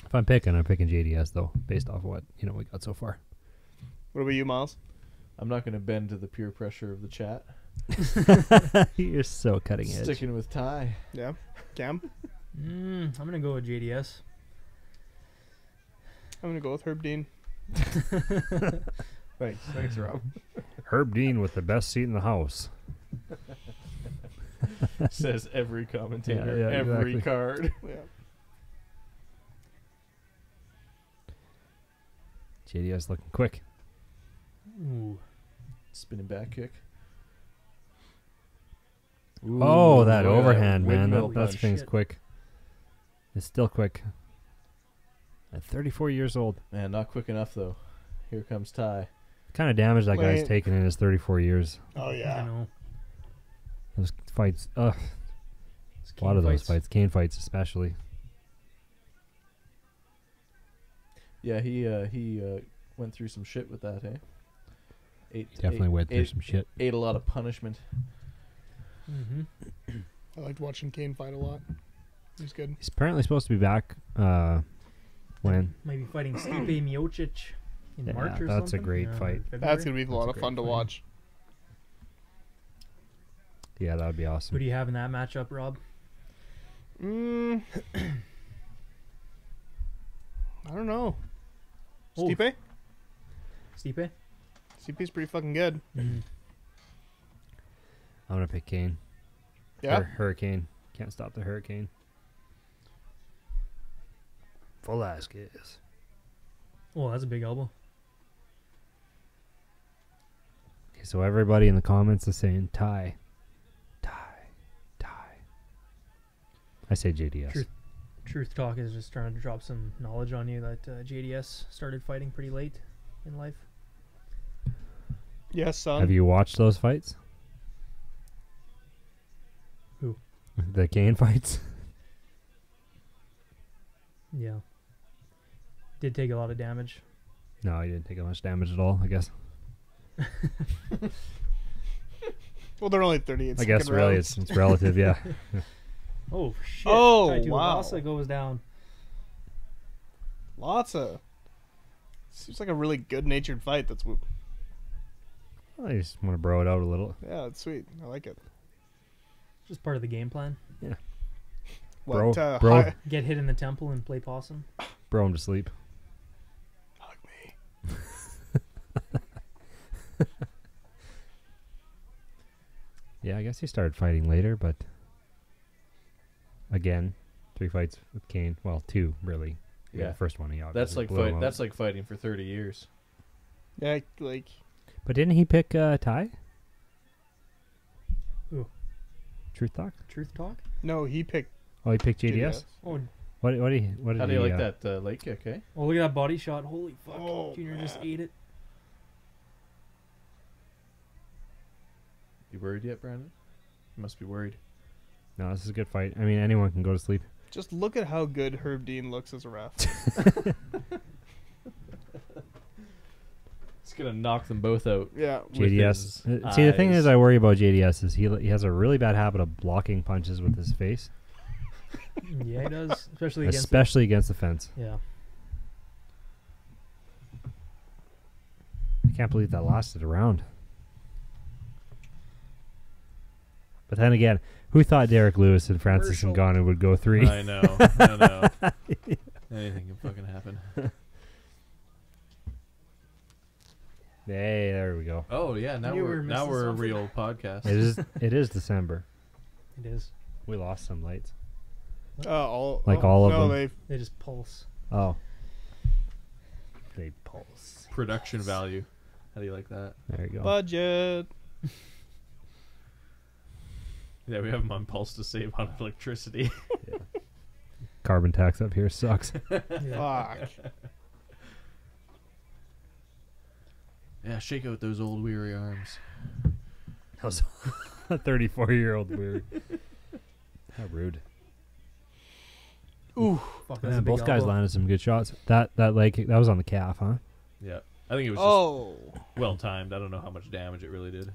E: If I'm picking JDS though, based off what we got so far.
B: What about you, Miles?
A: I'm not going to bend to the peer pressure of the chat.
E: You're so cutting edge.
A: Sticking with Tai.
B: Yeah, Cam.
C: I'm gonna go with JDS.
B: I'm gonna go with Herb Dean.
A: Thanks, Rob.
E: Herb Dean with the best seat in the house.
A: Says every commentator,
E: Yeah,
A: every
E: exactly.
A: card.
B: Yeah.
E: JDS looking quick.
C: Ooh.
A: Spinning back kick.
E: Oh, that
A: look at
E: overhand, man.
A: windmill
E: That
A: punch.
E: thing's
C: Shit.
E: quick. It's still quick. At 34 years old.
A: Man, not quick enough though. Here comes Tai.
E: kind of damage that guy's
B: Wait.
E: taken in his 34 years.
B: Oh
C: I
B: yeah.
C: know.
E: Those fights, a lot of those fights, cane fights especially.
A: Yeah, he went through some shit with that, hey?
E: Definitely went through some shit.
A: Ate a lot of punishment.
C: Mm-hmm.
B: I liked watching Kane fight a lot. He was good.
E: He's apparently supposed to be back when?
C: Maybe fighting Stipe Miocic in
E: Yeah,
C: March or something.
E: that's a great fight.
B: That's gonna be a lot
E: That's a
B: of fun to
E: great fight.
B: watch.
E: Yeah, that would be
C: Who
E: awesome.
C: do you have in that matchup, Rob?
B: I don't know.
C: Oh.
B: Stipe?
C: Stipe?
B: Stipe's pretty fucking good.
C: Mm-hmm.
E: I'm gonna pick Kane.
B: Yeah.
E: Hurricane. Can't stop the hurricane. Velasquez.
C: Oh, that's a big elbow.
E: Okay, so everybody in the comments is saying tie. I say JDS.
C: Truth Talk is just trying to drop some knowledge on you that JDS started fighting pretty late in life.
B: Yes, son.
E: Have you watched those fights?
C: Who?
E: The Kane fights?
C: Yeah. Did take a lot of damage.
E: No, he didn't take much damage at all, I guess.
B: Well, they're only 38
E: I guess
B: second
E: really
B: rounds.
E: it's relative, yeah.
C: Oh, shit.
B: Oh,
C: Tai
B: wow.
C: Tuivasa goes down.
B: Lots of. Seems like a really good-natured fight. That's
E: I just want to bro it out a little.
B: yeah, it's sweet. I like it.
C: Just part of the game plan.
E: Bro,
B: What,
E: bro.
B: hi-
C: Get hit in the temple and play possum.
E: Bro him to sleep.
B: hug me.
E: Yeah, I guess he started fighting later, but again, 3 fights with Kane. Well, 2 really.
A: Yeah.
E: The first one he obviously
A: That's like
E: blew him out.
A: that's like fighting for 30 years.
B: Yeah, like
E: But didn't he pick Ty?
C: Who?
E: Truth Talk?
C: Truth Talk?
B: no, he picked
E: Oh, he picked JDS.
B: JDS.
C: Oh,
E: What did
A: How do
E: he
A: you like that leg kick, eh?
C: oh, look at that body shot. Holy fuck.
B: Oh,
C: Junior just
B: man.
C: ate it.
A: You worried yet, Brandon? You must be worried.
E: No, this is a good fight. I mean, anyone can go to sleep.
B: Just look at how good Herb Dean looks as a ref.
A: It's gonna knock them both out.
B: Yeah.
A: with
E: JDS.
A: his
E: See, the thing
A: eyes.
E: is, I worry about JDS is he has a really bad habit of blocking punches with his face,
C: Yeah, he does. Especially against
E: against the fence.
C: Yeah.
E: I can't believe that lasted a round. But then again, who thought Derek Lewis and Francis
C: Commercial.
E: Ngannou would go 3?
A: I know. I know. Anything can fucking happen.
E: Hey, there we go.
A: Oh yeah, now
C: Knew we
A: we're
C: were
A: now
C: missing
A: we're a
C: something.
A: real podcast.
E: It is December.
C: It is.
E: We lost some lights.
B: All
E: Like all of
B: no,
E: them.
C: They just pulse.
E: Oh. They pulse.
A: Production value. How do you like that?
E: There you go.
B: budget.
A: Yeah, we have them on pulse to save on electricity.
E: Carbon tax up here sucks.
C: Yeah.
B: Fuck.
A: Yeah, shake out those old weary arms.
E: That was a 34-year-old weird. How rude.
B: Ooh.
C: Fuck, that's
E: Yeah,
C: a big
E: both guys
C: elbow.
E: landed some good shots. That leg kick, that was on the calf, huh?
A: Yeah, I think it was
B: Oh.
A: just well timed. I don't know how much damage it really did.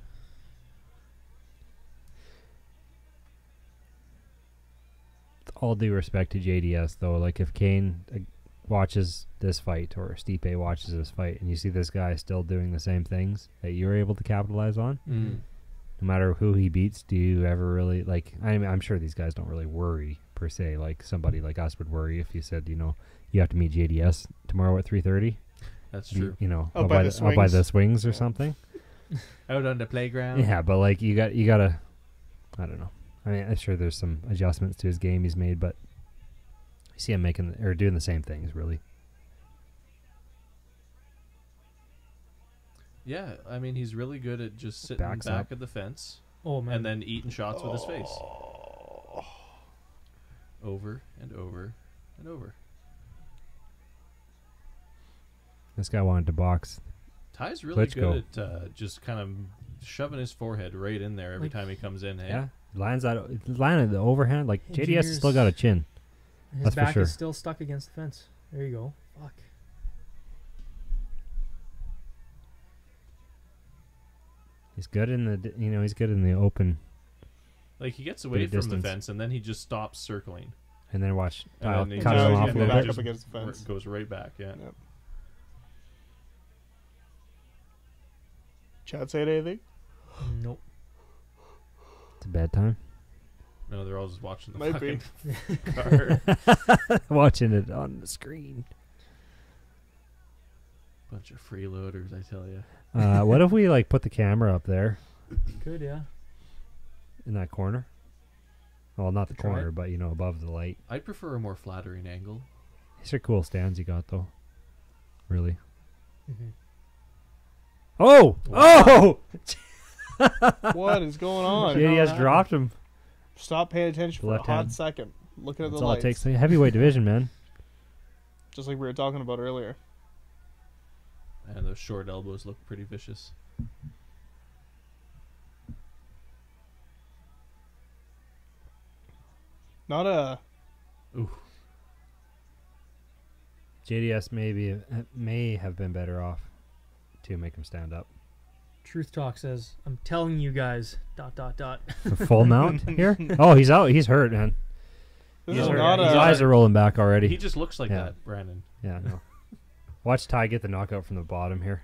E: With all due respect to JDS, though, like if Kane watches this fight or Stipe watches this fight and you see this guy still doing the same things that you were able to capitalize on,
C: Mm.
E: no matter who he beats, do you ever really, like, I'm sure these guys don't really worry, per se, like somebody like us would worry if you said, you know, you have to meet JDS tomorrow at 3:30.
A: That's true.
E: You know,
B: I'll buy the
E: I'll buy
B: swings.
E: the swings or something.
A: Out on the playground.
E: Yeah, but like you gotta, I don't know. I mean, I'm sure there's some adjustments to his game he's made, but you see him making or doing the same things, really.
A: Yeah, I mean he's really good at just sitting
E: Backs
A: back
E: up.
A: at the fence
C: Oh, man.
A: and then eating shots with his face. Over and over and over.
E: This guy wanted to box
A: Ty's really
E: Klitschko.
A: good at just kind of shoving his forehead right in there every
C: Like-
A: time he comes in. Hey?
E: Yeah, landed the overhand. Like
C: Hey,
E: JDS has still got a chin.
C: His
E: That's for
C: back
E: sure.
C: is still stuck against the fence. There you go. Fuck.
E: He's good in the he's good in the open,
A: Like he gets away
E: Bit
A: from
E: of
A: the
E: distance.
A: fence and then he just stops circling.
E: and then watch
A: And
E: Kyle
A: then he
E: cut
B: just-
E: him
B: Yeah,
E: off a
B: he's
E: little
B: back
E: bit.
B: up against the fence.
A: Goes right back. Yeah.
B: Yep. Chad say anything?
C: Nope.
E: It's a bad time.
A: No, they're all just watching the
B: Might be.
A: fucking card.
E: Watching it on the screen.
A: Bunch of freeloaders, I tell you.
E: What if we like put the camera up there
C: Good, yeah.
E: in that corner? Well, not the
C: Try
E: corner,
C: it.
E: but above the light.
A: I prefer a more flattering angle.
E: These are cool stands you got though. Really.
C: Mm-hmm.
E: Oh! Oh!
B: What is going on?
E: JDS dropped him.
B: Stop paying attention for
E: Left
B: a hot
E: hand.
B: second. Looking at
E: That's
B: the
E: all it
B: lights.
E: takes. Heavyweight division, man.
B: Just like we were talking about earlier.
A: And those short elbows look pretty vicious.
B: Not a...
A: Ooh.
E: JDS may have been better off to make him stand up.
C: Truth Talk says, I'm telling you guys, ...
E: For full mount here? Oh, he's out. He's hurt, man.
B: This
A: He's
B: is
A: hurt.
B: not
E: His
B: a...
E: eyes are rolling back already.
A: He just looks like
E: Yeah.
A: that, Brandon.
E: Yeah, no. Watch Ty get the knockout from the bottom here.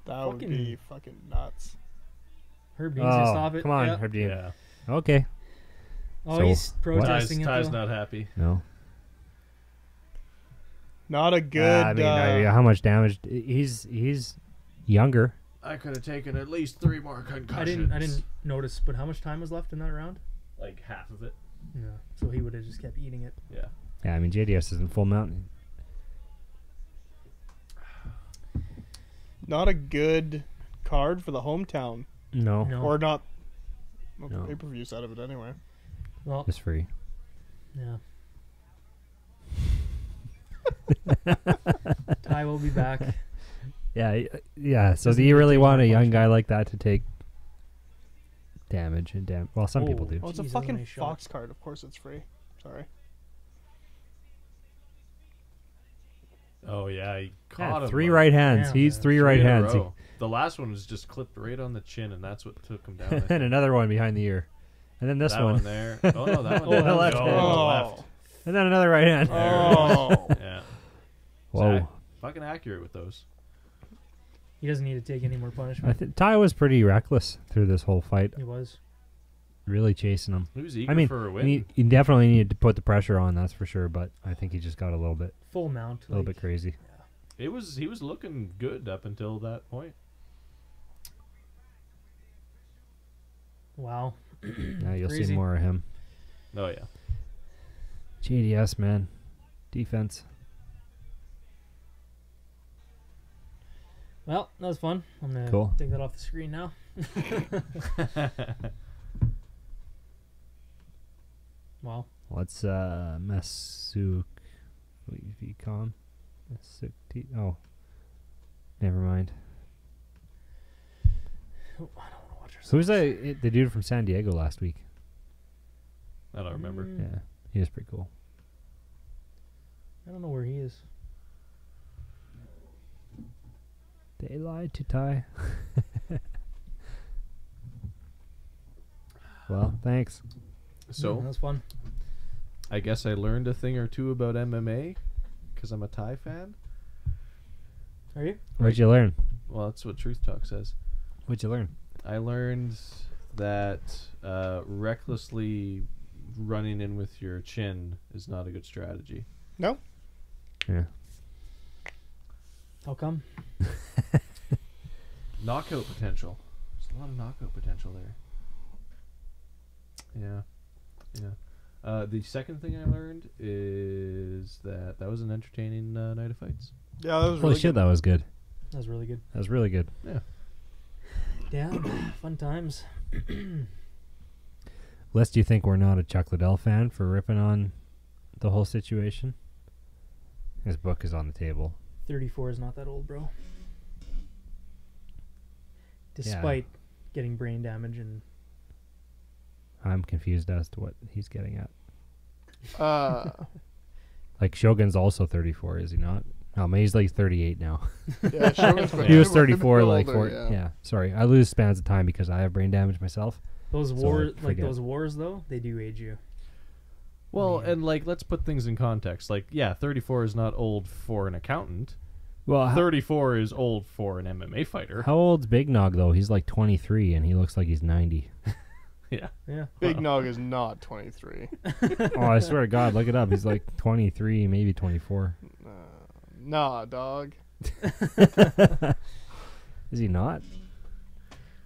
B: That would be fucking nuts.
C: Herb needs to stop it.
E: Come on,
C: Yeah.
E: Herb Dean.
A: Yeah.
E: Okay.
C: Oh,
E: So,
C: he's
E: what?
C: protesting
A: Ty's
C: it though.
A: not happy.
E: No.
B: Not a good...
E: I mean, how much damage? He's younger.
A: I could have taken at least 3 more
C: I
A: concussions.
C: didn't notice, but how much time was left in that round?
A: Like half of it.
C: Yeah. So he would have just kept eating it.
A: Yeah.
E: Yeah, I mean, JDS isn't full mount.
B: Not a good card for the hometown.
E: No.
C: No.
B: Or not... Well,
E: No.
B: the pay-per-view side of it anyway.
C: Well,
E: Just free.
C: yeah. Ty will be back.
E: Yeah. So
C: Doesn't
E: do
C: need
E: you
C: to
E: really
C: take
E: want
C: more
E: a young
C: punishment.
E: guy like that to take damage? Well, some people
C: Oh.
E: do.
B: Well, it's a
C: Jeez, that was a
B: fucking
C: nice shot.
B: Fox card. Of course it's free. Sorry.
A: Oh, yeah. He
E: Yeah,
A: caught him.
E: 3
A: like,
E: right hands.
C: Damn,
E: He's
C: man.
E: 3
A: 3
E: right
A: in a
E: hands.
A: row. The last one was just clipped right on the chin, and that's what took him down. I
E: and
A: think.
E: another one behind the ear. And then this
A: that
E: one.
A: there. Oh, no, that one.
C: Oh,
A: there.
C: the
E: left
A: Oh,
E: hand.
A: the
B: Oh.
A: left.
E: And then another right hand.
B: Oh.
A: Yeah.
E: Whoa.
A: Zach, fucking accurate with those.
C: He doesn't need to take any more
E: I
C: punishment.
E: think Ty was pretty reckless through this whole fight.
C: He was.
E: Really chasing him.
A: He was eager
E: I mean,
A: for a win.
E: he definitely needed to put the pressure on, that's for sure. But I think he just got a little bit
C: Full mount.
E: bit crazy.
A: He was looking good up until that point.
C: Wow.
E: Now you'll see
C: Crazy.
E: more of him.
A: Oh, yeah.
E: JDS, man. Defense.
C: Well, that was fun. I'm going to
E: Cool.
C: take that off the screen now. Wow.
E: What's Masuk Vicom? Oh. Never mind.
C: Oh, I don't want to watch her.
E: Who's the dude from San Diego last week?
A: I don't remember.
E: Yeah. He was pretty cool.
C: I don't know where he is.
E: They lied to Ty. Well, thanks.
A: So,
C: that was fun.
A: I guess I learned a thing or two about MMA because I'm a Thai fan.
C: Are you?
E: What'd you learn?
A: Well, that's what Truth Talk says.
E: What'd you learn?
A: I learned that recklessly running in with your chin is not a good strategy.
B: No?
E: Yeah.
C: How come?
A: Knockout potential. There's a lot of knockout potential there. Yeah. The second thing I learned is that was an entertaining night of fights.
B: Yeah, that was
E: Holy
B: really
E: shit,
B: good.
E: that was good.
C: That was really good.
E: That was really good.
C: Yeah. Fun times.
E: Les, do you think we're not a Chuck Liddell fan for ripping on the whole situation? His book is on the table.
C: 34 is not that old, bro. despite getting brain damage. And
E: I'm confused as to what he's getting at.
B: Like
E: Shogun's also 34, is he not? No, man, he's like 38 now.
B: Yeah, Shogun's
E: He was
B: a bit
E: 34 like
B: older,
E: 4. Yeah. Sorry, I lose spans of time because I have brain damage myself.
C: those
E: So
C: wars,
E: I forget.
C: those wars, though, they do age you.
A: Well,
C: Yeah.
A: and like, let's put things in context. Like, yeah, 34 is not old for an accountant.
E: Well,
A: 34 is old for an MMA fighter.
E: how old's Big Nog though? He's like 23 and he looks like he's 90.
A: Yeah.
C: Yeah.
B: Big Nog is not 23.
E: Oh, I swear to God, look it up. He's like 23, maybe 24.
B: Nah, dog.
E: Is he not?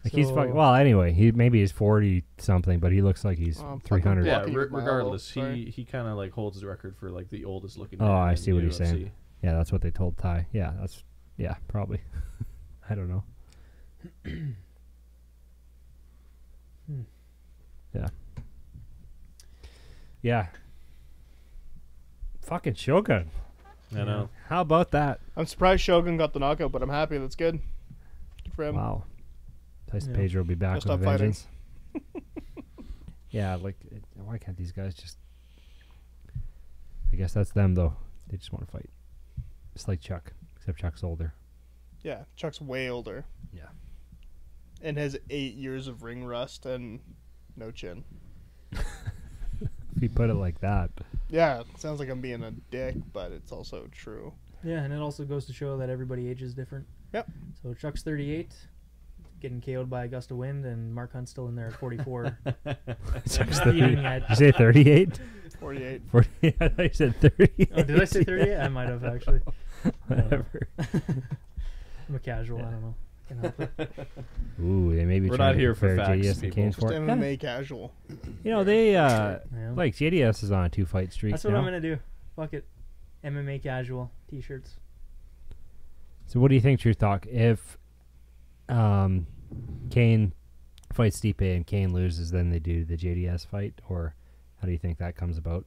E: Like he's
C: So-
E: fucking. Well, anyway, maybe he's 40 something, but he looks like he's
B: I'm fucking
E: 300.
A: Yeah,
B: Lucky with my
A: regardless,
B: elbow, sorry.
A: he kind of like holds the record for like the oldest looking.
E: Oh,
A: man
E: I
A: in
E: see what he's
A: UFC.
E: saying. Yeah, that's what they told Ty. Yeah, probably. I don't know. Yeah. Yeah. Fucking Shogun.
A: I know.
E: How about that?
B: I'm surprised Shogun got the knockout, but I'm happy. That's good. Good for him.
E: Wow. Tyson
C: Yeah.
E: Pedro will be back
B: He'll
E: with a
B: stop fighting.
E: vengeance. Yeah, like, why can't these guys just... I guess that's them, though. They just want to fight. It's like Chuck, except Chuck's older.
B: Yeah, Chuck's way older
E: Yeah.
B: and has 8 years of ring rust and no chin.
E: If you put it like that.
B: Yeah, it sounds like I'm being a dick, but it's also true.
C: Yeah, and it also goes to show that everybody ages different.
B: Yep.
C: So Chuck's 38, getting KO'd by a gust of wind, and Mark Hunt's still in there at 44.
E: Chuck's
C: Eating
E: 38.
C: at-
E: Did you say 38?
B: 48.
E: 40? I thought you said 30.
C: Oh, did I say 38? I might have, actually.
E: Whatever.
C: I'm a casual, I don't know. Can't help it.
E: Ooh, they may be
A: We're
E: trying
A: not
E: to
A: here for
E: compare
A: facts,
E: JDS and
A: people.
E: Kane
B: Just
E: for it.
B: MMA casual.
E: You know, they,
C: Yeah.
E: like, JDS is on a 2-fight streak
C: That's what
E: now.
C: I'm going to do. Fuck it. MMA casual t-shirts.
E: So what do you think, Truth Talk? If Kane fights Stipe and Kane loses, then they do the JDS fight? Or how do you think that comes about?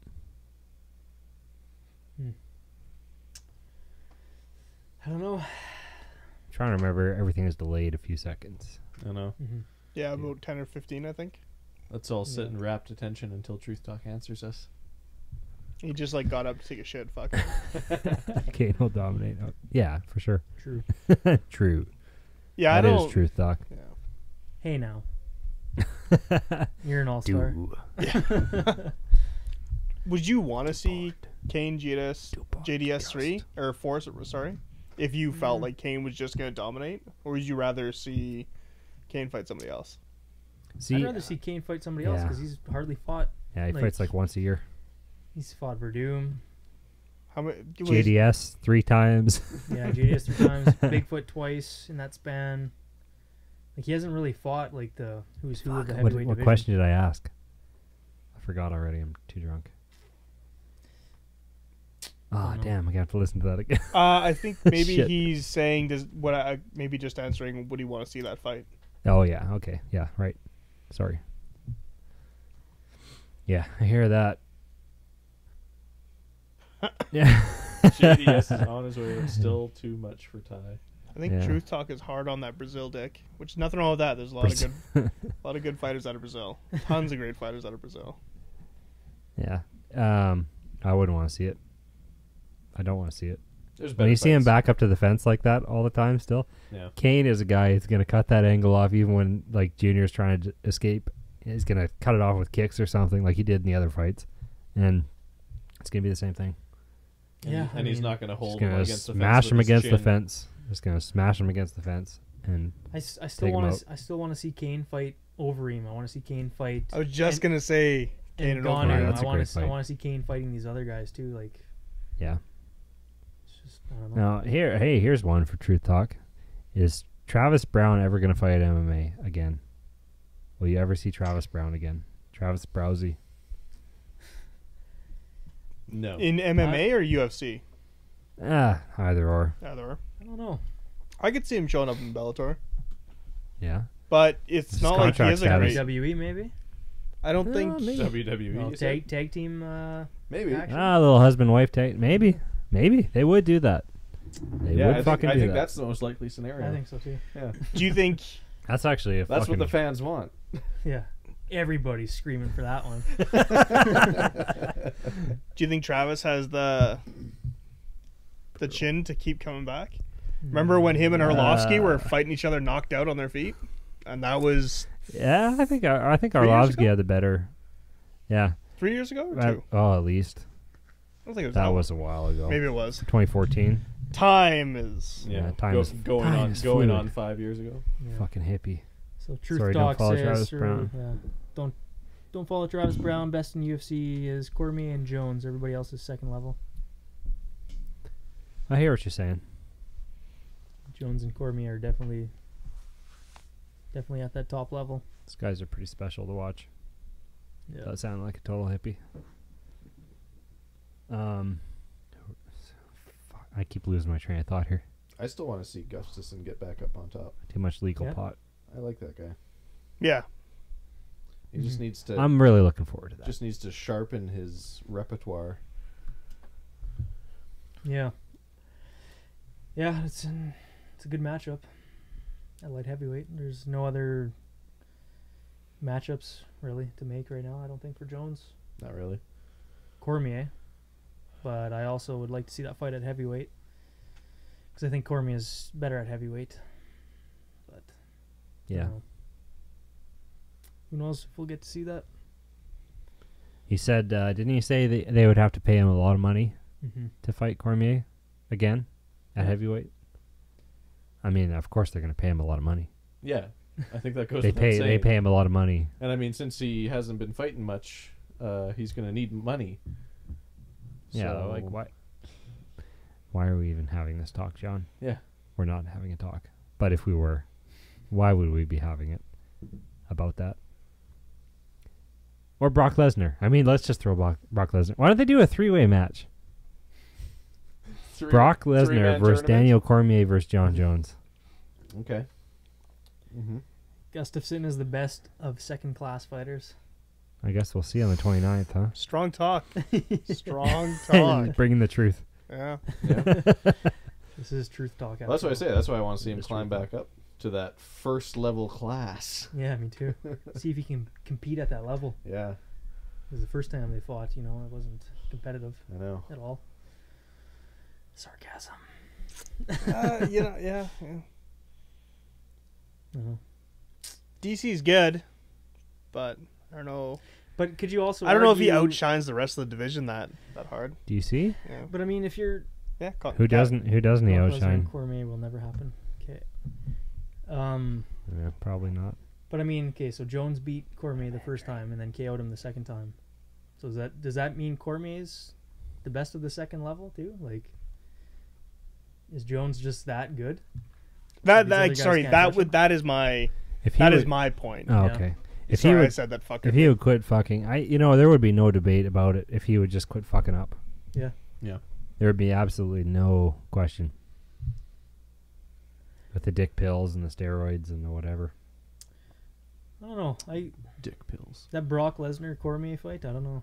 C: I don't know.
E: Trying to remember, everything is delayed a few seconds.
A: I know.
C: Mm-hmm.
B: Yeah, about 10 or 15, I think.
A: Let's all sit
C: Yeah.
A: in rapt attention until Truth Talk answers us.
B: He just like got up to take a shit. Fuck it.
E: Kane will dominate. Oh, yeah, for sure.
C: True.
E: True.
B: Yeah, I
E: That
B: don't.
E: is Truth Talk.
B: Yeah.
C: Hey now. You're an all-star.
E: Do.
B: Would you want to see Kane JDS 3 or 4? Sorry, if you felt like Kane was just gonna dominate, or would you rather see Kane fight somebody else?
E: See,
C: I'd rather see Kane fight somebody else
E: Yeah.
C: because he's hardly fought.
E: yeah, he
C: like-
E: fights like once a year.
C: He's fought Verdum.
B: How many?
E: JDS 3 times.
C: Yeah, JDS 3 times. Bigfoot twice in that span. Like, he hasn't really fought, like, the who's who of the
E: What,
C: heavyweight
E: what
C: division.
E: question did I ask? I forgot already. I'm too drunk. Ah,
C: know.
E: damn! I got to listen to that again.
B: I think maybe
E: Shit.
B: he's saying maybe just answering. Would he want to see that fight?
E: Oh yeah, okay, yeah, right. Sorry. Yeah, I hear that. Yeah.
A: JDS is on his way. It's still too much for Ty.
B: I think
E: Yeah.
B: Truth Talk is hard on that Brazil dick, which is nothing wrong with that. There's a lot of good fighters out of Brazil. Tons of great fighters out of Brazil.
E: Yeah. I wouldn't want to see it. I don't want to see it.
A: There's
E: When
A: better
E: you see him
A: fights.
E: back up to the fence like that all the time still,
A: Yeah.
E: Kane is a guy who's going to cut that angle off even when, like, Junior's trying to escape. He's going to cut it off with kicks or something like he did in the other fights. And it's going to be the same thing.
C: Yeah,
A: and
C: I
A: he's
C: mean,
A: not going to
E: Just
A: hold him
E: going to
A: against the fence.
E: smash
A: with
E: him
A: his
E: against the
A: chin.
E: fence. Just going to smash him against the fence. And
C: I still
E: Take him
C: want
E: out.
C: to. I still want to see Kane fight Overeem. I want to see Kane fight.
B: I was just gonna say Kane and
C: Gone.
E: Yeah,
B: Overeem.
E: that's a great
C: I
E: fight.
C: want to see Kane fighting these other guys too. Like,
E: yeah.
C: it's just I don't know.
E: Now, here's one for Truth Talk. Is Travis Brown ever going to fight MMA again? Will you ever see Travis Brown again? Travis Browsey.
A: No.
B: In MMA or UFC?
E: Either or.
B: Either or.
C: I don't know.
B: I could see him showing up in Bellator,
E: Yeah.
B: but it's
E: His
B: not like he
E: contract
B: is a
E: status.
B: great.
C: WWE maybe.
B: I don't think.
E: maybe.
A: WWE.
C: Well,
A: you said?
C: tag team.
A: Maybe.
C: action.
E: A little husband-wife tag. Maybe. They would do that. They
A: Yeah,
E: would
A: I
E: fucking
A: think
E: do that.
A: that's the most likely scenario.
C: I think so too.
A: Yeah.
B: Do you think
E: That's actually
A: That's what the fans want.
C: Yeah. Everybody's screaming for that one.
B: Do you think Travis has the chin to keep coming back? Remember when him and Arlovsky were fighting each other knocked out on their feet? And that was...
E: Yeah, I think
B: 3 years
E: Arlovsky
B: ago?
E: had the better. Yeah.
B: 3 years ago or 2?
E: At least.
B: I don't think it was
E: That
B: that
E: was a while ago.
B: Maybe it was.
E: 2014.
B: Time is...
E: Yeah, time is
A: going
E: fluid.
A: on 5 years ago.
C: Yeah.
E: Fucking hippie.
C: So Truth
E: Sorry, don't
C: Talk
E: follow
C: says,
E: Travis Brown.
C: Yeah, don't follow Travis Brown. Best in UFC is Cormier and Jones. Everybody else is second level.
E: I hear what you're saying.
C: Jones and Cormier are definitely at that top level.
E: These guys are pretty special to watch.
C: Yeah.
E: That sound like a total hippie. I keep losing my train of thought here.
A: I still want to see Gustafsson get back up on top.
E: Too much legal
C: Yeah.
E: pot.
A: I like that guy.
B: Yeah.
A: He just needs to.
E: I'm really looking forward to that.
A: Just needs to sharpen his repertoire.
C: Yeah. Yeah, it's a good matchup at light heavyweight. There's no other matchups really to make right now, I don't think, for Jones.
A: Not really.
C: Cormier. But I also would like to see that fight at heavyweight. Because I think Cormier is better at heavyweight. But
E: Yeah.
C: Who knows if we'll get to see that?
E: He said, didn't he say they would have to pay him a lot of money
C: Mm-hmm.
E: to fight Cormier again at heavyweight? I mean, of course they're going to pay him a lot of money.
A: Yeah, I think that goes.
E: They
A: without
E: pay
A: saying.
E: him a lot of money.
A: And I mean, since he hasn't been fighting much, he's going to need money.
E: Yeah,
A: So,
E: like why are we even having this talk, John?
A: Yeah.
E: We're not having a talk. But if we were, why would we be having it about that? Or Brock Lesnar. I mean, let's just throw Brock Lesnar. Why don't they do a three-way match? Brock Lesnar
A: three-man
E: versus
A: tournament?
E: Daniel Cormier versus John Jones.
A: Okay. Mm-hmm.
C: Gustafsson is the best of second-class fighters.
E: I guess we'll see on the 29th, huh?
B: Strong talk. Strong talk.
E: Bringing the truth.
B: Yeah.
A: Yeah.
C: This is truth talk.
A: Well, that's what I say. That's why I want to see him
C: Just
A: climb
C: truth
A: back up to that first level class.
C: Yeah, me too. See if he can compete at that level.
A: Yeah,
C: It was the first time they fought, it wasn't competitive
A: I know.
C: at all. Sarcasm.
B: Yeah.
C: Uh-huh.
B: DC's good, but I don't know.
C: But could you also
B: I don't know if he
C: argue-
B: outshines the rest of the division that hard.
E: Do you see?
B: Yeah.
C: But I mean, if you're
B: Yeah.
E: Who doesn't he
C: Brock Lesnar
E: outshine?
C: and Cormier will never happen. Okay.
E: Yeah, probably not.
C: But I mean, okay, so Jones beat Cormier the first time and then KO'd him the second time. So does that mean Cormier's the best of the second level too? Like, is Jones just that good? These other guys can't touch him?
B: That is my
E: If he
B: that
E: would,
B: is my point.
E: Oh,
C: Yeah.
E: okay. If
B: Sorry,
E: he
B: I
E: would,
B: said that fucker.
E: if he would quit fucking, there would be no debate about it. If he would just quit fucking up,
C: Yeah.
A: Yeah.
E: there would be absolutely no question. With the dick pills and the steroids and the whatever.
C: I don't know.
A: Dick pills.
C: That Brock Lesnar Cormier fight, I don't know.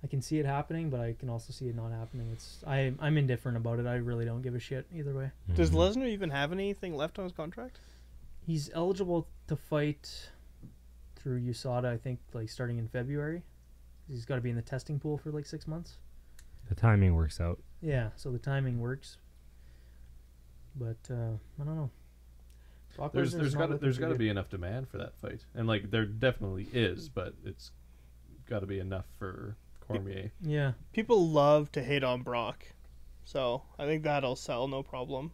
C: I can see it happening, but I can also see it not happening. I'm indifferent about it. I really don't give a shit either way.
B: Does
E: Mhm.
B: Lesnar even have anything left on his contract?
C: He's eligible to fight through USADA, I think, like starting in February. He's got to be in the testing pool for like 6 months.
E: The timing works out.
C: Yeah, so the timing works. But I don't know. Brock
A: There's
C: Lesnar's not looking
A: got to
C: good.
A: be enough demand for that fight, and like there definitely is, but it's got to be enough for Cormier.
C: Yeah,
B: People love to hate on Brock, so I think that'll sell no problem.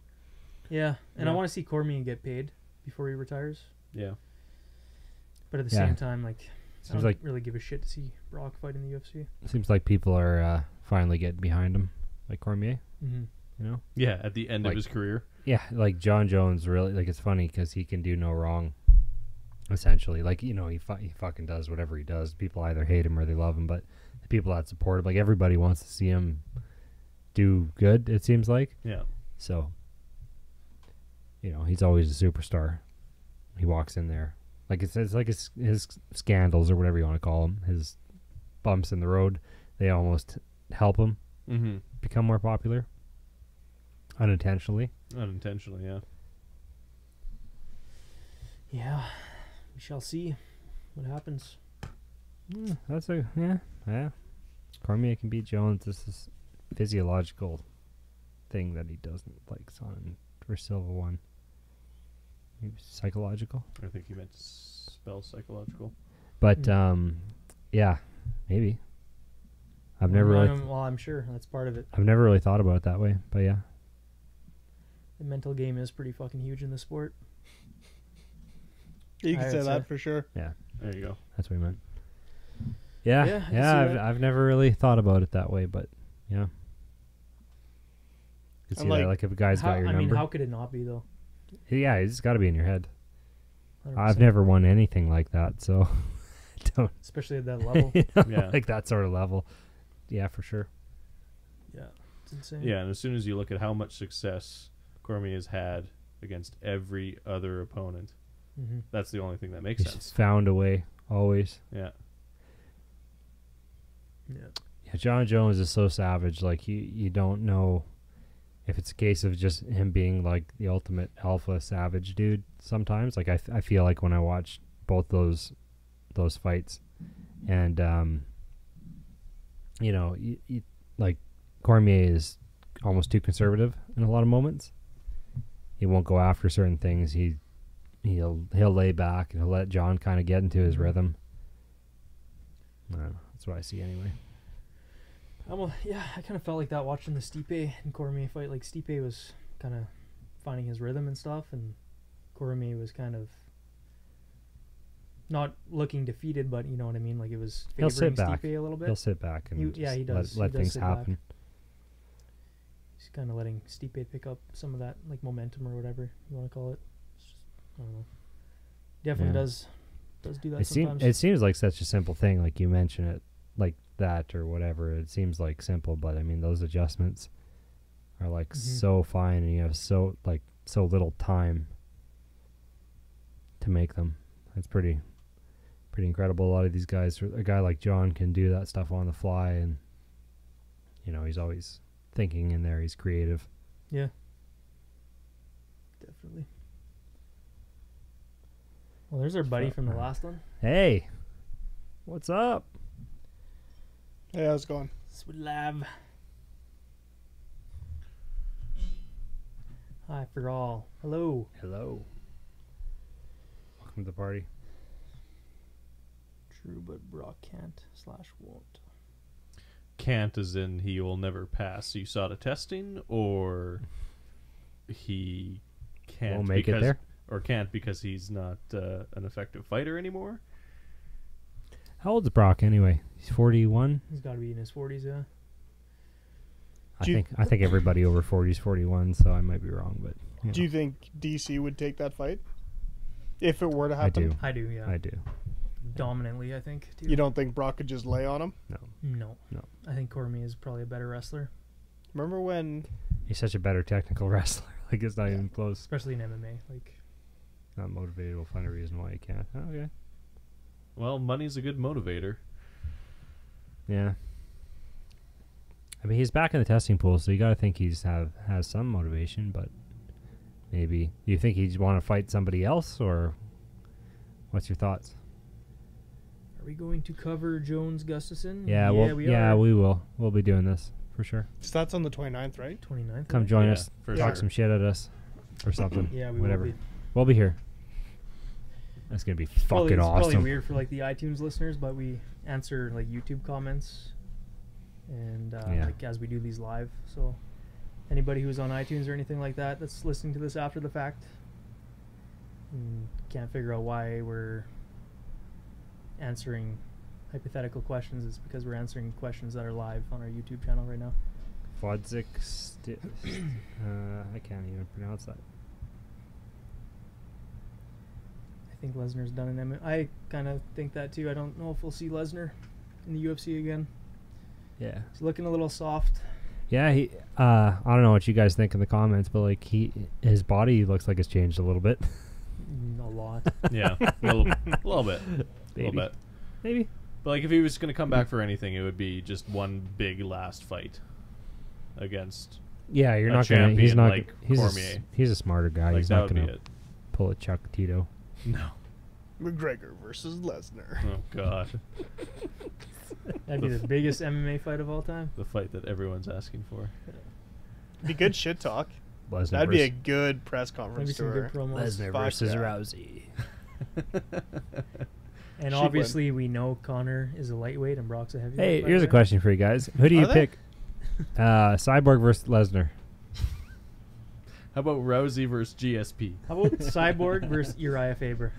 C: yeah, and I
A: Yeah.
C: want to see Cormier get paid before he retires.
A: Yeah.
C: But at the
E: Yeah.
C: same time, like, I
E: Seems
C: don't
E: like
C: really give a shit to see Brock fight in the UFC.
E: seems like people are finally getting behind him, like Cormier.
C: Mm-hmm.
E: You know.
A: Yeah. At the end
E: Like-
A: of his career.
E: Yeah, like John Jones, really, like, it's funny because he can do no wrong, essentially. Like, he fucking does whatever he does. People either hate him or they love him, but the people that support him, like, everybody wants to see him do good, it seems like.
A: Yeah.
E: So, he's always a superstar. He walks in there. Like, it's like his scandals or whatever you want to call them, his bumps in the road, they almost help him
A: Mm-hmm.
E: become more popular. Unintentionally.
A: Unintentionally, yeah.
C: Yeah, we shall see what happens.
E: Yeah. Cormier can beat Jones. This is physiological thing that he doesn't like on for Silva won. Maybe psychological.
A: I think he meant to spell psychological.
E: But yeah, maybe. I've never really.
C: Well, I'm sure that's part of it.
E: I've never really thought about it that way, but yeah.
C: The mental game is pretty fucking huge in the sport.
B: You can say that for sure.
E: Yeah,
A: There you go.
E: that's what he meant.
C: Yeah, I
E: Yeah,
C: can see that.
E: I've never really thought about it that way, but yeah. You see
B: And
E: that, like if a guy's got your number.
C: how could it not be though?
E: Yeah, it's got to be in your head.
C: 100%.
E: I've never won anything like that, so don't.
C: Especially at that level.
E: You know,
A: Yeah.
E: like that sort of level. Yeah, for sure.
C: Yeah, it's insane.
A: Yeah, and as soon as you look at how much success Cormier has had against every other opponent,
C: Mm-hmm.
A: that's the only thing that makes
E: He's
A: sense.
E: found a way always.
A: Yeah.
C: Yeah.
E: Yeah, John Jones is so savage. Like you don't know if it's a case of just him being like the ultimate alpha savage dude. Sometimes, like I feel like when I watch both those fights, and you know, like Cormier is almost too conservative in a lot of moments. He won't go after certain things. He'll lay back and he'll let John kind of get into his rhythm. I don't know. That's what I see anyway.
C: I kind of felt like that watching the Stipe and Cormier fight. Like Stipe was kind of finding his rhythm and stuff, and Cormier was kind of not looking defeated, but you know what I mean. Like it was
E: He'll sit
C: favoring
E: back.
C: Stipe a little bit.
E: He'll sit back and
C: He
E: just
C: does.
E: let
C: He does
E: things
C: sit back.
E: happen.
C: He's kind of letting Stipe pick up some of that like momentum or whatever you want to call it. It's just, I don't know. Definitely
E: Yeah.
C: does do that
E: It
C: sometimes.
E: seems like such a simple thing, like you mention it, like that or whatever. It seems like simple, but I mean those adjustments are like so fine, and you have so little time to make them. It's pretty incredible. A lot of these guys, a guy like John can do that stuff on the fly, and you know he's always thinking in there. He's creative.
C: Yeah. Definitely. Well, there's our buddy from the last one.
E: Hey, what's up?
B: Hey, how's it going?
C: Sweet Lab. Hi for all. Hello.
E: Hello. Welcome to the party.
C: True, but Brock can't/won't.
A: Can't as in he will never pass USADA testing, or he can't
E: Won't make it
A: because,
E: there?
A: or can't because he's not an effective fighter anymore.
E: How old is Brock anyway? He's 41.
C: He's got to be in his 40s, yeah.
E: I think everybody over 40 is 41, so I might be wrong, but
B: Do you think DC would take that fight if it were to happen?
C: I do, yeah.
E: I do.
C: Dominantly, I think, too.
B: You don't think Brock could just lay on him?
C: No.
E: No.
C: I think Cormier is probably a better wrestler,
B: Remember when?
E: He's such a better technical wrestler. Like it's not even close.
C: especially in MMA. Like,
E: Not motivated. We'll find a reason why he can't. Oh, okay.
A: Well, money's a good motivator.
E: Yeah. I mean, he's back in the testing pool, so you got to think has some motivation. But maybe you think he'd want to fight somebody else, or what's your thoughts?
C: are we going to cover Jones Gustafson?
E: Yeah,
C: we are.
E: we will. We'll be doing this for sure.
B: So that's on the 29th, right?
C: 29th.
E: Come
C: right?
E: join
A: Yeah,
E: us.
A: for
E: Talk
A: sure.
E: some shit at us, or something.
C: Yeah, we
E: whatever.
C: will be.
E: We'll be here. That's gonna be fucking
C: It's
E: awesome.
C: probably weird for like the iTunes listeners, but we answer like YouTube comments, and
E: Yeah.
C: like as we do these live. So anybody who's on iTunes or anything like that that's listening to this after the fact and can't figure out why we're answering hypothetical questions, it's because we're answering questions that are live on our YouTube channel right now.
E: Fodzik. I can't even pronounce that.
C: I think Lesnar's done an MMA. I kind of think that too. I don't know if we'll see Lesnar in the UFC again.
E: Yeah.
C: He's looking a little soft.
E: Yeah, he. I don't know what you guys think in the comments, but like his body looks like it's changed a little bit.
C: A lot.
A: Yeah, a little bit. A little
E: Maybe.
A: bit.
E: Maybe.
A: But like, if he was going to come back for anything, it would be just one big last fight against.
E: Yeah, you're
A: A
E: not gonna. He's
A: champion
E: not.
A: like
E: he's
A: Cormier.
E: he's a smarter guy.
A: Like
E: He's
A: that
E: not
A: would be
E: gonna
A: it.
E: pull a Chuck Tito.
A: No.
B: McGregor versus Lesnar.
A: Oh God.
C: That'd be the biggest MMA fight of all time.
A: The fight that everyone's asking for.
B: Be good shit talk.
E: Lesnar
B: That'd be a
E: versus,
B: good press
C: Maybe
B: conference
C: some good
B: tour.
C: promos.
E: Lesnar
B: Fuck
E: versus
B: yeah.
E: Rousey.
C: And
B: She'd
C: obviously, we know Connor is a lightweight and Brock's a heavyweight.
E: Hey,
C: by
E: here's
C: the
E: a
C: way.
E: question for you guys. Who do you
B: Are they?
E: pick? Cyborg versus Lesnar.
A: How about Rousey versus GSP?
C: How about Cyborg versus Uriah Faber?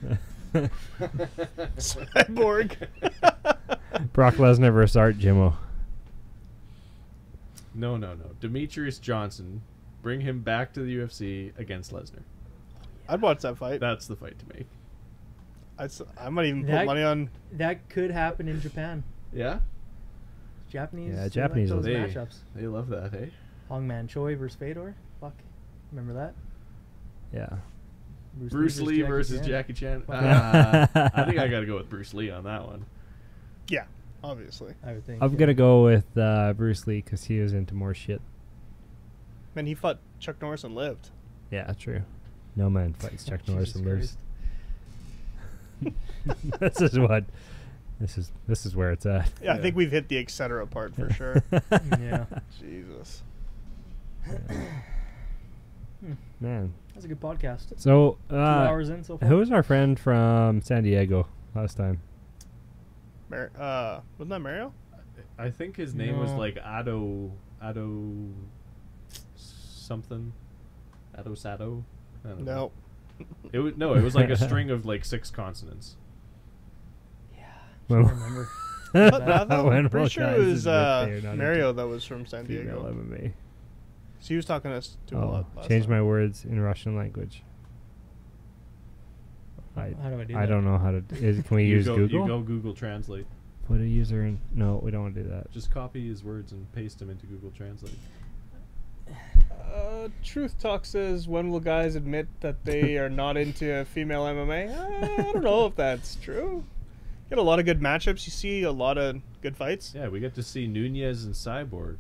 B: Cyborg.
E: Brock Lesnar versus Art Jimmo.
A: No. Demetrius Johnson. Bring him back to the UFC against Lesnar.
B: I'd watch that fight.
A: That's the fight to make.
B: I might even put
C: That-
B: money on.
C: That could happen in Japan.
A: Yeah?
C: Japanese.
E: Yeah,
C: they
E: Japanese
C: like
A: They,
C: those matchups.
A: they love that, eh?
C: Hongman Choi versus Fedor. Fuck. Remember that?
E: Yeah.
A: Bruce Lee versus Jackie Chan.
C: Fuck
A: I think I got to go with Bruce Lee on that one.
B: Yeah, obviously.
C: I would think.
E: I'm going to go with Bruce Lee because he was into more shit.
B: Man, he fought Chuck Norris and lived.
E: Yeah, true. No man fights Chuck Norris
C: Jesus
E: and lives.
C: Christ.
E: This is what. This is where it's at.
B: Yeah, I think we've hit the etc. part for sure.
C: Yeah.
B: Jesus.
E: Man.
C: That's a good podcast.
E: So,
C: 2 hours in so far.
E: who was our friend from San Diego last time?
B: Wasn't that Mario?
A: I think his name was
C: No.
A: like Ado something. Ado Sato? I don't know.
B: No.
A: It was like a string of like 6 consonants.
C: I
E: When-
C: don't remember.
E: When
B: I'm
E: will
B: pretty sure it
E: guys
B: was
E: admit they are not
B: Mario
E: into
B: that was from San
E: female
B: Diego.
E: MMA?
B: So he was talking to us to a
E: Oh,
B: lot last
E: change
B: time.
E: my words in Russian language.
C: How do I do
E: I
C: that?
E: don't know how to. Can we use Google?
A: You go Google Translate.
E: Put a user in. No, we don't want to do that.
A: Just copy his words and paste them into Google Translate.
B: Truth Talk says, when will guys admit that they are not into female MMA? I don't know if that's true. Get a lot of good matchups. You see a lot of good fights.
A: Yeah, we get to see Nunez and Cyborg.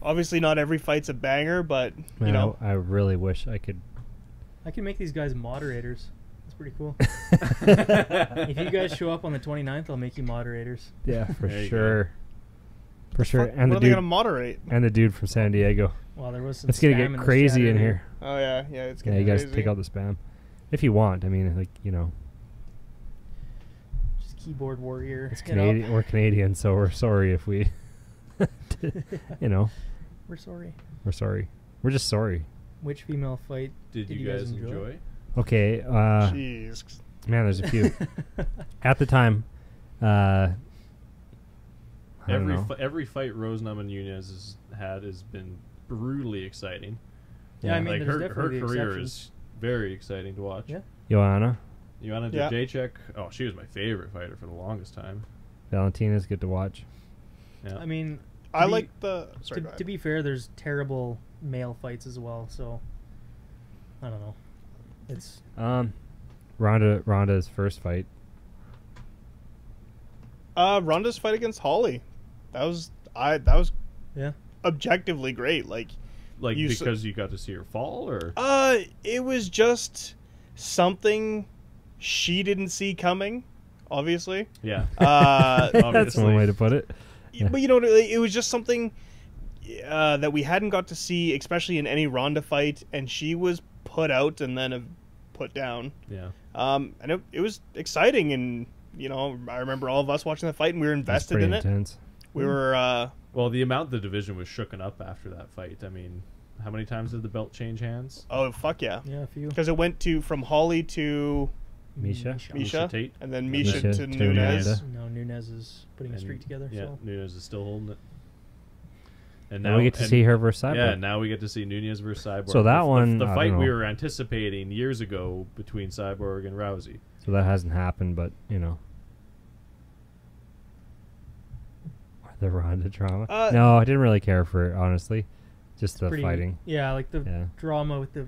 B: Obviously, not every fight's a banger, but
E: Man,
B: you know,
E: I really wish I could.
C: I can make these guys moderators. That's pretty cool. If you guys show up on the 29th, I'll make you moderators.
E: Yeah, for
A: There you
E: sure. For sure.
B: fuck,
E: And
B: what
E: the
B: are they gonna
E: dude.
B: moderate?
E: And the dude from San Diego.
C: Well, there was some.
E: It's gonna
C: spam
E: get
C: in the
E: crazy
C: chat
E: in
C: earlier.
E: here.
B: Oh yeah, it's
E: Yeah,
B: getting
E: you guys
B: crazy.
E: take out the spam, if you want. I mean, like
C: Just keyboard warrior.
E: it's
C: hit up.
E: Canadian. We're Canadian, so we're sorry if we.
C: We're sorry.
E: We're sorry. We're just sorry.
C: Which female fight
A: Did you guys enjoy?
E: Okay.
B: Jeez.
E: Man, there's a few. At the time, I don't know.
A: Every fight Rose Namajunas has had has been brutally exciting.
C: Yeah, I mean,
A: like
C: there's
A: her
C: definitely the
A: career
C: exceptions.
A: is very exciting to watch.
C: Yeah.
E: Joanna,
A: Joanna
B: Yeah.
A: Jacek, oh, she was my favorite fighter for the longest time.
E: Valentina's good to watch.
A: Yeah.
C: I mean,
B: I
C: be-
B: like the. Sorry, go
C: to
B: ahead.
C: be fair, there's terrible male fights as well. So I don't know. It's
E: Ronda's first fight.
B: Ronda's fight against Holly, that was
C: yeah.
B: objectively great. Like you s-
A: because you got to see her fall, or
B: it was just something she didn't see coming. Obviously,
A: yeah.
E: That's
A: Obviously.
E: one way to put it. Yeah.
B: but you know, it was just something that we hadn't got to see, especially in any Ronda fight, and she was put out and then put down.
A: Yeah.
B: And it was exciting, and you know, I remember all of us watching the fight, and we were
E: That's
B: invested
E: pretty
B: in it.
E: intense.
B: We were.
A: Well, the amount the division was shooken up after that fight. I mean, how many times did the belt change hands?
B: Oh fuck yeah!
C: Yeah, a few.
B: Because it went from Holly to
E: Misha?
B: Misha,
A: Tate.
B: and then
E: Misha
B: Misha
E: to
B: to Nunez.
E: Amanda.
C: No, Nunez is putting a
A: And-
C: streak together.
A: Yeah,
C: So
A: Nunez is still holding it. And
E: Now we get to see her versus Cyborg.
A: Yeah, now we get to see Nunez versus Cyborg.
E: So that
A: The-
E: one,
A: the
E: I
A: fight
E: don't
A: we
E: know.
A: were anticipating years ago between Cyborg and Rousey.
E: So that hasn't happened, but you know. The Ronda drama. No, I didn't really care for it, honestly. Just the
C: pretty,
E: fighting.
C: Yeah, like the
E: Yeah.
C: drama with the.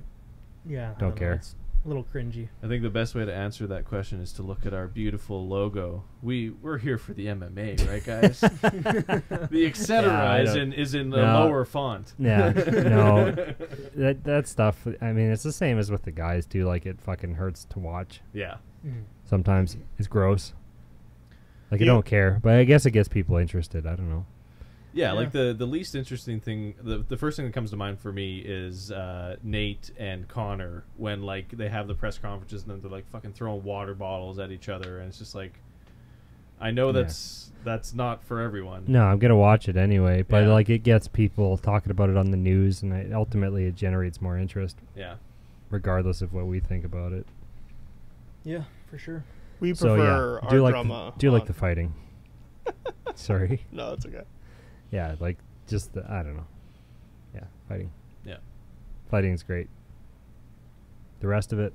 C: Yeah. I
E: Don't
C: know,
E: care.
C: it's A little cringy.
A: I think the best way to answer that question is to look at our beautiful logo. We're here for the MMA, right, guys? The etc. is in the lower font.
E: Yeah, no, that stuff. I mean, it's the same as with the guys too. Like, it fucking hurts to watch.
A: Yeah.
E: Sometimes it's gross. Like, I don't care, but I guess it gets people interested. I don't know.
A: Yeah, like the least interesting thing, the first thing that comes to mind for me is Nate and Connor when like they have the press conferences and then they're like fucking throwing water bottles at each other, and it's just like, I know that's not for everyone.
E: No, I'm gonna watch it anyway, but like it gets people talking about it on the news, and ultimately it generates more interest.
A: Yeah,
E: regardless of what we think about it.
C: Yeah, for sure.
B: We prefer our drama.
E: Do you like the fighting? Sorry.
B: No, it's okay.
E: Yeah, like just I don't know. Yeah, fighting.
A: Yeah.
E: Fighting's great. The rest of it,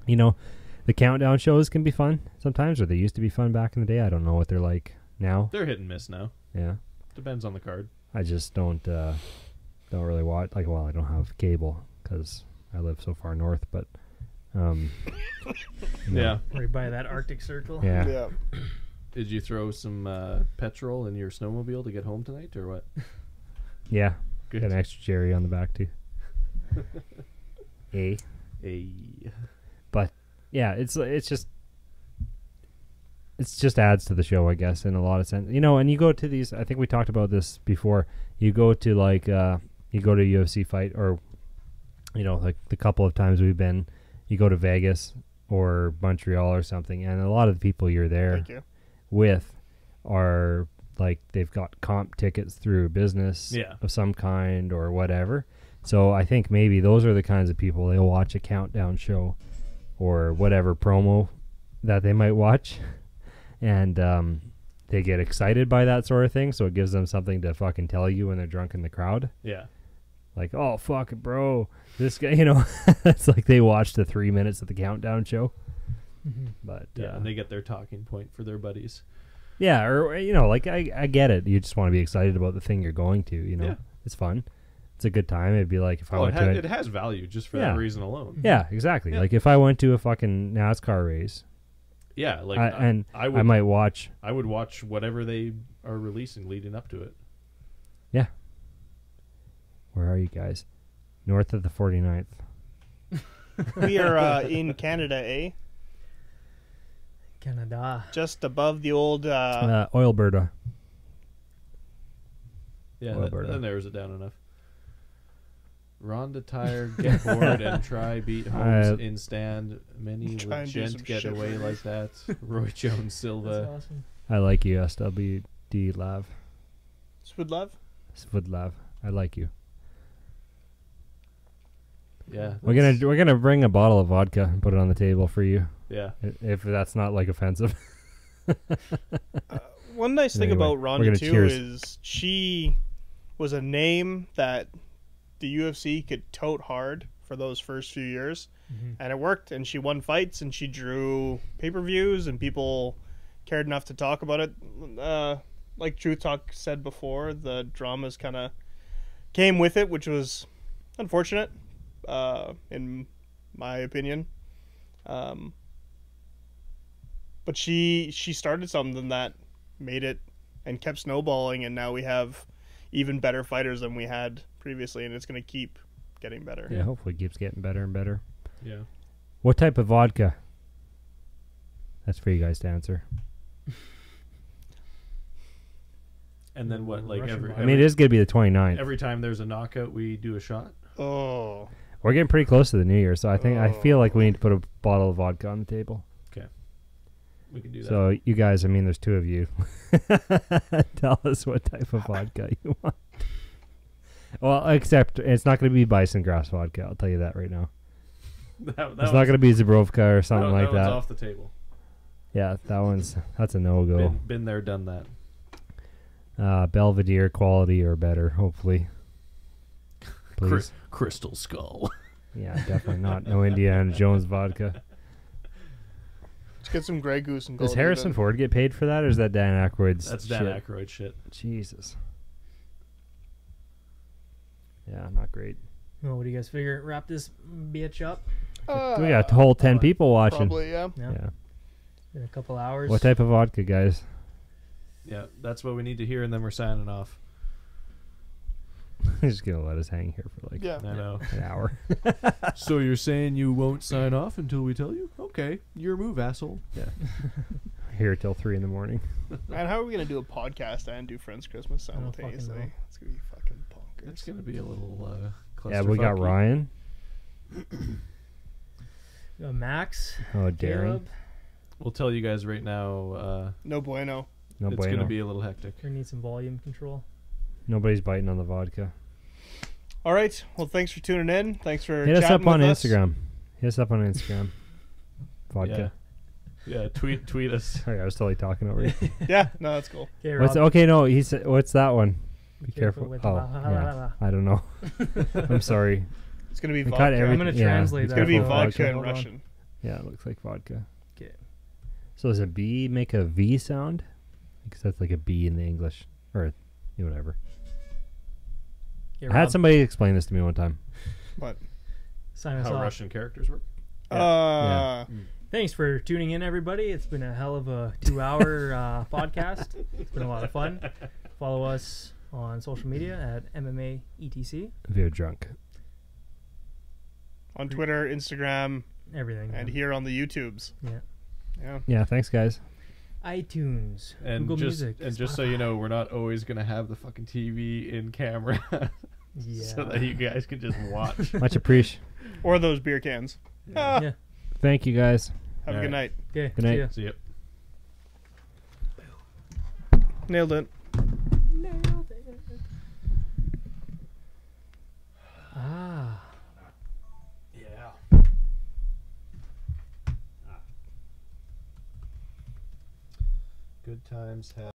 E: you know, the countdown shows can be fun sometimes, or they used to be fun back in the day. I don't know what they're like now.
A: They're hit and miss now.
E: Yeah.
A: Depends on the card.
E: I just don't really watch, like, well, I don't have cable because I live so far north, but
A: yeah.
C: Where you buy that Arctic Circle.
E: Yeah.
A: Did you throw some petrol in your snowmobile to get home tonight, or what?
E: Yeah.
A: Good.
E: Got an extra cherry on the back too. But yeah, it's just adds to the show, I guess, in a lot of sense. You know, and you go to these, I think we talked about this before. You go to like you go to a UFC fight, or you know, like the couple of times we've been, you go to Vegas or Montreal or something, and a lot of the people you're there with are like, they've got comp tickets through business of some kind or whatever. So I think maybe those are the kinds of people, they'll watch a countdown show or whatever promo that they might watch, and they get excited by that sort of thing, so it gives them something to fucking tell you when they're drunk in the crowd.
A: Yeah.
E: Like, oh, fuck it, bro. This guy, you know, it's like they watched the 3 minutes of the countdown show. But
A: and they get their talking point for their buddies.
E: Yeah, or, you know, like, I get it. You just want to be excited about the thing you're going to, you know. Yeah. It's fun. It's a good time. It'd be like if I went to
A: it has value just for that reason alone.
E: Yeah, exactly. Yeah. Like if I went to a fucking NASCAR race.
A: Yeah, like
E: I might watch.
A: I would watch whatever they are releasing leading up to it.
E: Yeah. Where are you guys? North of the 49th.
B: We are in Canada, eh?
C: Canada.
B: Just above the old
E: Oilberta.
A: Yeah, that narrows it down enough. Ronda tired, get bored, and try beat Holmes in stand. Many would gent get away like that. Roy Jones Silva.
C: That's awesome.
E: I like you, SWD Lav.
B: Svidlav?
E: Svidlav. I like you.
A: Yeah.
E: We're gonna bring a bottle of vodka and put it on the table for you.
A: Yeah.
E: If that's not like offensive.
B: One nice thing about Ronda too is she was a name that the UFC could tote hard for those first few years, and it worked. And she won fights, and she drew pay-per-views, and people cared enough to talk about it. Like Truth Talk said before, the dramas kind of came with it, which was unfortunate, in my opinion. But she started something that made it and kept snowballing, and now we have even better fighters than we had previously, and it's going to keep getting better.
E: Yeah, hopefully it keeps getting better and better.
A: Yeah.
E: What type of vodka? That's for you guys to answer.
A: And then what? Like every
E: I mean, it is going to be the 29th.
A: Every time there's a knockout, we do a shot.
B: Oh.
E: We're getting pretty close to the New Year, so I feel like we need to put a bottle of vodka on the table.
A: Okay. We can do that.
E: So you guys, I mean, there's two of you. Tell us what type of vodka you want. Well, except it's not going to be Bison Grass vodka. I'll tell you that right now. It's not going to be Zabrovka or something like that.
A: That one's off the table.
E: Yeah, that's a no-go.
A: Been there, done that.
E: Belvedere quality or better, hopefully. Please.
A: Crystal Skull.
E: Yeah, definitely not. No Indiana Jones vodka.
B: Let's get some Grey Goose and Gold.
E: Does Harrison Ford get paid for that, or is that Dan Aykroyd's
A: That's Dan Aykroyd shit.
E: Jesus. Yeah, not great.
C: Well, what do you guys figure? Wrap this bitch up.
E: We got a whole 10 people watching.
B: Probably, yeah.
C: Yeah.
E: Yeah.
C: In a couple hours.
E: What type of vodka, guys?
A: Yeah, that's what we need to hear, and then we're signing off.
E: He's just gonna let us hang here for like
B: Yeah.
A: I know.
E: an hour.
A: So you're saying you won't sign off until we tell you? Okay, your move, asshole. Yeah.
E: Here till 3 in the morning.
B: Man, how are we gonna do a podcast and do Friends Christmas
C: I don't fucking
B: simultaneously?
C: know.
B: It's gonna be fucking bonkers.
A: It's gonna be a little.
E: Yeah, we got
A: clusterfucky.
E: Ryan.
C: Max.
E: Oh, Darren.
C: Caleb.
A: We'll tell you guys right now.
B: No bueno.
E: No
A: It's
E: bueno.
A: gonna be a little hectic.
C: We need some volume control.
E: Nobody's biting on the vodka.
B: All right. Well, thanks for tuning in. Thanks for
E: Hit us
B: chatting
E: up on
B: with us.
E: Instagram. Hit us up on Instagram. Vodka.
A: Yeah, tweet us.
E: Sorry, I was totally talking over you.
B: Yeah. No, that's cool.
C: Okay,
E: What's
C: Rob.
E: okay? No, he said. What's that one? Be careful.
C: with
E: Oh, yeah. I don't know. I'm sorry.
B: It's gonna be
E: We cut
B: vodka.
E: every-
C: I'm gonna
E: yeah,
C: translate
E: it's
C: that.
B: It's gonna be
E: Careful,
B: vodka in
C: Hold on.
B: Russian.
E: Yeah, it looks like vodka.
C: Okay.
E: So does a B make a V sound? Because that's like a B in the English, or whatever.
C: Okay,
E: I had
C: Rob,
E: somebody explain this to me one time.
B: But
C: sign us
A: How
C: off.
A: Russian characters work.
E: Yeah.
C: Thanks for tuning in, everybody. It's been a hell of a 2-hour podcast. It's been a lot of fun. Follow us on social media at MMA ETC.
E: If you're drunk.
B: on Twitter, Instagram,
C: Everything.
B: and here on the YouTubes.
C: Yeah.
B: Yeah.
E: Yeah, thanks guys.
C: iTunes.
A: And
C: Google
A: just
C: Music.
A: just so you know, we're not always gonna have the fucking TV in camera,
C: Yeah.
A: so that you guys can just watch.
E: Much appreciate.
B: Or those beer cans. Ah,
C: Yeah.
E: Thank you guys.
B: have a
A: All
B: good
A: right.
B: night.
C: Okay.
E: Good night.
C: See ya.
A: See ya.
B: Nailed it.
C: Ah.
A: Yeah. Good times have.